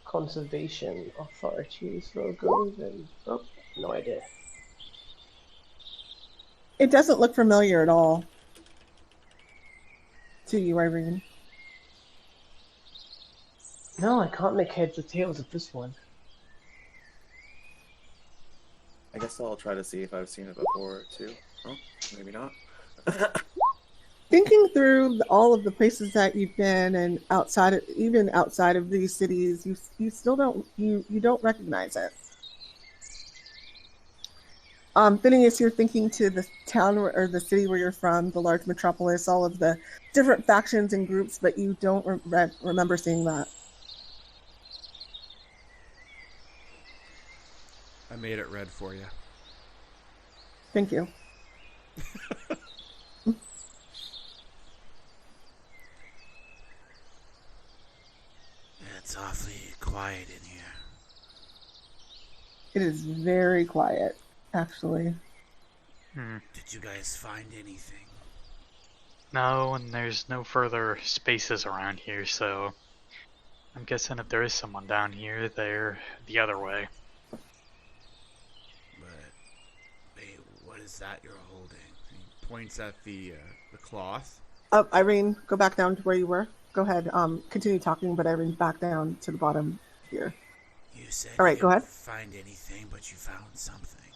conservation authorities logos and no idea. It doesn't look familiar at all to you, Irene. No, I can't make heads or tails of this one. I guess I'll try to see if I've seen it before, too. Oh, maybe not. Thinking through all of the places that you've been and even outside of these cities, you still don't recognize it. Phineas, you're thinking to the town or the city where you're from, the large metropolis, all of the different factions and groups, but you don't remember seeing that. I made it red for you. Thank you. It's awfully quiet in here. It is very quiet, actually. Did you guys find anything? No, and there's no further spaces around here, so I'm guessing if there is someone down here, they're the other way. But wait, what is that you're holding? He points at the cloth. Irene, go back down to where you were. Go ahead. Continue talking, but Irene, back down to the bottom here. You said all right, you go ahead. didn't find anything, but you found something.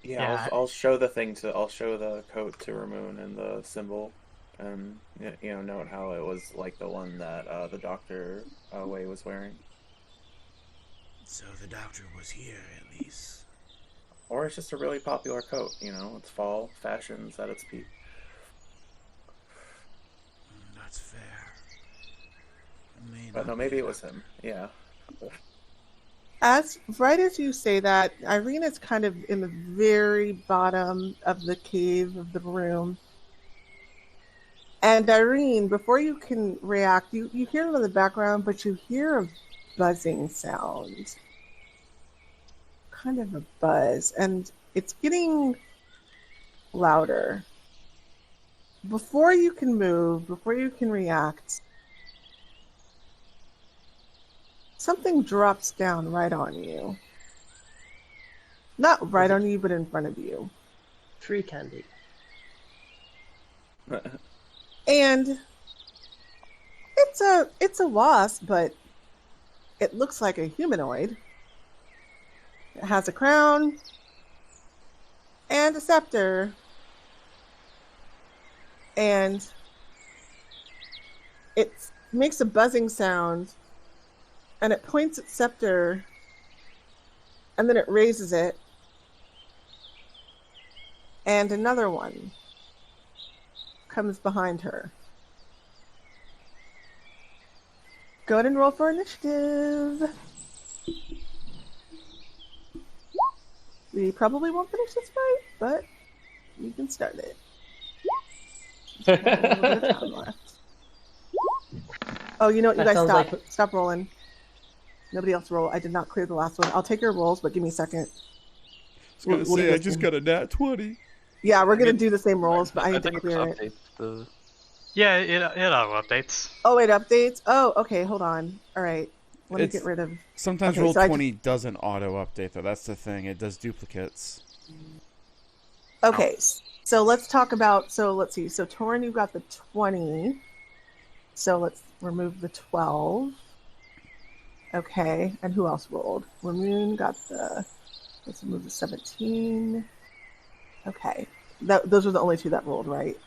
Yeah, I'll show the thing I'll show the coat to Ramune and the symbol, and note how it was like the one that the Dr. Wei was wearing. So the doctor was here, at least. Or it's just a really popular coat, it's fall, fashion's at its peak. That's fair. But no, maybe it was him, yeah. Right as you say that, Irene is kind of in the very bottom of the cave of the room. And Irene, before you can react, you hear it in the background, but you hear a buzzing sound. Kind of a buzz, and it's getting louder. Before you can move, before you can react, something drops down right on you. Not right on you, but in front of you. Free candy. And it's a wasp, but it looks like a humanoid. It has a crown and a scepter. and it makes a buzzing sound, and it points its scepter, and then it raises it, and another one comes behind her. Go ahead and roll for initiative. We probably won't finish this fight, but we can start it. Just have a little bit of time left. Oh, you know what? You That guys sounds stop. like- Stop rolling. Nobody else roll. I did not clear the last one. I'll take your rolls, but give me a second. I was We'll gonna do say I this just one. got a nat 20. Yeah, we're gonna mean, do the same rolls, but I need to think clear it. updates the. Yeah, it auto updates. Oh, it updates? Oh, okay, hold on. All right. Let me get rid of... Sometimes Okay, so Roll20 doesn't auto update though. That's the thing. It does duplicates. Okay, so let's talk about... So let's see. So Toren, you got the 20. So let's remove the 12. Okay, and who else rolled? Ramune got the... Let's remove the 17. Okay. Those are the only two that rolled, right?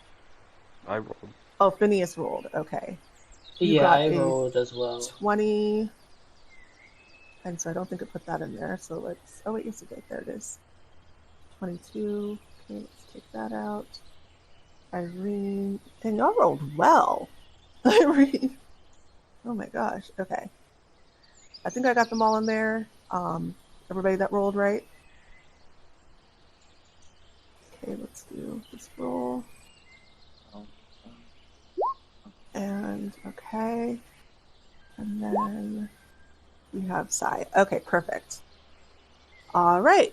I rolled. Oh, Phineas rolled. Okay. You Yeah, got I a rolled as well. 20. And so I don't think it put that in there. So let's... Oh, wait, yes, it did. There it is. 22. Okay, let's take that out. Irene. And y'all rolled well. Irene. Oh my gosh. Okay. I think I got them all in there. Everybody that rolled, right? Okay, let's do this roll. And okay. And then we have Sai. Okay, perfect. All right.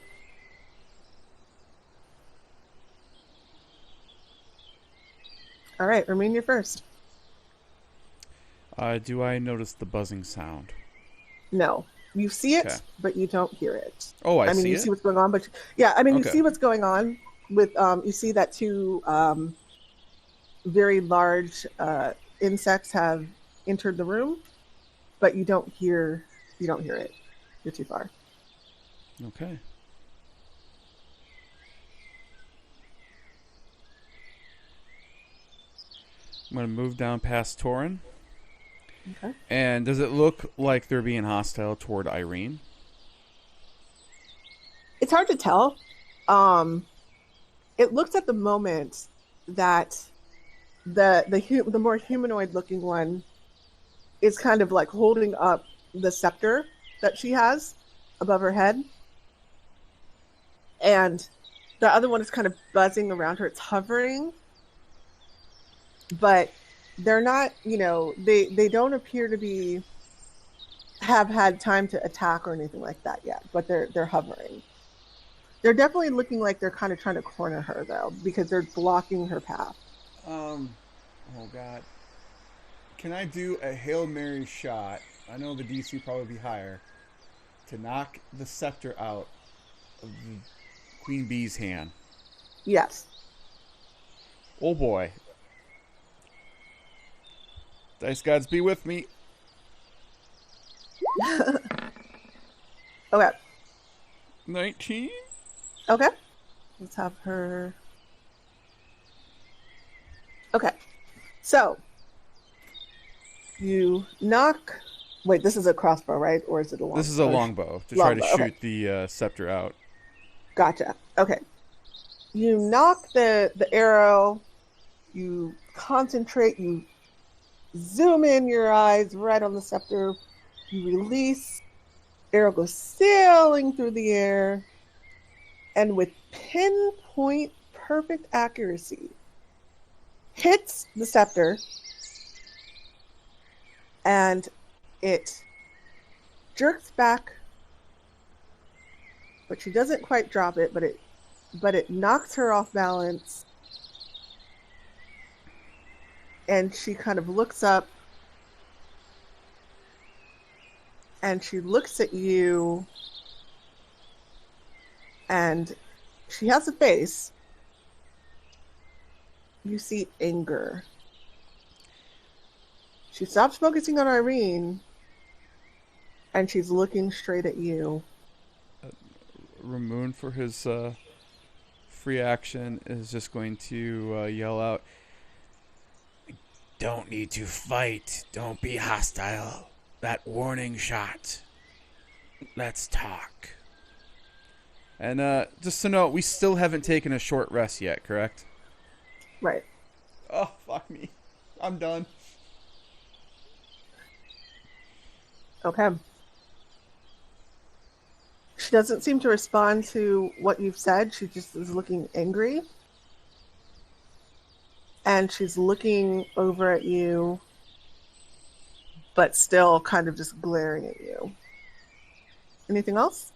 All right, Ramune, you're first. Do I notice the buzzing sound? No. You see it, Okay. but you don't hear it. Oh, I mean, see you it? see what's going on, but yeah, I mean, you Okay. see what's going on with, you see that two very large insects have entered the room, but you don't hear it. You're too far. Okay. I'm going to move down past Toren. Okay. And does it look like they're being hostile toward Irene? It's hard to tell. It looks at the moment that the more humanoid looking one is kind of like holding up the scepter that she has above her head, and the other one is kind of buzzing around her. It's hovering, but they're not. They don't appear to have had time to attack or anything like that yet. But they're hovering. They're definitely looking like they're kind of trying to corner her, though, because they're blocking her path. Oh, God. Can I do a Hail Mary shot? I know the DC will probably be higher. To knock the scepter out of the Queen Bee's hand. Yes. Oh, boy. Dice gods be with me. Okay. 19? Okay. Let's have her. Okay. So you knock. Wait, this is a crossbow, right? Or is it a longbow? This is a longbow to try to Longbow, shoot the scepter out. Gotcha. Okay. You knock the arrow. You concentrate. You zoom in your eyes right on the scepter. You release. Arrow goes sailing through the air. And with pinpoint perfect accuracy, hits the scepter, and it jerks back, but she doesn't quite drop it, but it knocks her off balance, and she kind of looks up, and she looks at you. And she has a face. You see anger. She stops focusing on Irene, and she's looking straight at you. Ramune, for his free action, is just going to yell out, don't need to fight. Don't be hostile. That warning shot. Let's talk. And just to note, we still haven't taken a short rest yet, correct? Right. Oh, fuck me. I'm done. Okay. She doesn't seem to respond to what you've said. She just is looking angry. And she's looking over at you, but still kind of just glaring at you. Anything else?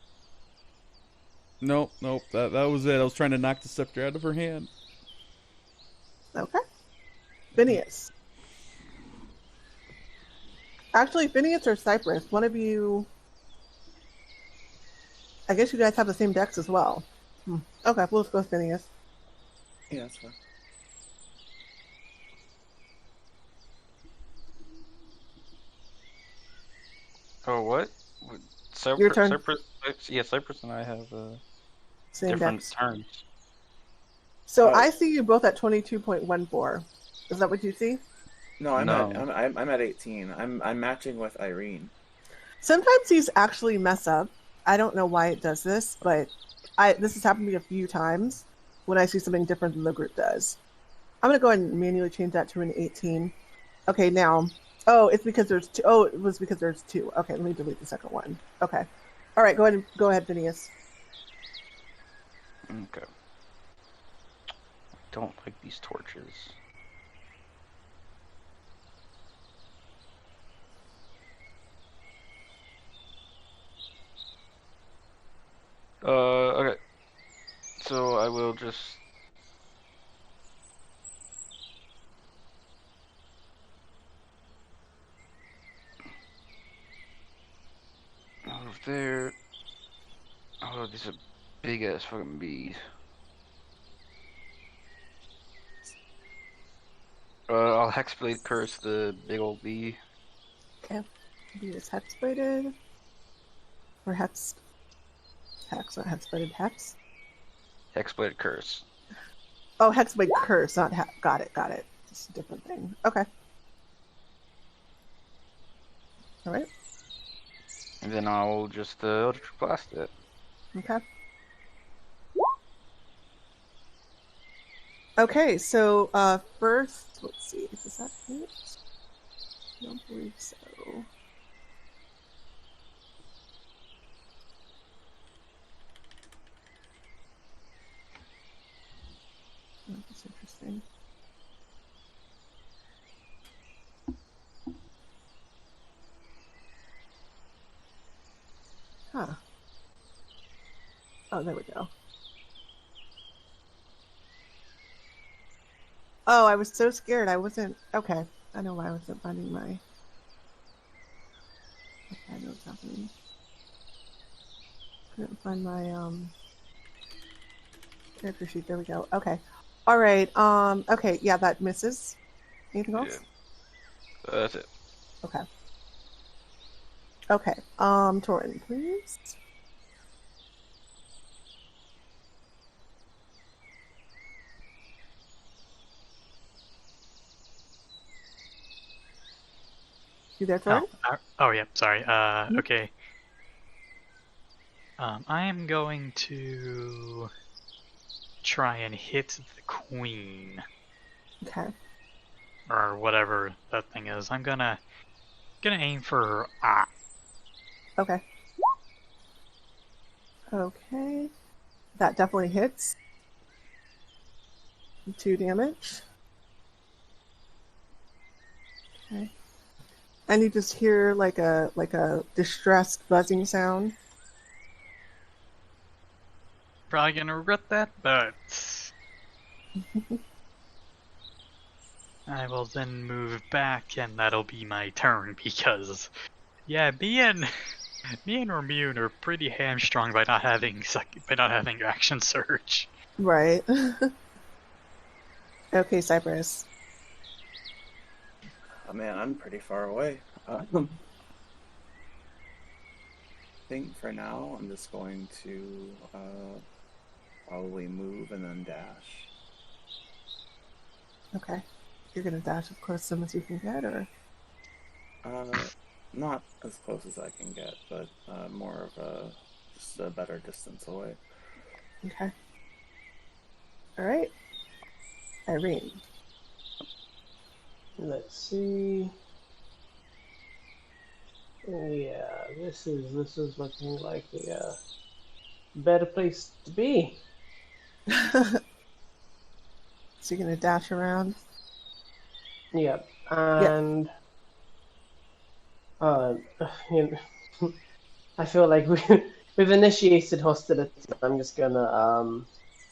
Nope. That was it. I was trying to knock the scepter out of her hand. Okay. Phineas. Actually, Phineas or Cypress, one of you... I guess you guys have the same decks as well. Okay, we'll just go with Phineas. Yeah, that's fine. Oh, what? Your turn. Cypress and I have Same different decks. turns. So Oh. I see you both at 22.14. Is that what you see? No, I'm No. I'm at 18. I'm matching with Irene. Sometimes these actually mess up. I don't know why it does this, but this has happened to me a few times when I see something different than the group does. I'm going to go ahead and manually change that to an 18. Okay, now... Oh, it's because there's two. Oh, it was because there's two. Okay, let me delete the second one. Okay. All right, go ahead, Phineas. Okay. Don't like these torches. Okay. So I will just... Out of there. Oh, these are big ass fucking bees. I'll hexblade curse the big old bee. Okay. Be this hexbladed. Or hex. Hex, not hexbladed. Hex. Hexblade curse. Oh, hexblade curse, not got it. It's a different thing. Okay. All right. And then I'll just Eldritch Blast it. Okay. Okay, so first, let's see, does that hit? I don't believe so. Oh, that's interesting. Huh. Oh, there we go. Oh, I was so scared. I wasn't... Okay. I know why I wasn't finding my... Okay, I know what's happening. Couldn't find my, character sheet. There we go. Okay. Alright, okay, yeah, that misses. Anything else? Yeah. That's it. Okay. Okay, Toren, please. You there, Toren? Yeah, sorry. Okay. I am going to try and hit the queen. Okay. Or whatever that thing is. I'm gonna aim for her eye. Okay. Okay. That definitely hits. 2 damage. Okay. And you just hear like a distressed buzzing sound. Probably gonna regret that, but I will then move back, and that'll be my turn because, yeah, me and Ramune are pretty hamstrung by not having action surge. Right. Okay, Cypress. Oh man, I'm pretty far away. I think for now I'm just going to probably move and then dash. Okay. You're gonna dash as close to him as you can get, or? Not as close as I can get, but more of just a better distance away. Okay. All right. Irene. Let's see. Yeah, this is looking like a better place to be. So you're gonna dash around. Yep, and you know, I feel like we've initiated hostility. I'm just gonna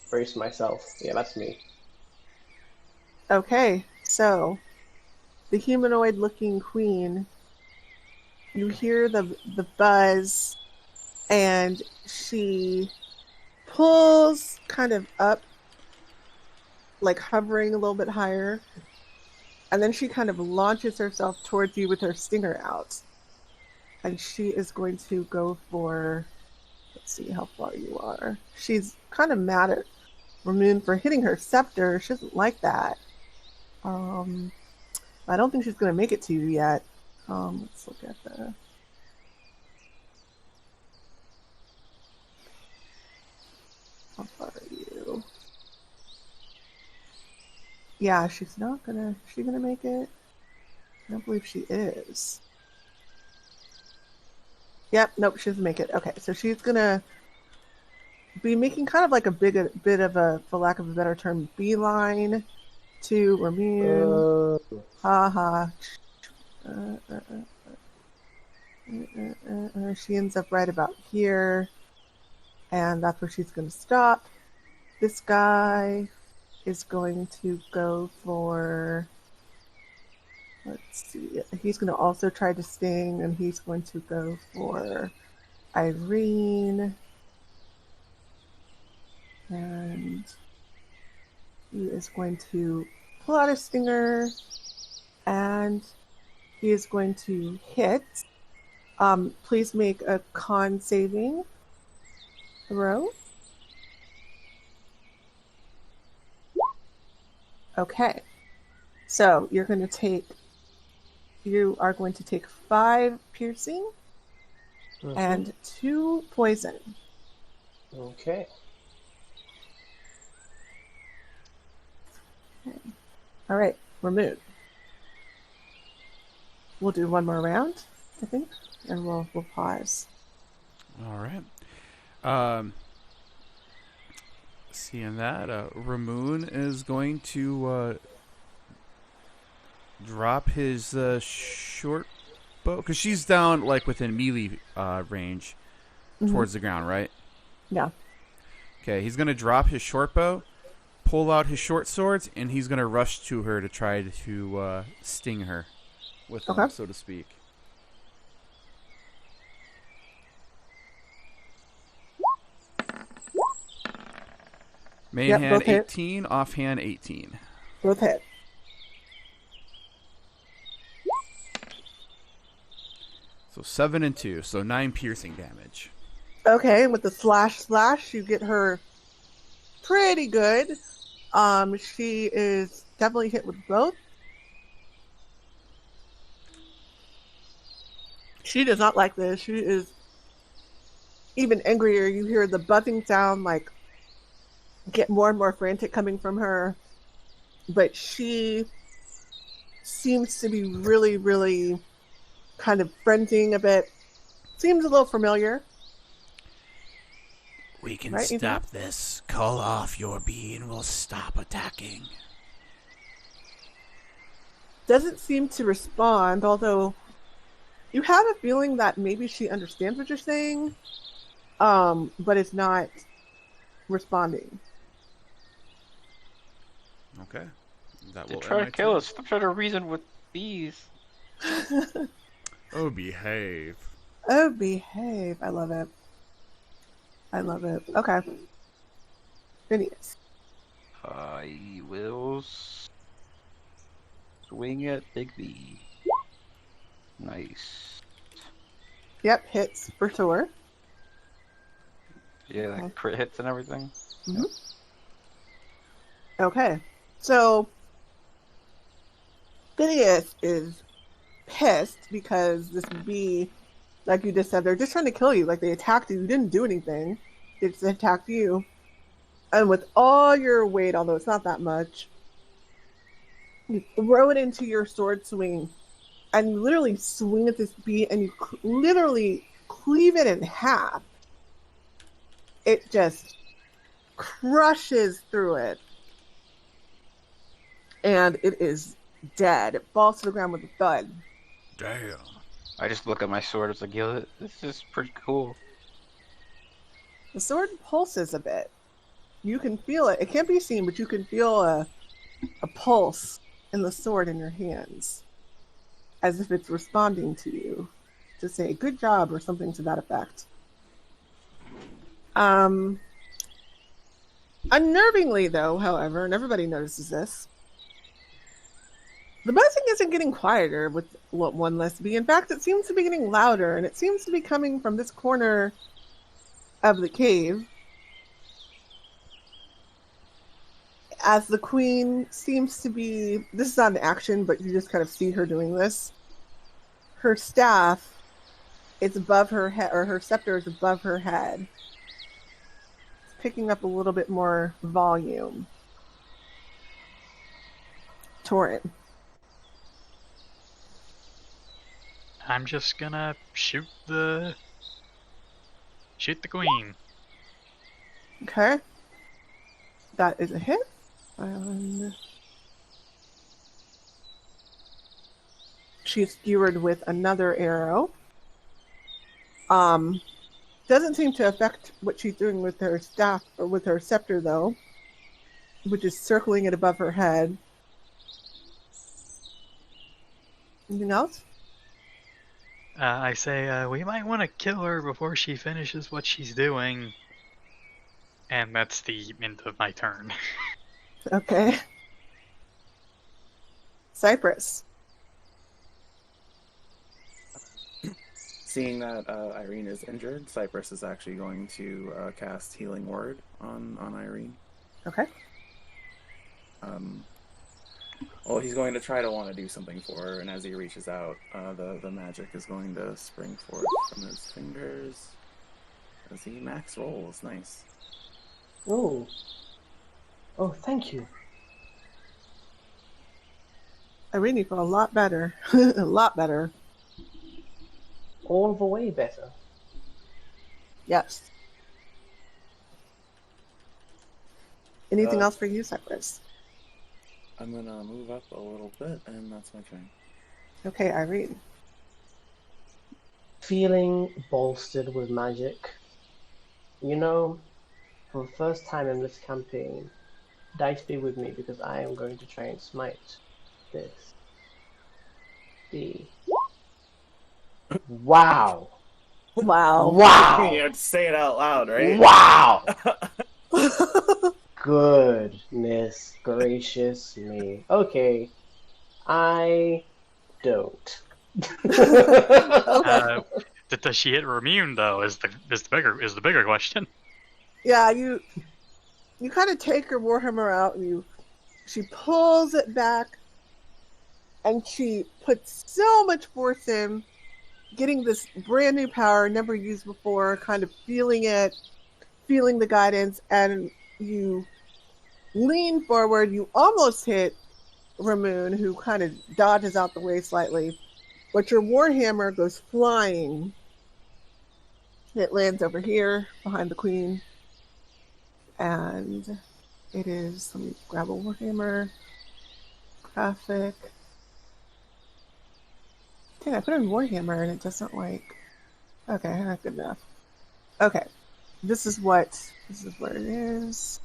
brace myself. Yeah, that's me. Okay, so the humanoid-looking queen. You hear the buzz, and she pulls kind of up, like hovering a little bit higher, and then she kind of launches herself towards you with her stinger out. And she is going to go for, let's see how far you are. She's kind of mad at Ramune for hitting her scepter. She doesn't like that. I don't think she's going to make it to you yet. Let's look at the... How far are you? Yeah, she's not gonna... Is she gonna make it? I don't believe she is. Yep, nope, she doesn't make it. Okay, so she's gonna be making kind of like a bit of a, for lack of a better term, beeline to Ramune. Haha. She ends up right about here, and that's where she's going to stop. This guy is going to go for, let's see, he's going to also try to sting, and he's going to go for Irene, and he is going to pull out a stinger, and he is going to hit. Please make a con saving throw. Okay. So you are going to take 5 piercing and 2 poison. Okay. All right, Ramune. We'll do one more round, I think, and we'll pause. All right. Seeing that, Ramune is going to drop his short bow, because she's down like within melee range towards the ground, right? Yeah. Okay, he's going to drop his short bow, pull out his short swords, and he's going to rush to her to try to sting her with them, so to speak. Main hand 18, offhand 18. Both hit. So 7 and 2, so 9 piercing damage. Okay, with the slash, you get her pretty good. She is definitely hit with both. She does not like this. She is even angrier. You hear the buzzing sound, like, get more and more frantic coming from her. But she seems to be really, really kind of frenziing a bit. Seems a little familiar. We can stop this. Call off your bee and we'll stop attacking. Doesn't seem to respond, although you have a feeling that maybe she understands what you're saying, but it's not responding. Okay. That They will try to kill us. Stop trying to reason with bees. Oh, behave. Oh, behave. I love it. I love it. Okay. Phineas. I will swing at Big B. Nice. Yep, hits for sure. Yeah, like crit hits and everything. Mm-hmm. Okay. So Phineas is pissed because this bee, like you just said, they're just trying to kill you. Like, they attacked you. You didn't do anything. They just attacked you. And with all your weight, although it's not that much, you throw it into your sword swing and you literally swing at this bee and you literally cleave it in half. It just crushes through it. And it is dead. It falls to the ground with a thud. Damn. I just look at my sword. It's like, yo, this is pretty cool. The sword pulses a bit. You can feel it. It can't be seen, but you can feel a pulse in the sword in your hands, as if it's responding to you to say good job or something to that effect. Unnervingly, though, however, and everybody notices this, the buzzing isn't getting quieter with one less bee. In fact, it seems to be getting louder, and it seems to be coming from this corner of the cave. As the queen seems to be, this is not an action, but you just kind of see her doing this. Her staff is above her head, or her scepter is above her head. It's picking up a little bit more volume. Toren. I'm just gonna shoot the queen. Okay. That is a hit. And she's skewered with another arrow. Doesn't seem to affect what she's doing with her staff or with her scepter, though, which is circling it above her head. Anything else? I say we might want to kill her before she finishes what she's doing. And that's the end of my turn. Okay. Cypress. Seeing that Irene is injured, Cypress is actually going to cast Healing Word on Irene. Okay. Well, he's going to try to want to do something for her, and as he reaches out, the magic is going to spring forth from his fingers as he max rolls. Nice. Oh. Oh, thank you. Irene, you feel a lot better. A lot better. All the way better. Yes. Anything else for you, Cypress? I'm going to move up a little bit, and that's my turn. Okay, Irene. Feeling bolstered with magic. You know, for the first time in this campaign, dice be with me because I am going to try and smite this. Wow. Wow. Wow. You have to say it out loud, right? Wow. Goodness gracious me. Okay. I don't. Does she hit Ramune though? Is the bigger question. Yeah, you kind of take her warhammer out and she pulls it back, and she puts so much force in, getting this brand new power never used before, kind of feeling it, feeling the guidance, and you lean forward. You almost hit Ramune, who kind of dodges out the way slightly, but your warhammer goes flying. It lands over here behind the queen, and it is, let me grab a warhammer graphic. Dang, I put in warhammer and it doesn't like, okay, not good enough. Okay, this is what it is.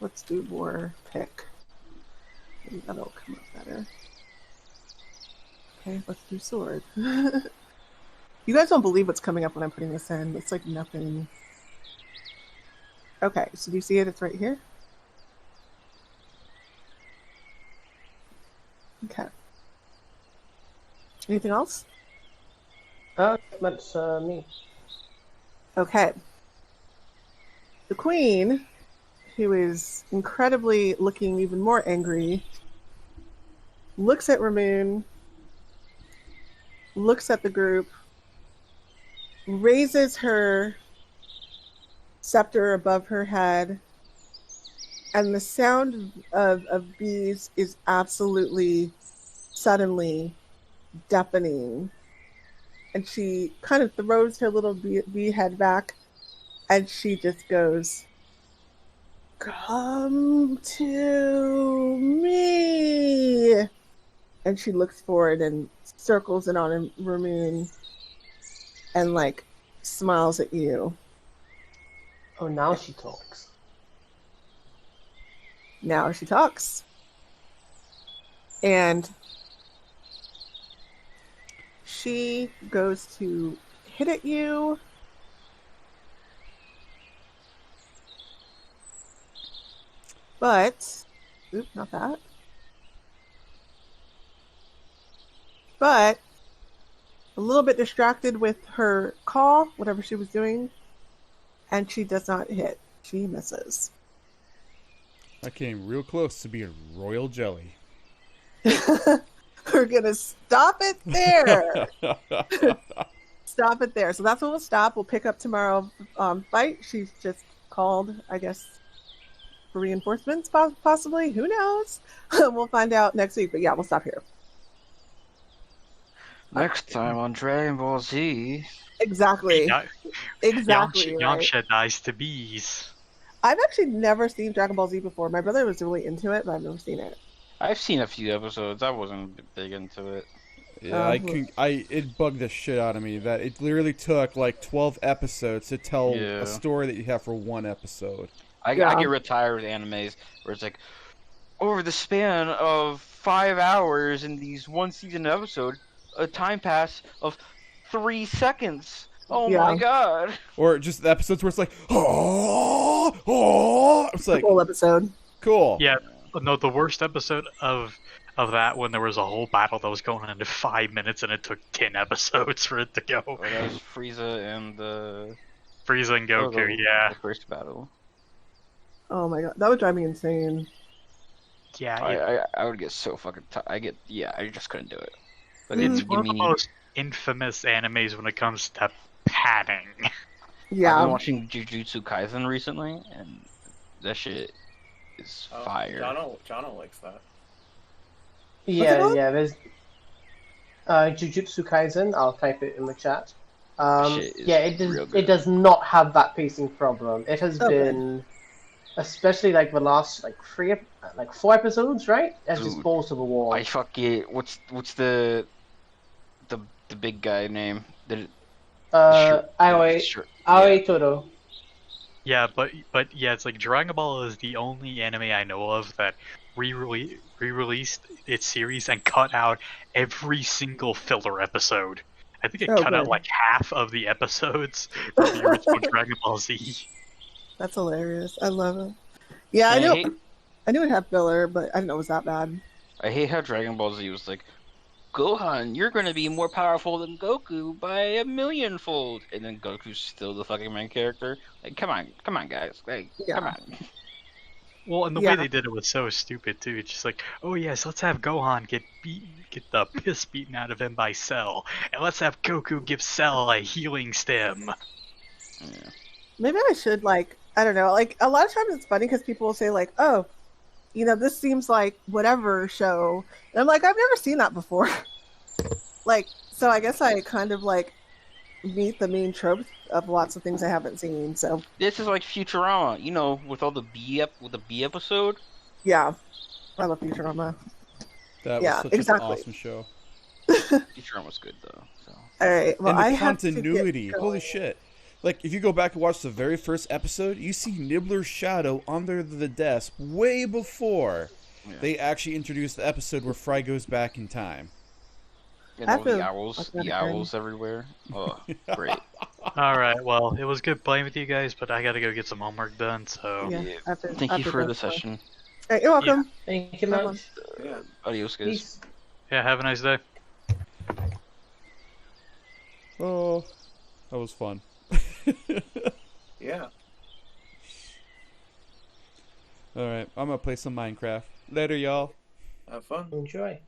Let's do war pick. Maybe that'll come up better. Okay, let's do sword. You guys don't believe what's coming up when I'm putting this in. It's like nothing. Okay, so do you see it? It's right here. Okay. Anything else? That's me. Okay. The queen who is incredibly looking even more angry, looks at Ramune, looks at the group, raises her scepter above her head, and the sound of bees is absolutely suddenly deafening. And she kind of throws her little bee head back, and she just goes, "Come to me." And she looks forward and circles in on Ramune and, like, smiles at you. Oh, now she talks. Now she talks. And she goes to hit at you. But, not that. But, a little bit distracted with her call, whatever she was doing, and she does not hit. She misses. I came real close to being royal jelly. We're going to stop it there. Stop it there. So that's what we'll stop. We'll pick up tomorrow fight. She's just called, I guess, for reinforcements, possibly. Who knows? We'll find out next week. But yeah, we'll stop here. Next time on Dragon Ball Z. Exactly. Exactly. Yamcha dies to bees. I've actually never seen Dragon Ball Z before. My brother was really into it, but I've never seen it. I've seen a few episodes. I wasn't big into it. Yeah, it bugged the shit out of me that it literally took like 12 episodes to tell a story that you have for one episode. I get real tired with animes where it's like, over the span of 5 hours in these one season episode, a time pass of 3 seconds. Oh my god! Or just the episodes where it's like, oh, it's like the whole episode. Cool. Yeah, no, the worst episode of that when there was a whole battle that was going into 5 minutes and it took 10 episodes for it to go. Oh, that was Frieza and Goku, yeah. The first battle. Oh my god, that would drive me insane. Yeah, I would get so fucking tired. I just couldn't do it. But it's one of the most infamous animes when it comes to padding. Yeah. I've been watching Jujutsu Kaisen recently, and that shit is fire. Jono likes that. Yeah, there's Jujutsu Kaisen. I'll type it in the chat. It does not have that pacing problem. It has been, especially like the last 4 episodes, right? It's just balls to the wall. I fuck it. What's the big guy name? Aoi Todo. Yeah, but it's like Dragon Ball is the only anime I know of that re-released its series and cut out every single filler episode. I think it cut out like half of the episodes from the original Dragon Ball Z. That's hilarious. I love it. Yeah, I knew it had filler, but I didn't know it was that bad. I hate how Dragon Ball Z was like, Gohan, you're gonna be more powerful than Goku by a millionfold, and then Goku's still the fucking main character. Like, come on, guys, come on. Well, and the way they did it was so stupid too. It's just like, oh yes, let's have Gohan get the piss beaten out of him by Cell, and let's have Goku give Cell a healing stem. Yeah. Maybe I should I don't know. Like a lot of times it's funny because people will say like, oh, this seems like whatever show. And I'm like, I've never seen that before. So I guess I kind of meet the main tropes of lots of things I haven't seen. So this is like Futurama, with all the B episode. Yeah, I love Futurama. That was such an awesome show. Futurama's good though. So. All right, well, and the continuity, holy shit! Like, if you go back and watch the very first episode, you see Nibbler's shadow under the desk way before they actually introduced the episode where Fry goes back in time. And all the owls everywhere. Oh, great. Alright, well, it was good playing with you guys, but I gotta go get some homework done, so... Thank you for the session. All right, you're welcome. Thank you much. Adios, guys. Peace. Yeah, have a nice day. Oh, that was fun. Yeah. All right, I'm gonna play some Minecraft. Later, y'all. Have fun. Enjoy.